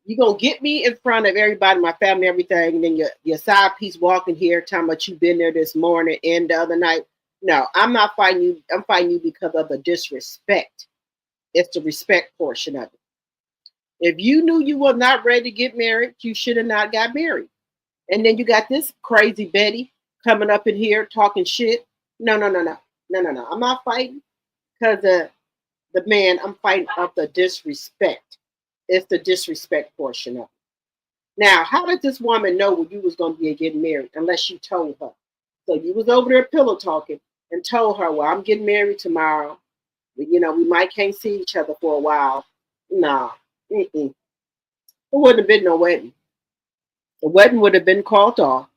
You gonna get me in front of everybody, my family, everything, and then your side piece walking here, talking about you been there this morning and the other night. No, I'm not fighting you. I'm fighting you because of the disrespect. It's the respect portion of it. If you knew you were not ready to get married, you should have not got married. And then you got this crazy Betty coming up in here talking shit. No. I'm not fighting because the man. I'm fighting of the disrespect. It's the disrespect portion of it. Now, how did this woman know when you was going to be getting married unless you told her? So you was over there pillow talking and told her, well, I'm getting married tomorrow. We might can't see each other for a while. Nah. There wouldn't have been no wedding. The wedding would have been called off.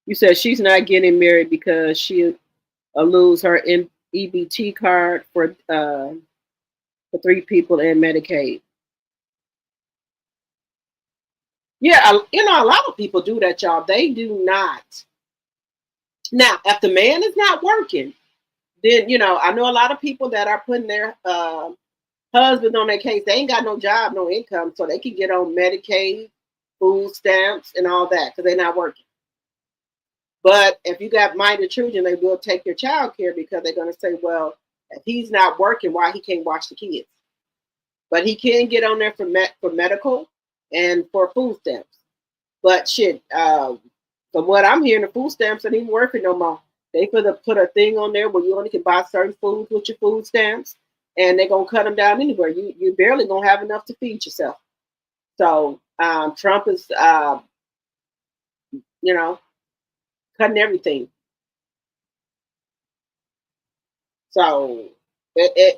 You said she's not getting married because she'll lose her EBT card for 3 people in Medicaid. Yeah, you know, a lot of people do that, y'all. They do not. Now, if the man is not working, then, you know, I know a lot of people that are putting their husband on their case. They ain't got no job, no income, so they can get on Medicaid, food stamps, and all that because they're not working. But if you got minded children, they will take your child care because they're going to say, well, if he's not working, why he can't watch the kids? But he can get on there for medical and for food stamps. But shit, from what I'm hearing, the food stamps ain't even working no more. They put a thing on there where you only can buy certain foods with your food stamps, and they're gonna cut them down anywhere. You barely gonna have enough to feed yourself. So Trump is, you know, cutting everything. So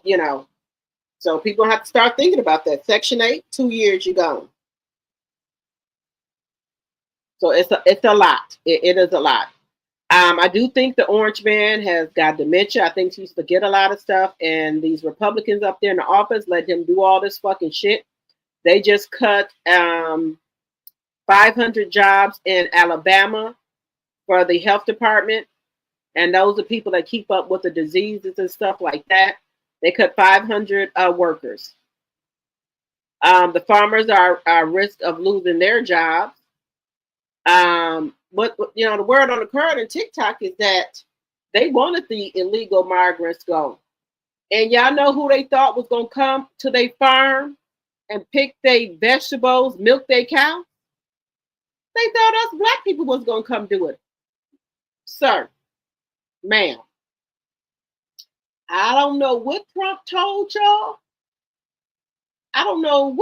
you know, so people have to start thinking about that. Section 8, 2 years, you're gone. So it's a lot. It is a lot. I do think the orange man has got dementia. I think he's forget a lot of stuff. And these Republicans up there in the office let him do all this fucking shit. They just cut 500 jobs in Alabama for the health department. And those are people that keep up with the diseases and stuff like that. They cut 500 workers. The farmers are at risk of losing their jobs. But you know, the word on the curd and TikTok is that they wanted the illegal migrants go. And y'all know who they thought was gonna come to their farm and pick their vegetables, milk their cow? They thought us black people was gonna come do it. Sir, ma'am. I don't know what Trump told y'all. I don't know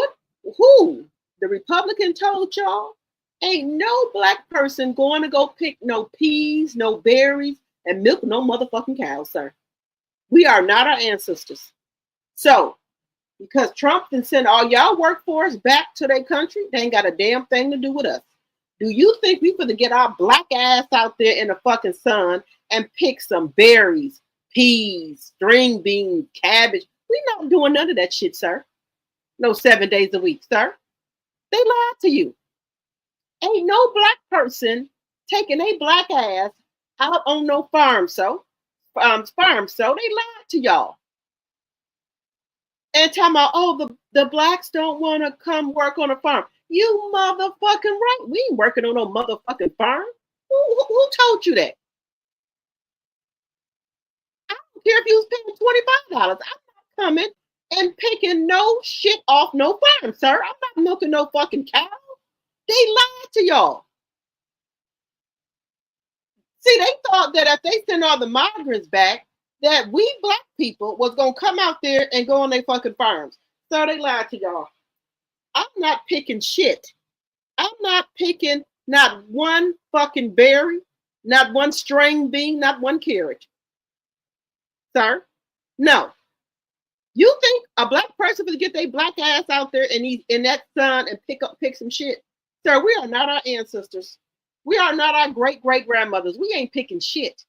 who the Republican told y'all. Ain't no black person going to go pick no peas, no berries, and milk no motherfucking cows, sir. We are not our ancestors. So, because Trump can send all y'all workforce back to their country, they ain't got a damn thing to do with us. Do you think we finna get our black ass out there in the fucking sun and pick some berries, peas, string beans, cabbage? We not doing none of that shit, sir. No 7 days a week, sir. They lied to you. Ain't no black person taking a black ass out on no farm, so they lied to y'all. And talking about, oh, the blacks don't want to come work on a farm. You motherfucking right. We ain't working on no motherfucking farm. Who told you that? I don't care if you was paying $25. I'm not coming and picking no shit off no farm, sir. I'm not milking no fucking cow. They lied to y'all. See, they thought that if they send all the migrants back, that we black people was gonna come out there and go on their fucking farms. So they lied to y'all. I'm not picking shit. I'm not picking not one fucking berry, not one string bean, not one carrot. Sir, no. You think a black person would get their black ass out there and in that sun and pick some shit? Sir, we are not our ancestors. We are not our great-great-grandmothers. We ain't picking shit.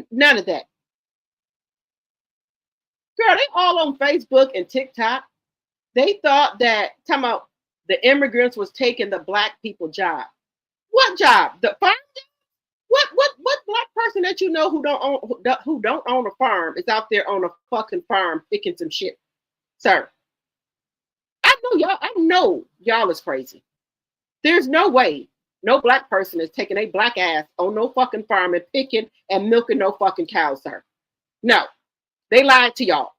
None of that. Girl, they all on Facebook and TikTok. They thought that, talking about the immigrants was taking the black people job. What job? The farm job? What black person that you know who don't own a farm is out there on a fucking farm picking some shit? Sir, I know y'all is crazy. There's no way no black person is taking a black ass on no fucking farm and picking and milking no fucking cows, sir. No, they lied to y'all.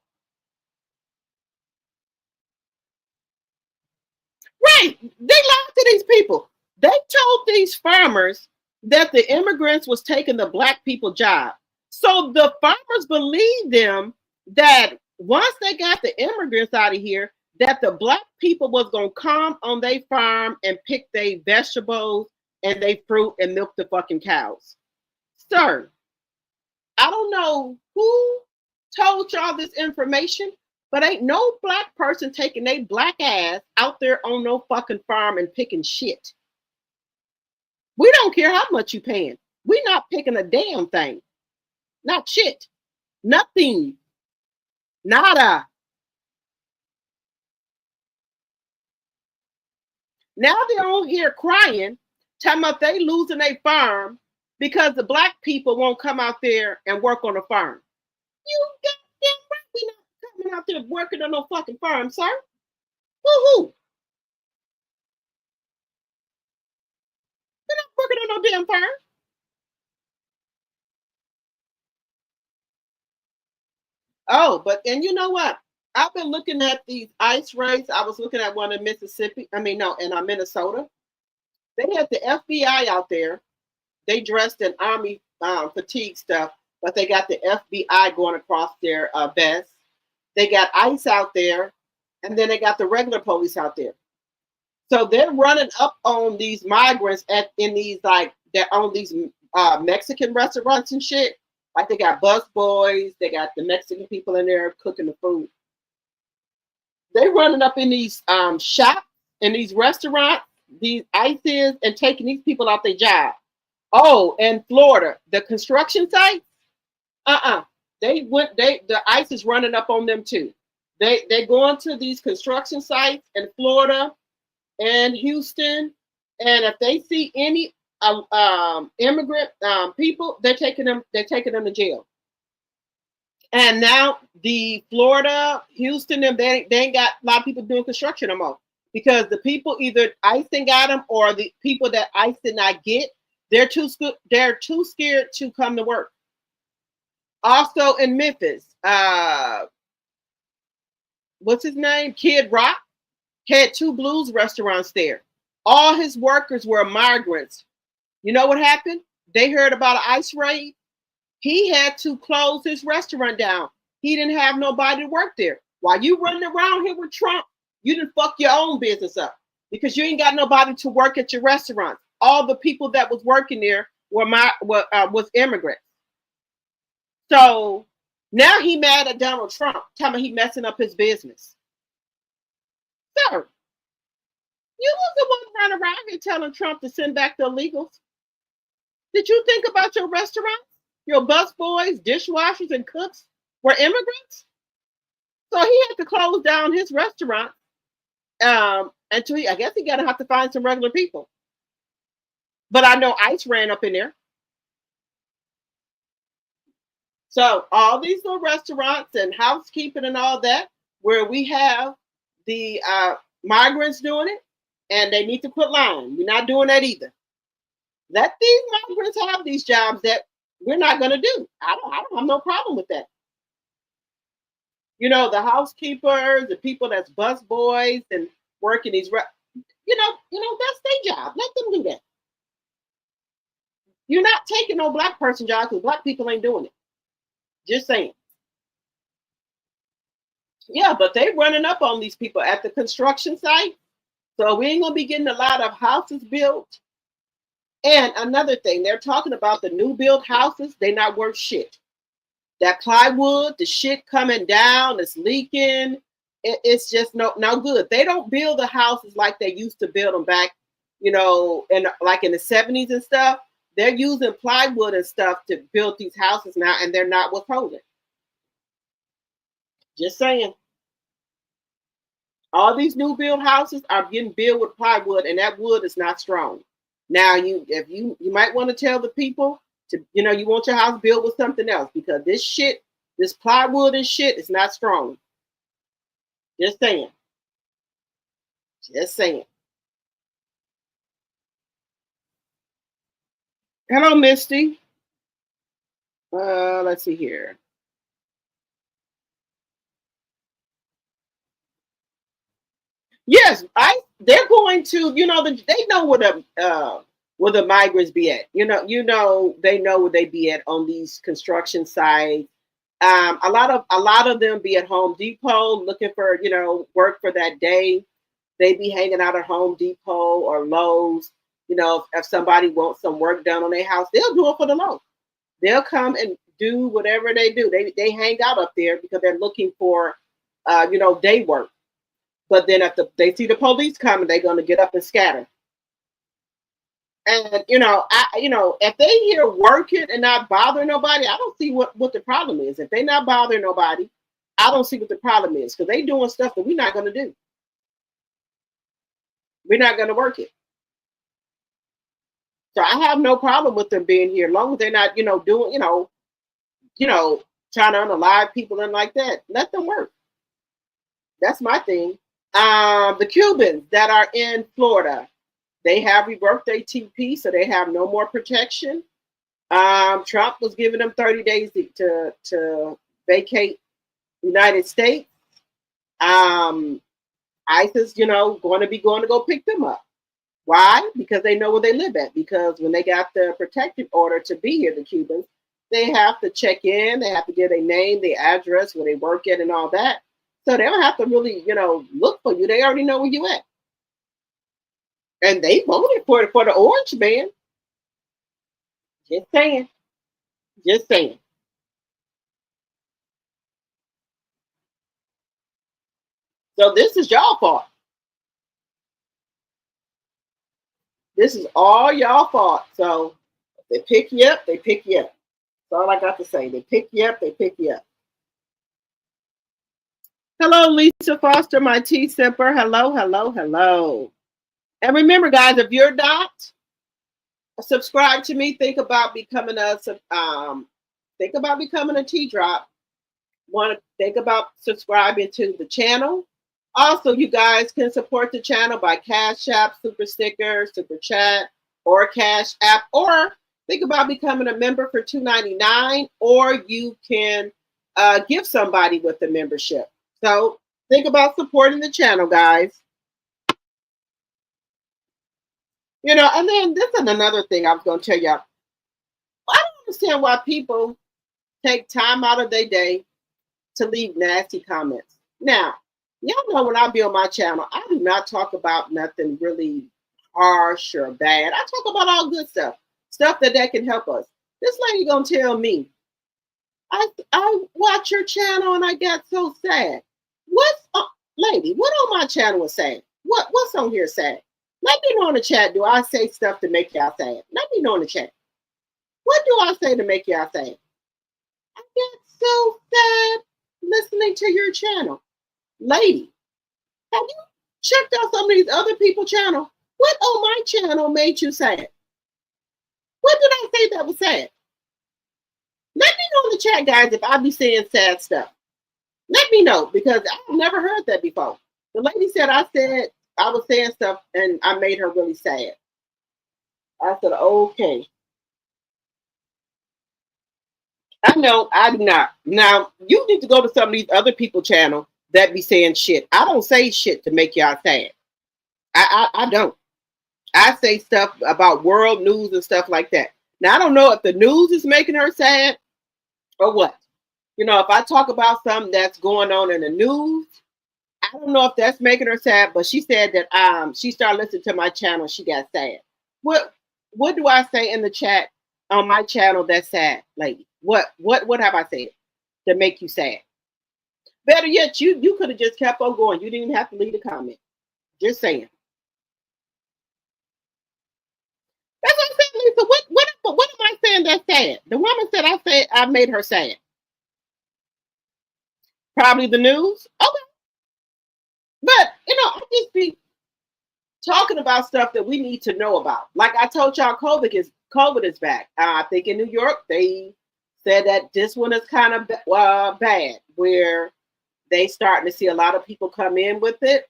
Right, they lied to these people. They told these farmers that the immigrants was taking the black people job. So the farmers believed them that once they got the immigrants out of here, that the black people was gonna come on their farm and pick their vegetables and their fruit and milk the fucking cows. Sir, I don't know who told y'all this information, but ain't no black person taking a black ass out there on no fucking farm and picking shit. We don't care how much you paying. We not picking a damn thing. Not shit. Nothing. Nada. Now they're on here crying, talking about they losing their farm because the black people won't come out there and work on a farm. You goddamn right, we not coming out there working on no fucking farm, sir. Woo-hoo. We're not working on no damn farm. Oh, but and you know what? I've been looking at these ice raids. I was looking at one in Mississippi. I mean, no, in Minnesota. They had the FBI out there. They dressed in army fatigue stuff, but they got the FBI going across their vests. They got ICE out there, and then they got the regular police out there. So they're running up on these migrants in these like they're on these Mexican restaurants and shit. Like they got bus boys, they got the Mexican people in there cooking the food. They running up in these shops, in these restaurants, these ICEs, and taking these people out their job. Oh, and Florida, the construction sites, the ICE is running up on them too. They going to these construction sites in Florida and Houston, and if they see any immigrant people, they're taking them to jail. And now the Florida, Houston, they ain't got a lot of people doing construction no more because the people either ICE got them or the people that ICE did not get, they're too scared to come to work. Also in Memphis, what's his name? Kid Rock had 2 blues restaurants there. All his workers were migrants. You know what happened? They heard about an ICE raid. He had to close his restaurant down. He didn't have nobody to work there. While you running around here with Trump, you didn't fuck your own business up because you ain't got nobody to work at your restaurant. All the people that was working there was immigrants. So now he mad at Donald Trump, telling me he messing up his business. Sir, you was the one running around here telling Trump to send back the illegals. Did you think about your restaurants? Your busboys, dishwashers, and cooks were immigrants? So he had to close down his restaurant until I guess he gotta have to find some regular people. But I know ICE ran up in there. So all these little restaurants and housekeeping and all that, where we have the migrants doing it, and they need to quit lying. We're not doing that either. Let these migrants have these jobs that we're not going to do. I don't have no problem with that. You know, the housekeepers, the people that's bus boys and working these, you know, that's their job. Let them do that. You're not taking no black person job because black people ain't doing it. Just saying. Yeah, but they running up on these people at the construction site. So we ain't gonna be getting a lot of houses built. And another thing, they're talking about the new build houses. They're not worth shit. That plywood, the shit coming down, it's leaking. It's just no good. They don't build the houses like they used to build them back, you know, and like in the 70s and stuff. They're using plywood and stuff to build these houses now, and they're not withholding. Just saying. All these new build houses are getting built with plywood, and that wood is not strong. Now, you might want to tell the people to, you know, you want your house built with something else because this shit, this plywood and shit is not strong. Just saying. Just saying. Hello, Misty. Let's see here. Yes, they're going to, you know, they know where the migrants be at. You know, they know where they be at on these construction sites. A lot of them be at Home Depot looking for, you know, work for that day. They be hanging out at Home Depot or Lowe's. You know, if somebody wants some work done on their house, they'll do it for the low. They'll come and do whatever they do. They hang out up there because they're looking for, you know, day work. But then if they see the police coming, they're going to get up and scatter. And, you know, if they here working and not bothering nobody, I don't see what the problem is. If they not bothering nobody, I don't see what the problem is because they doing stuff that we're not going to do. We're not going to work it. So I have no problem with them being here, as long as they're not, doing, trying to unalive people and like that. Let them work. That's my thing. The Cubans that are in Florida, they have revoked their TP, so they have no more protection. Trump was giving them 30 days to vacate the United States. ISIS, going to go pick them up. Why? Because they know where they live at. Because when they got the protective order to be here, the Cubans, they have to check in. They have to give their name, their address, where they work at, and all that. So they don't have to really, look for you. They already know where you at. And they voted for the orange man. Just saying. Just saying. So this is y'all fault. This is all y'all fault. So if they pick you up, they pick you up. That's all I got to say. They pick you up, they pick you up. Hello, Lisa Foster, my tea sipper. Hello, hello, hello. And remember, guys, if you're not subscribed to me, think about becoming a tea drop. Want to think about subscribing to the channel. Also, you guys can support the channel by Cash App, Super Sticker, Super Chat, or Cash App, or think about becoming a member for $2.99, or you can give somebody with the membership. So think about supporting the channel, guys. And then this is another thing I was going to tell y'all. I don't understand why people take time out of their day to leave nasty comments. Now, y'all know when I be on my channel, I do not talk about nothing really harsh or bad. I talk about all good stuff that can help us. This lady gonna tell me, I watch your channel and I got so sad. Lady, what on my channel was sad? What's on here sad? Let me know in the chat. Do I say stuff to make y'all sad? Let me know in the chat. What do I say to make y'all sad? I get so sad listening to your channel. Lady, have you checked out some of these other people's channel? What on my channel made you sad? What did I say that was sad? Let me know in the chat, guys, if I be saying sad stuff. Let me know, because I've never heard that before. The lady said I was saying stuff and I made her really sad. I said, okay. I know I do not. Now, you need to go to some of these other people's channel that be saying shit. I don't say shit to make y'all sad. I don't. I say stuff about world news and stuff like that. Now, I don't know if the news is making her sad or what. If I talk about something that's going on in the news, I don't know if that's making her sad, but she said that she started listening to my channel, she got sad. What do I say in the chat on my channel that's sad, lady? What have I said to make you sad? Better yet, you could have just kept on going. You didn't even have to leave a comment. Just saying. That's what I'm saying, Lisa. What am I saying that's sad? The woman said I made her sad. Probably the news. Okay. But I just be talking about stuff that we need to know about. Like I told y'all, COVID is back. I think in New York they said that this one is kind of bad, where they starting to see a lot of people come in with it.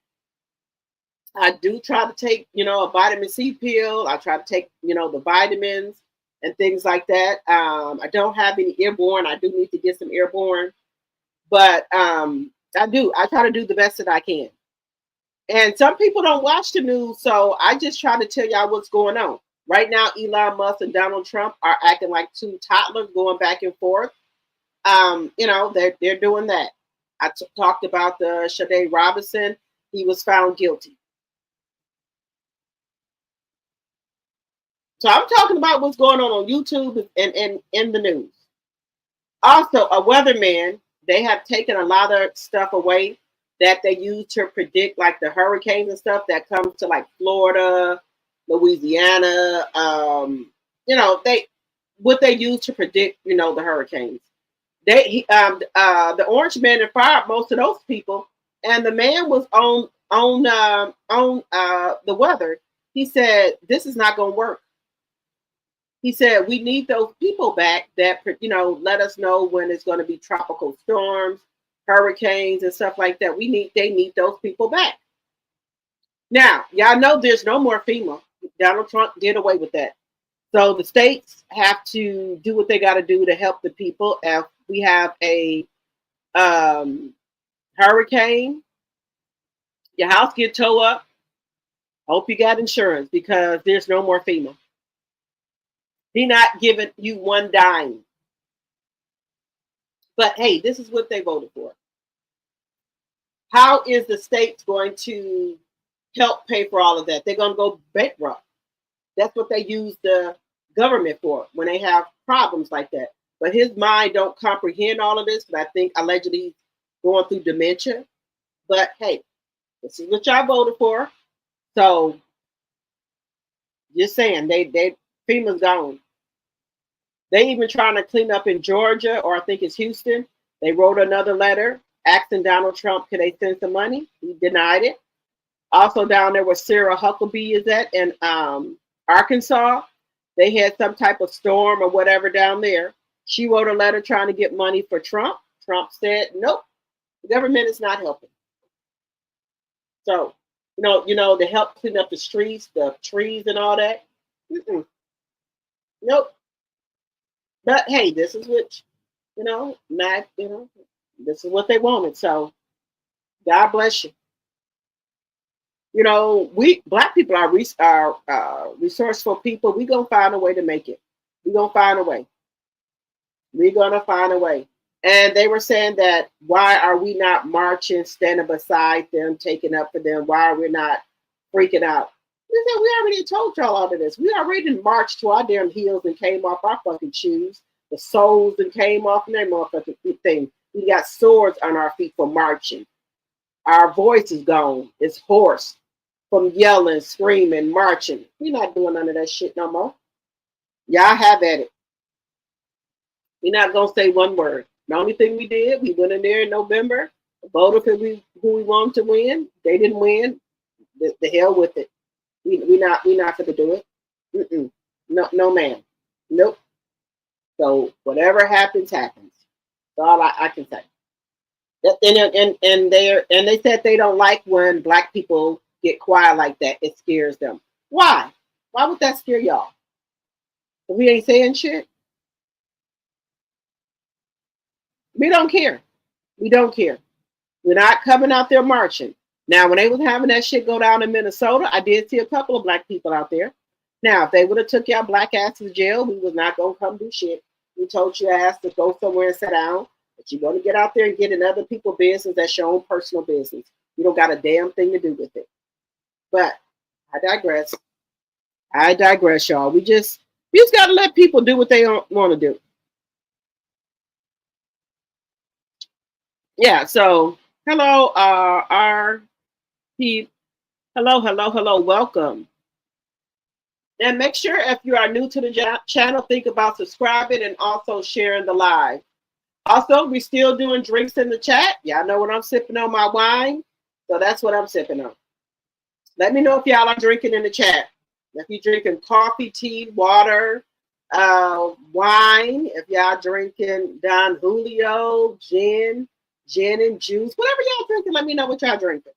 I do try to take, a vitamin C pill. I try to take, the vitamins and things like that. I don't have any airborne. I do need to get some airborne, but I try to do the best that I can. And some people don't watch the news, so I just try to tell y'all what's going on. Right now, Elon Musk and Donald Trump are acting like two toddlers going back and forth. They're doing that. I talked about the Shade Robinson. He was found guilty. So I'm talking about what's going on YouTube and in the news. Also, a weatherman, they have taken a lot of stuff away that they use to predict like the hurricanes and stuff that comes to like Florida, Louisiana. What they use to predict, the hurricanes. The orange man fired most of those people, and the man was on on the weather. He said, this is not going to work. He said, we need those people back that, let us know when it's going to be tropical storms, hurricanes, and stuff like that. They need those people back. Now, y'all know there's no more FEMA. Donald Trump did away with that. So the states have to do what they got to do to help the people. If we have a hurricane, your house get towed up, hope you got insurance because there's no more FEMA. He not giving you one dime. But hey, this is what they voted for. How is the state going to help pay for all of that? They're going to go bankrupt. That's what they use the government for when they have problems like that. But his mind don't comprehend all of this. But I think allegedly he's going through dementia. But hey, this is what y'all voted for. So just saying, they FEMA's gone. They even trying to clean up in Georgia, or I think it's Houston. They wrote another letter asking Donald Trump, could they send some money? He denied it. Also down there where Sarah Huckabee is at in Arkansas, they had some type of storm or whatever down there. She wrote a letter trying to get money for Trump. Trump said, nope, the government is not helping. So, to help clean up the streets, the trees and all that. Nope. But hey, this is what, this is what they wanted. So God bless you. We Black people are resourceful people. We're going to find a way to make it. We're going to find a way. We're going to find a way. And they were saying that, why are we not marching, standing beside them, taking up for them? Why are we not freaking out? We said, we already told y'all all of this. We already marched to our damn heels and came off our fucking shoes. The soles and came off and that motherfucking thing. We got swords on our feet for marching. Our voice is gone. It's hoarse from yelling, screaming, marching. We're not doing none of that shit no more. Y'all have at it. We're not going to say one word. The only thing we did, we went in there in November, voted for who we wanted to win. They didn't win. The hell with it. We not going to do it. No, ma'am. Nope. So whatever happens, happens. That's all I can say. And they said they don't like when Black people get quiet like that. It scares them. Why? Why would that scare y'all? If we ain't saying shit. We don't care. We don't care. We're not coming out there marching. Now, when they was having that shit go down in Minnesota, I did see a couple of Black people out there. Now, if they would have took y'all Black ass to jail, we was not going to come do shit. We told your ass to go somewhere and sit down. But you're going to get out there and get in other people's business. That's your own personal business. You don't got a damn thing to do with it. But I digress, y'all. We just got to let people do what they want to do. Yeah, so hello, hello, welcome. And make sure if you are new to the channel, think about subscribing and also sharing the live. Also, we're still doing drinks in the chat. Y'all know what I'm sipping on, my wine. So that's what I'm sipping on. Let me know if y'all are drinking in the chat. If you're drinking coffee, tea, water, wine, if y'all drinking Don Julio, gin and juice, whatever y'all drinking, let me know what y'all drinking.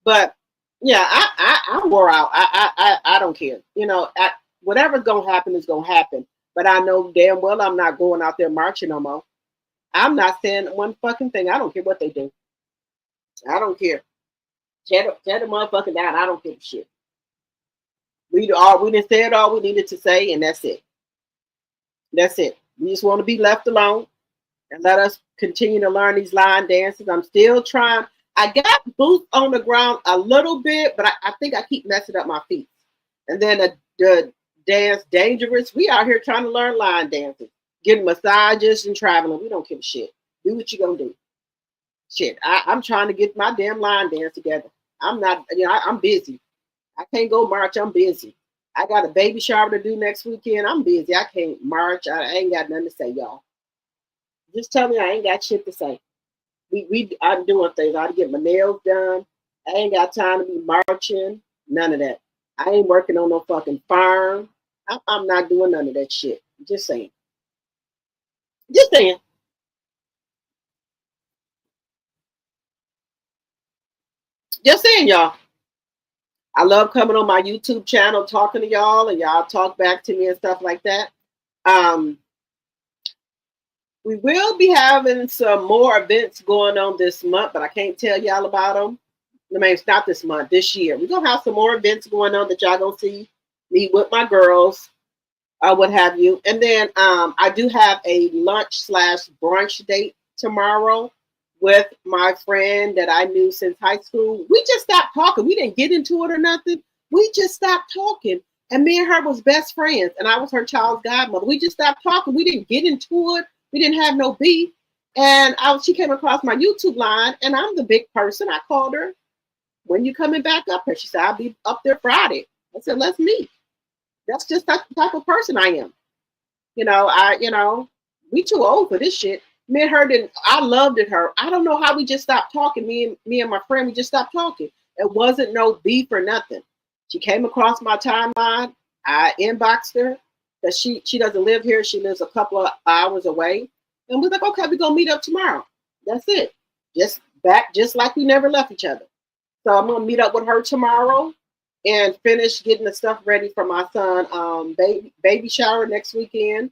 But yeah, I wore out. I don't care. Whatever's gonna happen is gonna happen. But I know damn well I'm not going out there marching no more. I'm not saying one fucking thing. I don't care what they do. I don't care. Tear the motherfucker down. I don't give a shit. We done said all we needed to say, and that's it. That's it. We just want to be left alone and let us continue to learn these line dances. I'm still trying. I got boots on the ground a little bit, but I think I keep messing up my feet. And then the dance dangerous. We out here trying to learn line dances, getting massages and traveling. We don't give a shit. Do what you gonna do. Shit, I'm trying to get my damn line dance together. I'm not, I'm busy. I can't go march. I'm busy. I got a baby shower to do next weekend. I'm busy. I can't march. I ain't got nothing to say, y'all. Just tell me I ain't got shit to say. I'm doing things. I get my nails done. I ain't got time to be marching. None of that. I ain't working on no fucking farm. I'm not doing none of that shit. Just saying. Just saying. Just saying, y'all. I love coming on my YouTube channel, talking to y'all, and y'all talk back to me and stuff like that. We will be having some more events going on this month, but I can't tell y'all about them. I mean, it's not this month, this year. We're going to have some more events going on that y'all going to see me with my girls, what have you. And then I do have a lunch/brunch date tomorrow with my friend that I knew since high school. We just stopped talking. We didn't get into it or nothing. We just stopped talking. And me and her was best friends. And I was her child's godmother. We just stopped talking. We didn't get into it. We didn't have no beef. And she came across my YouTube line. And I'm the big person. I called her, when you coming back up here? She said, I'll be up there Friday. I said, let's meet. That's just the type of person I am. We too old for this shit. Me and her didn't. I loved it. Her. I don't know how we just stopped talking. Me and my friend, we just stopped talking. It wasn't no beef or nothing. She came across my timeline. I inboxed her that she doesn't live here. She lives a couple of hours away. And we're like, okay, we're gonna meet up tomorrow. That's it. Just like we never left each other. So I'm gonna meet up with her tomorrow and finish getting the stuff ready for my son baby shower next weekend.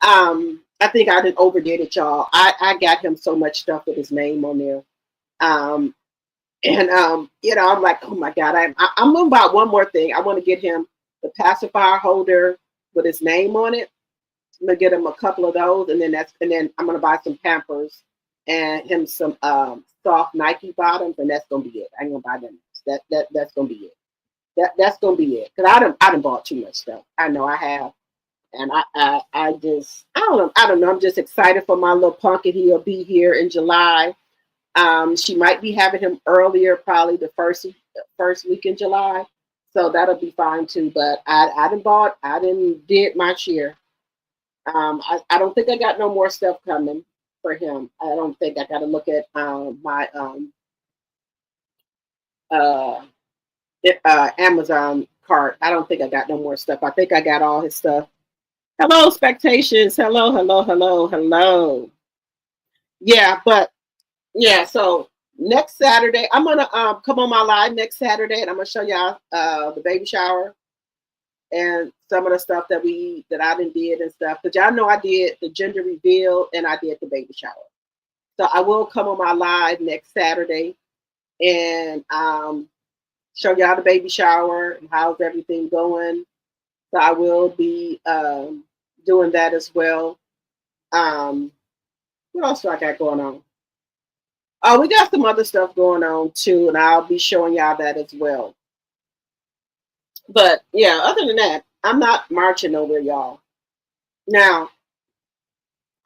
I think I didn't overdid it, y'all. I got him so much stuff with his name on there. I'm like, oh my God, I'm moving about one more thing. I want to get him the pacifier holder with his name on it. I'm gonna get him a couple of those, and then I'm gonna buy some Pampers and him some soft Nike bottoms, and that's gonna be it. I ain't gonna buy them. That's gonna be it. That's gonna be it. Cause I done bought too much stuff. I know I have. And I don't know. I'm just excited for my little punkin. He'll be here in July. She might be having him earlier, probably the first week in July. So that'll be fine too. But I didn't did my share. I don't think I got no more stuff coming for him. I don't think I got to look at my Amazon cart. I don't think I got no more stuff. I think I got all his stuff. Hello, expectations. Hello. Yeah, so next Saturday, I'm gonna come on my live next Saturday, and I'm gonna show y'all the baby shower and some of the stuff that I did and stuff. But y'all know I did the gender reveal and I did the baby shower. So I will come on my live next Saturday and show y'all the baby shower and how's everything going. So I will be doing that as well. What else do I got going on? Oh, we got some other stuff going on too, and I'll be showing y'all that as well. But yeah, other than that, I'm not marching nowhere, y'all. Now,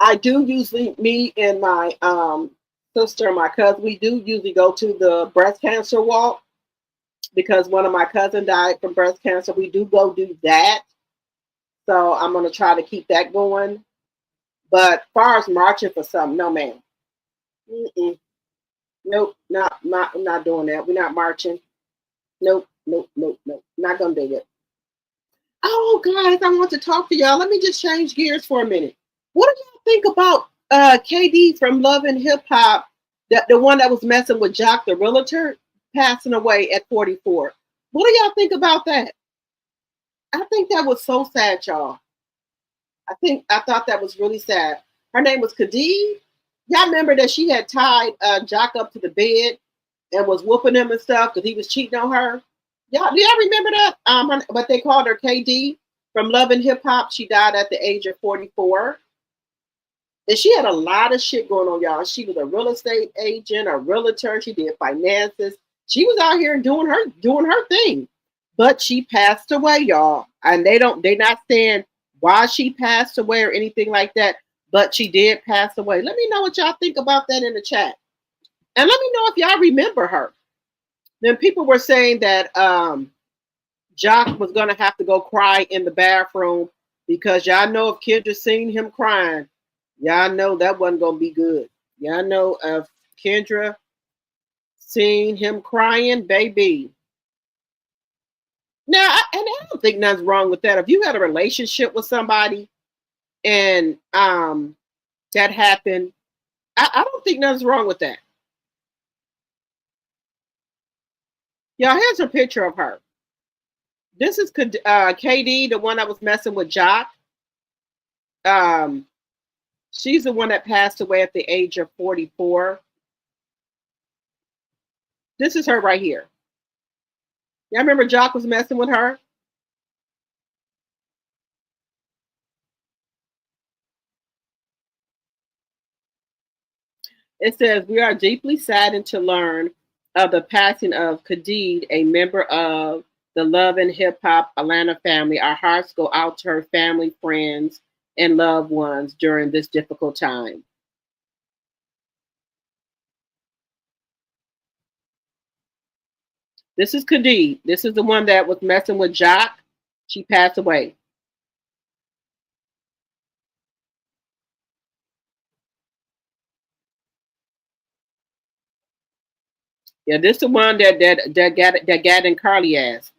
I do usually, me and my sister and my cousin, we do usually go to the breast cancer walk because one of my cousins died from breast cancer. We do go do that. So I'm going to try to keep that going. But as far as marching for something, no, ma'am. Nope, not doing that. We're not marching. Nope. Not going to do it. Oh, guys, I want to talk to y'all. Let me just change gears for a minute. What do y'all think about KD from Love and Hip Hop, the one that was messing with Jock the Realtor, passing away at 44? What do y'all think about that? I think that was so sad, y'all. I thought that was really sad. Her name was Khadid. Y'all remember that she had tied Jock up to the bed and was whooping him and stuff because he was cheating on her? Do y'all remember that? But they called her KD from Love and Hip Hop. She died at the age of 44. And she had a lot of shit going on, y'all. She was a real estate agent, a realtor. She did finances. She was out here doing her thing. But she passed away, y'all. And they're not saying why she passed away or anything like that. But she did pass away. Let me know what y'all think about that in the chat. And let me know if y'all remember her. Then people were saying that Jock was going to have to go cry in the bathroom because y'all know if Kendra seen him crying, y'all know that wasn't going to be good. Y'all know if Kendra Seeing him crying, baby. Now, I don't think nothing's wrong with that. If you had a relationship with somebody and that happened, I don't think nothing's wrong with that. Y'all, here's a picture of her. This is KD, the one that was messing with Jock. She's the one that passed away at the age of 44. This is her right here. Y'all remember Jock was messing with her? It says, we are deeply saddened to learn of the passing of Khadid, a member of the Love and Hip Hop Atlanta family. Our hearts go out to her family, friends, and loved ones during this difficult time. This is Khadid. This is the one that was messing with Jock. She passed away. Yeah, this is the one that got in Carly ass.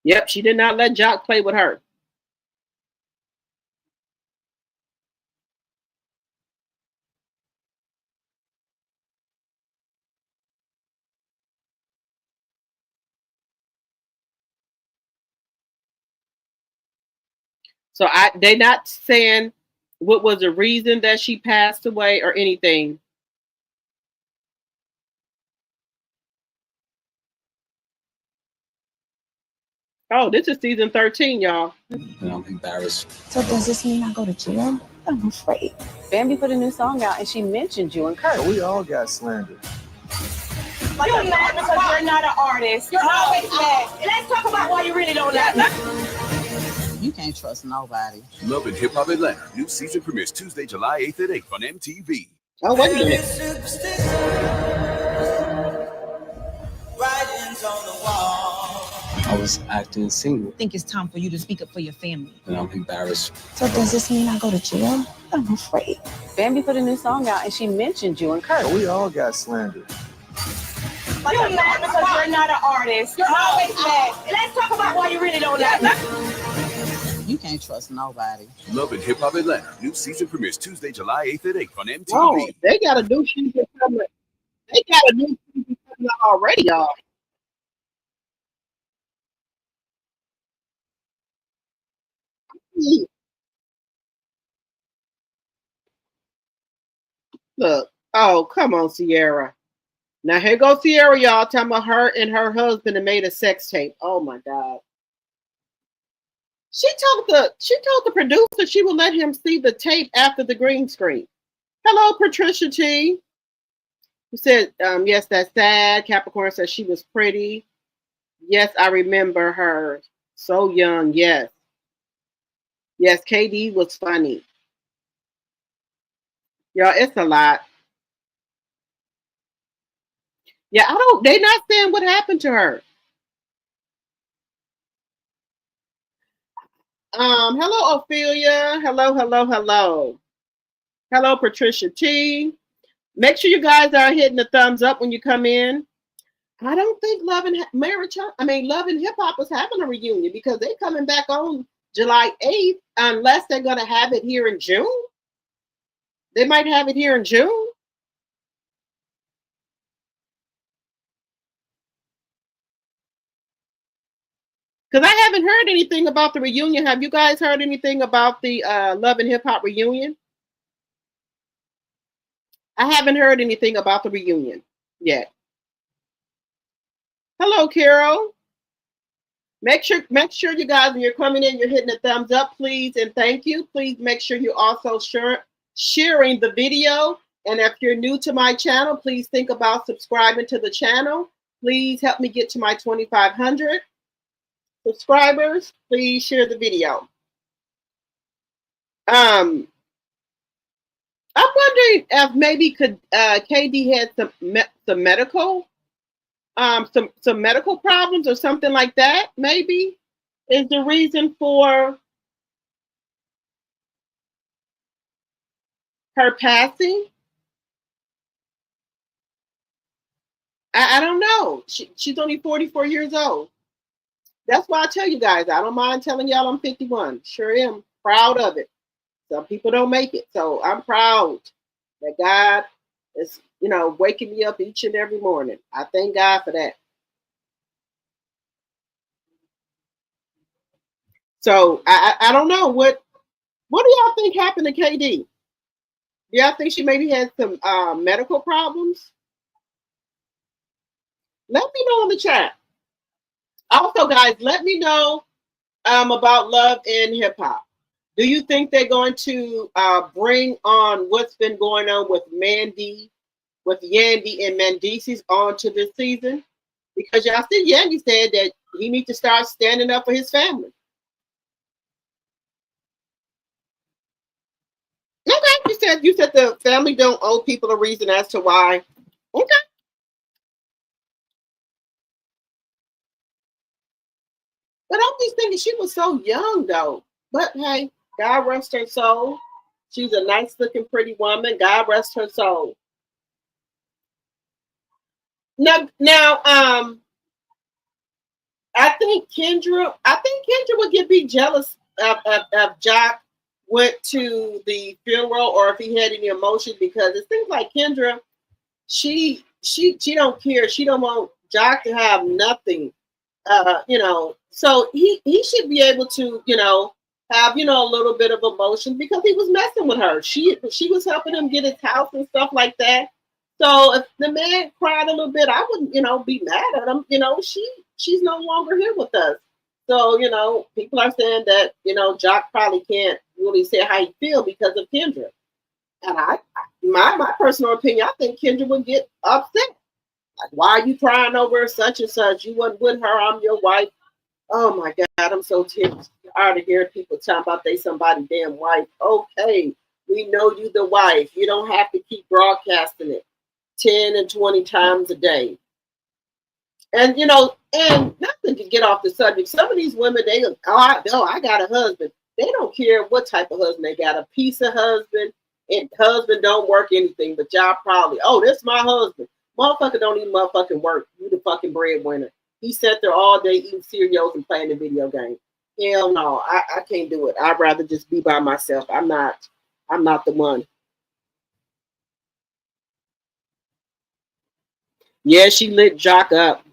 Yep, she did not let Jock play with her. So they not saying what was the reason that she passed away or anything. Oh, this is season 13, y'all. And I'm embarrassed. So does this mean I go to jail? I'm afraid. Bambi put a new song out and she mentioned you and Kurt. We all got slandered. Like you're mad because you're not an artist. You're always mad. Let's talk about why you really don't like me. You can't trust nobody. Love and Hip Hop Atlanta. New season premieres Tuesday, July 8th at 8 on MTV. Oh, wait a minute. Writings on the wall. I was acting single. I think it's time for you to speak up for your family. And I'm embarrassed. So does this mean I go to jail? I'm afraid. Bambi put a new song out and she mentioned you and Kurt. We all got slandered. Like you're mad because you're not an artist. You're always mad. Let's talk about why you really don't like me. You can't trust nobody. Love and Hip Hop Atlanta. New season premieres Tuesday, July 8th at 8 on MTV. Oh, they got a new season coming. They got a new season coming already, y'all. Look, oh, come on, Sierra. Now here goes Sierra, y'all, talking about her and her husband and made a sex tape. Oh my God. She told the producer she would let him see the tape after the green screen. Hello, Patricia T. Who said, yes, that's sad. Capricorn said she was pretty. Yes, I remember her. So young, yes. Yes, KD was funny. Y'all, it's a lot. Yeah, they're not saying what happened to her. Hello, Ophelia. Hello. Hello, Patricia T. Make sure you guys are hitting the thumbs up when you come in. I don't think Love and Hip Hop is having a reunion because they're coming back on July 8th, unless they're going to have it here in June. They might have it here in June. Because I haven't heard anything about the reunion. Have you guys heard anything about the Love and Hip Hop reunion? I haven't heard anything about the reunion yet. Hello, Carol. Make sure you guys, when you're coming in, you're hitting the thumbs up, please, and thank you. Please make sure you're also sharing the video. And if you're new to my channel, please think about subscribing to the channel. Please help me get to my 2,500 subscribers. Please share the video. I'm wondering if maybe KD had some medical some medical problems or something like that. Maybe is the reason for her passing. I don't know. She's only 44 years old. That's why I tell you guys, I don't mind telling y'all I'm 51. Sure am. Proud of it. Some people don't make it. So I'm proud that God is, waking me up each and every morning. I thank God for that. So I don't know. What do y'all think happened to KD? Do y'all think she maybe had some medical problems? Let me know in the chat. Also, guys, let me know about Love and Hip Hop. Do you think they're going to bring on what's been going on with Yandy and Mendeecees onto this season? Because y'all see, Yandy said that he needs to start standing up for his family. Okay, you said the family don't owe people a reason as to why. Okay. But I'm just thinking she was so young though. But hey, God rest her soul. She's a nice looking, pretty woman. God rest her soul. Now, I think Kendra would be jealous of Jock went to the funeral or if he had any emotion, because it seems like Kendra, she don't care. She don't want Jock to have nothing. So he should be able to, have, a little bit of emotion because he was messing with her. She was helping him get his house and stuff like that. So if the man cried a little bit, I wouldn't, be mad at him. She's no longer here with us. So, people are saying that, Jock probably can't really say how he feel because of Kendra. And my personal opinion, I think Kendra would get upset. Like, why are you crying over such and such? You wasn't with her. I'm your wife. Oh my God, I'm so tired of hearing people talking about they somebody damn wife. Okay, we know you the wife. You don't have to keep broadcasting it 10 and 20 times a day. And and nothing to get off the subject. Some of these women, I got a husband. They don't care what type of husband they got. A piece of husband, and husband don't work anything, but y'all probably, this is my husband. Motherfucker don't even motherfucking work. You the fucking breadwinner. He sat there all day eating cereals and playing the video game. Hell no, I can't do it. I'd rather just be by myself. I'm not the one. Yeah, she lit Jock up.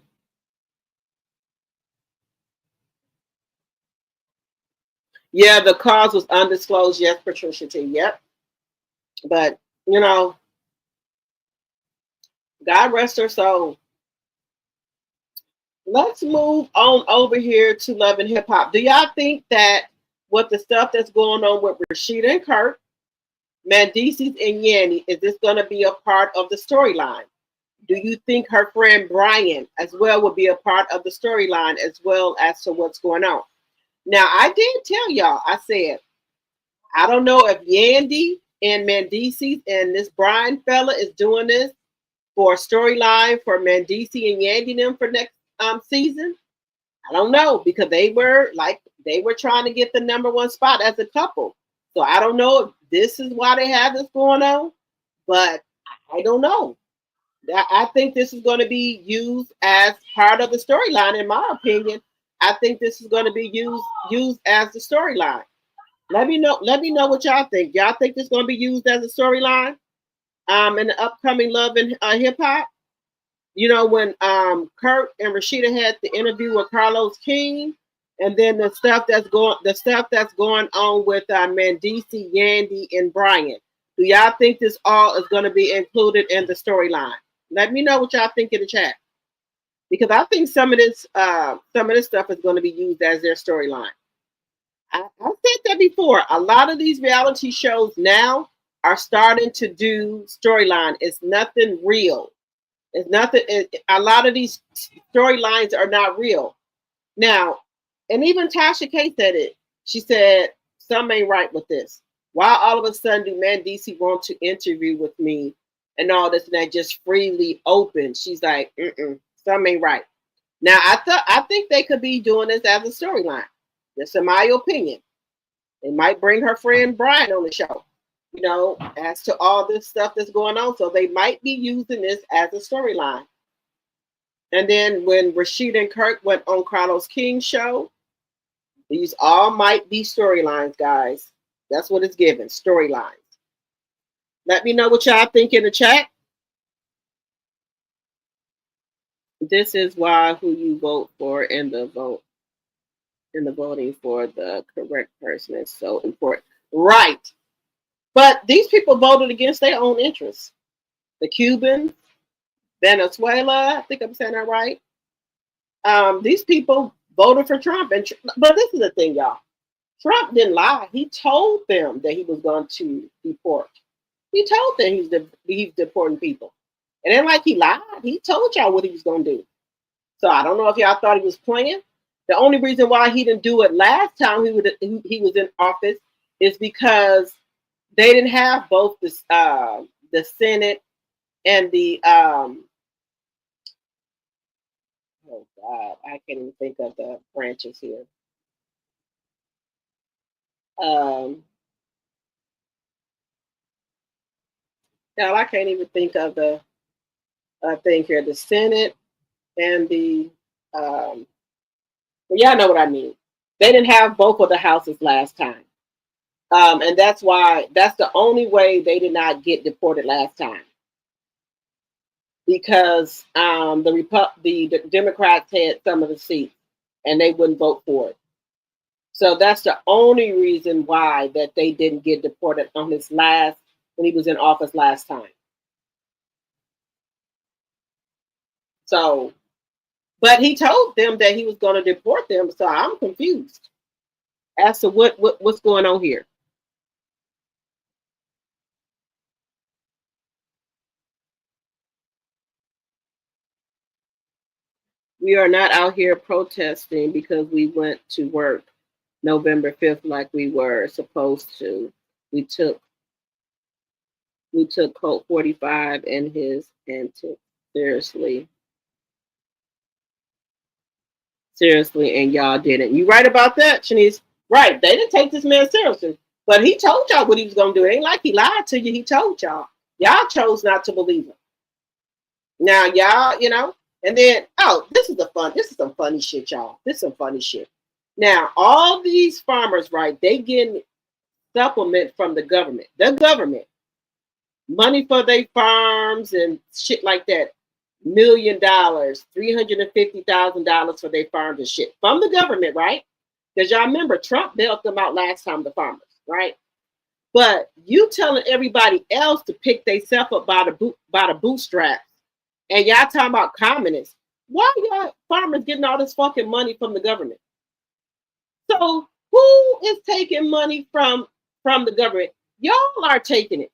Yeah, the cause was undisclosed. Yes, Patricia T. Yep. But, God rest her soul. Let's move on over here to Love and Hip Hop. Do y'all think that with the stuff that's going on with Rashida and Kurt, Mendeecees and Yandy, is this going to be a part of the storyline? Do you think her friend Brian as well will be a part of the storyline as well as to what's going on? Now, I did tell y'all, I said, I don't know if Yandy and Mendeecees and this Brian fella is doing this for a storyline for Mendeecees and Yandy them for next season. I don't know, because they were trying to get the #1 spot as a couple. So I don't know if this is why they have this going on, but I don't know. I think this is going to be used as part of the storyline. In my opinion, I think this is going to be used as the storyline. Let me know what y'all think. Y'all think this is going to be used as a storyline in the upcoming Love and Hip Hop? When Kurt and Rashida had the interview with Carlos King, and then the stuff that's going on with Mendeecees, Yandy, and Brian. Do y'all think this all is going to be included in the storyline? Let me know what y'all think in the chat, because I think some of this stuff is going to be used as their storyline. I said that before. A lot of these reality shows now are starting to do storyline. It's nothing real. It's nothing. A lot of these storylines are not real. Now, and even Tasha K said it. She said, something ain't right with this. Why all of a sudden do Mendeecees want to interview with me and all this and that just freely open? She's like, something ain't right. Now, I think they could be doing this as a storyline. That's in my opinion. They might bring her friend Brian on the show, as to all this stuff that's going on. So they might be using this as a storyline. And then when Rashida and Kirk went on Carlos King's show, these all might be storylines, guys. That's what it's given, storylines. Let me know what y'all think in the chat. This is why who you vote for in the voting for the correct person is so important. Right. But these people voted against their own interests. The Cubans, Venezuela, I think I'm saying that right. These people voted for Trump. But this is the thing, y'all. Trump didn't lie. He told them that he was going to deport. He told them he's deporting people. And then like he lied. He told y'all what he was going to do. So I don't know if y'all thought he was playing. The only reason why he didn't do it last time he was in office is because they didn't have both the Senate and the oh God, I can't even think of the branches here. Now I can't even think of the thing here. The Senate and the well, y'all know what I mean. They didn't have both of the houses last time. And that's the only way they did not get deported last time. Because the Democrats had some of the seats and they wouldn't vote for it. So that's the only reason why that they didn't get deported on when he was in office last time. So, but he told them that he was going to deport them. So I'm confused as to what's going on here. We are not out here protesting because we went to work November 5th like we were supposed to. We took Colt 45 and his antics seriously, and y'all didn't. You right about that, Shanice? Right, they didn't take this man seriously, but he told y'all what he was gonna do. It ain't like he lied to you. He told y'all. Y'all chose not to believe him. Now y'all, and then this is some funny shit, y'all. This is some funny shit. Now all these farmers, right? They getting supplement from the government. The government. Money for their farms and shit like that. $1 million, $350,000 for their farms and shit from the government, right? Because y'all remember Trump bailed them out last time, the farmers, right? But you telling everybody else to pick themselves up by the bootstraps, and y'all talking about communists. Why y'all farmers getting all this fucking money from the government? So who is taking money from the government? Y'all are taking it.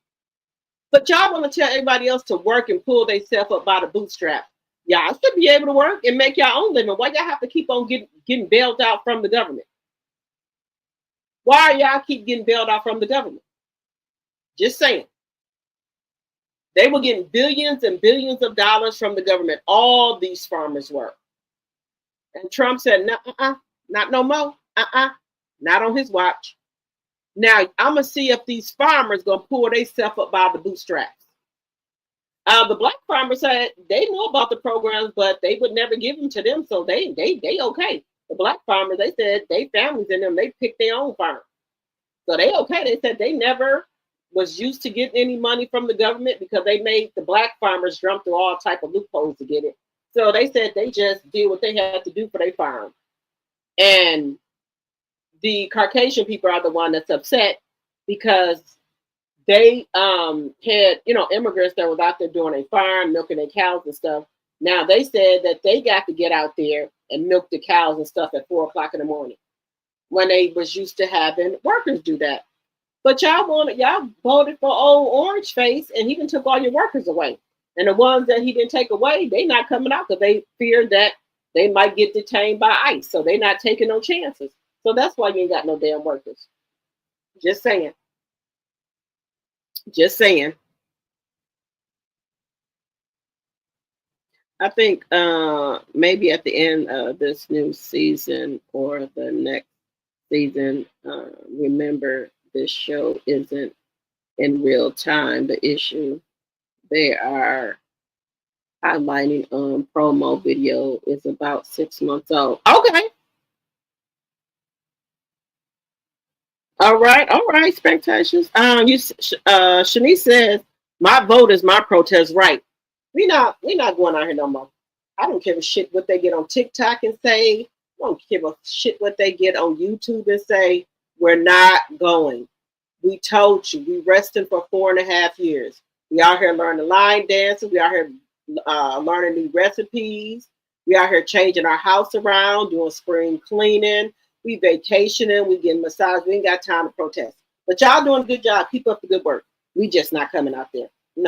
But y'all want to tell everybody else to work and pull themselves up by the bootstrap. Y'all should be able to work and make your own living. Why y'all have to keep on getting bailed out from the government? Why y'all keep getting bailed out from the government? Just saying. They were getting billions and billions of dollars from the government. All these farmers were. And Trump said, not no more. Not on his watch. Now, I'm going to see if these farmers going to pull themselves up by the bootstraps. The black farmers said they know about the programs, but they would never give them to them, so they okay. The black farmers, they said they families in them, they picked their own farm. So they okay. They said they never was used to getting any money from the government because they made the black farmers jump through all type of loopholes to get it. So they said they just did what they had to do for their farm. And the Caucasian people are the one that's upset because they had, immigrants that was out there doing a farm, milking their cows and stuff. Now they said that they got to get out there and milk the cows and stuff at 4 o'clock in the morning when they was used to having workers do that. But y'all voted for old Orange Face and he even took all your workers away. And the ones that he didn't take away, they not coming out because they feared that they might get detained by ICE. So they not taking no chances. So that's why you ain't got no damn workers. Just saying. Just saying. I think maybe at the end of this new season or the next season, remember this show isn't in real time. The issue, they are highlighting promo video is about 6 months old. Okay. All right, spectators. Shanice says my vote is my protest right. We not going out here no more. I don't give a shit what they get on TikTok and say. I don't give a shit what they get on YouTube and say. We're not going. We told you. We resting for 4.5 years. We out here learning line dances. We out here learning new recipes. We out here changing our house around, doing spring cleaning. We vacationing. We getting massage. We ain't got time to protest. But y'all doing a good job. Keep up the good work. We just not coming out there.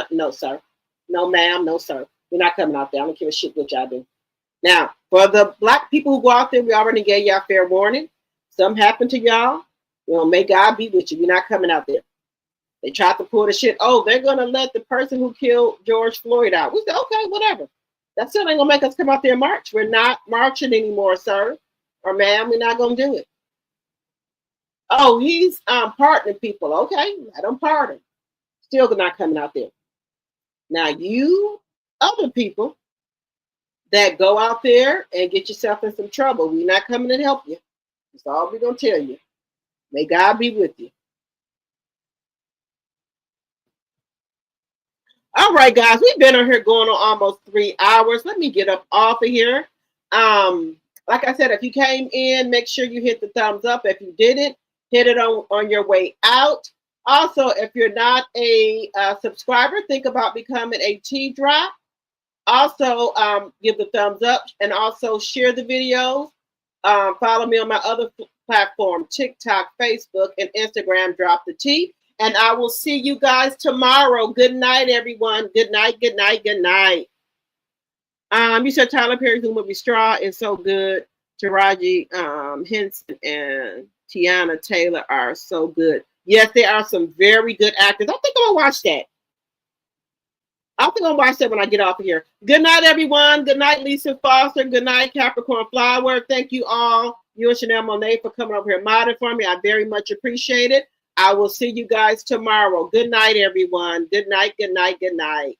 No, sir. No, ma'am. No, sir. We're not coming out there. I don't give a shit what y'all do. Now, for the Black people who go out there, we already gave y'all fair warning. Something happened to y'all. May God be with you. We're not coming out there. They tried to pull the shit. Oh, they're going to let the person who killed George Floyd out. We said, okay, whatever. That still ain't going to make us come out there and march. We're not marching anymore, sir. Or ma'am, we're not going to do it. Oh, he's pardoning people. Okay, let him pardon. Still not coming out there. Now, you other people that go out there and get yourself in some trouble, we're not coming to help you. That's all we're going to tell you. May God be with you. All right, guys, we've been on here going on almost 3 hours. Let me get up off of here. Like I said, if you came in, make sure you hit the thumbs up. If you didn't, hit it on your way out. Also, if you're not a subscriber, think about becoming a T-Drop. Also, give the thumbs up and also share the videos. Follow me on my other platform, TikTok, Facebook, and Instagram, Drop the T. And I will see you guys tomorrow. Good night, everyone. Good night, good night, good night. You said Tyler Perry's new movie Straw is so good. Taraji Henson and Tiana Taylor are so good. Yes, there are some very good actors. I think I'm going to watch that. I think I'll watch that when I get off of here. Good night, everyone. Good night, Lisa Foster. Good night, Capricorn Flower. Thank you all, you and Chanel Monet, for coming over here modding for me. I very much appreciate it. I will see you guys tomorrow. Good night, everyone. Good night, good night, good night.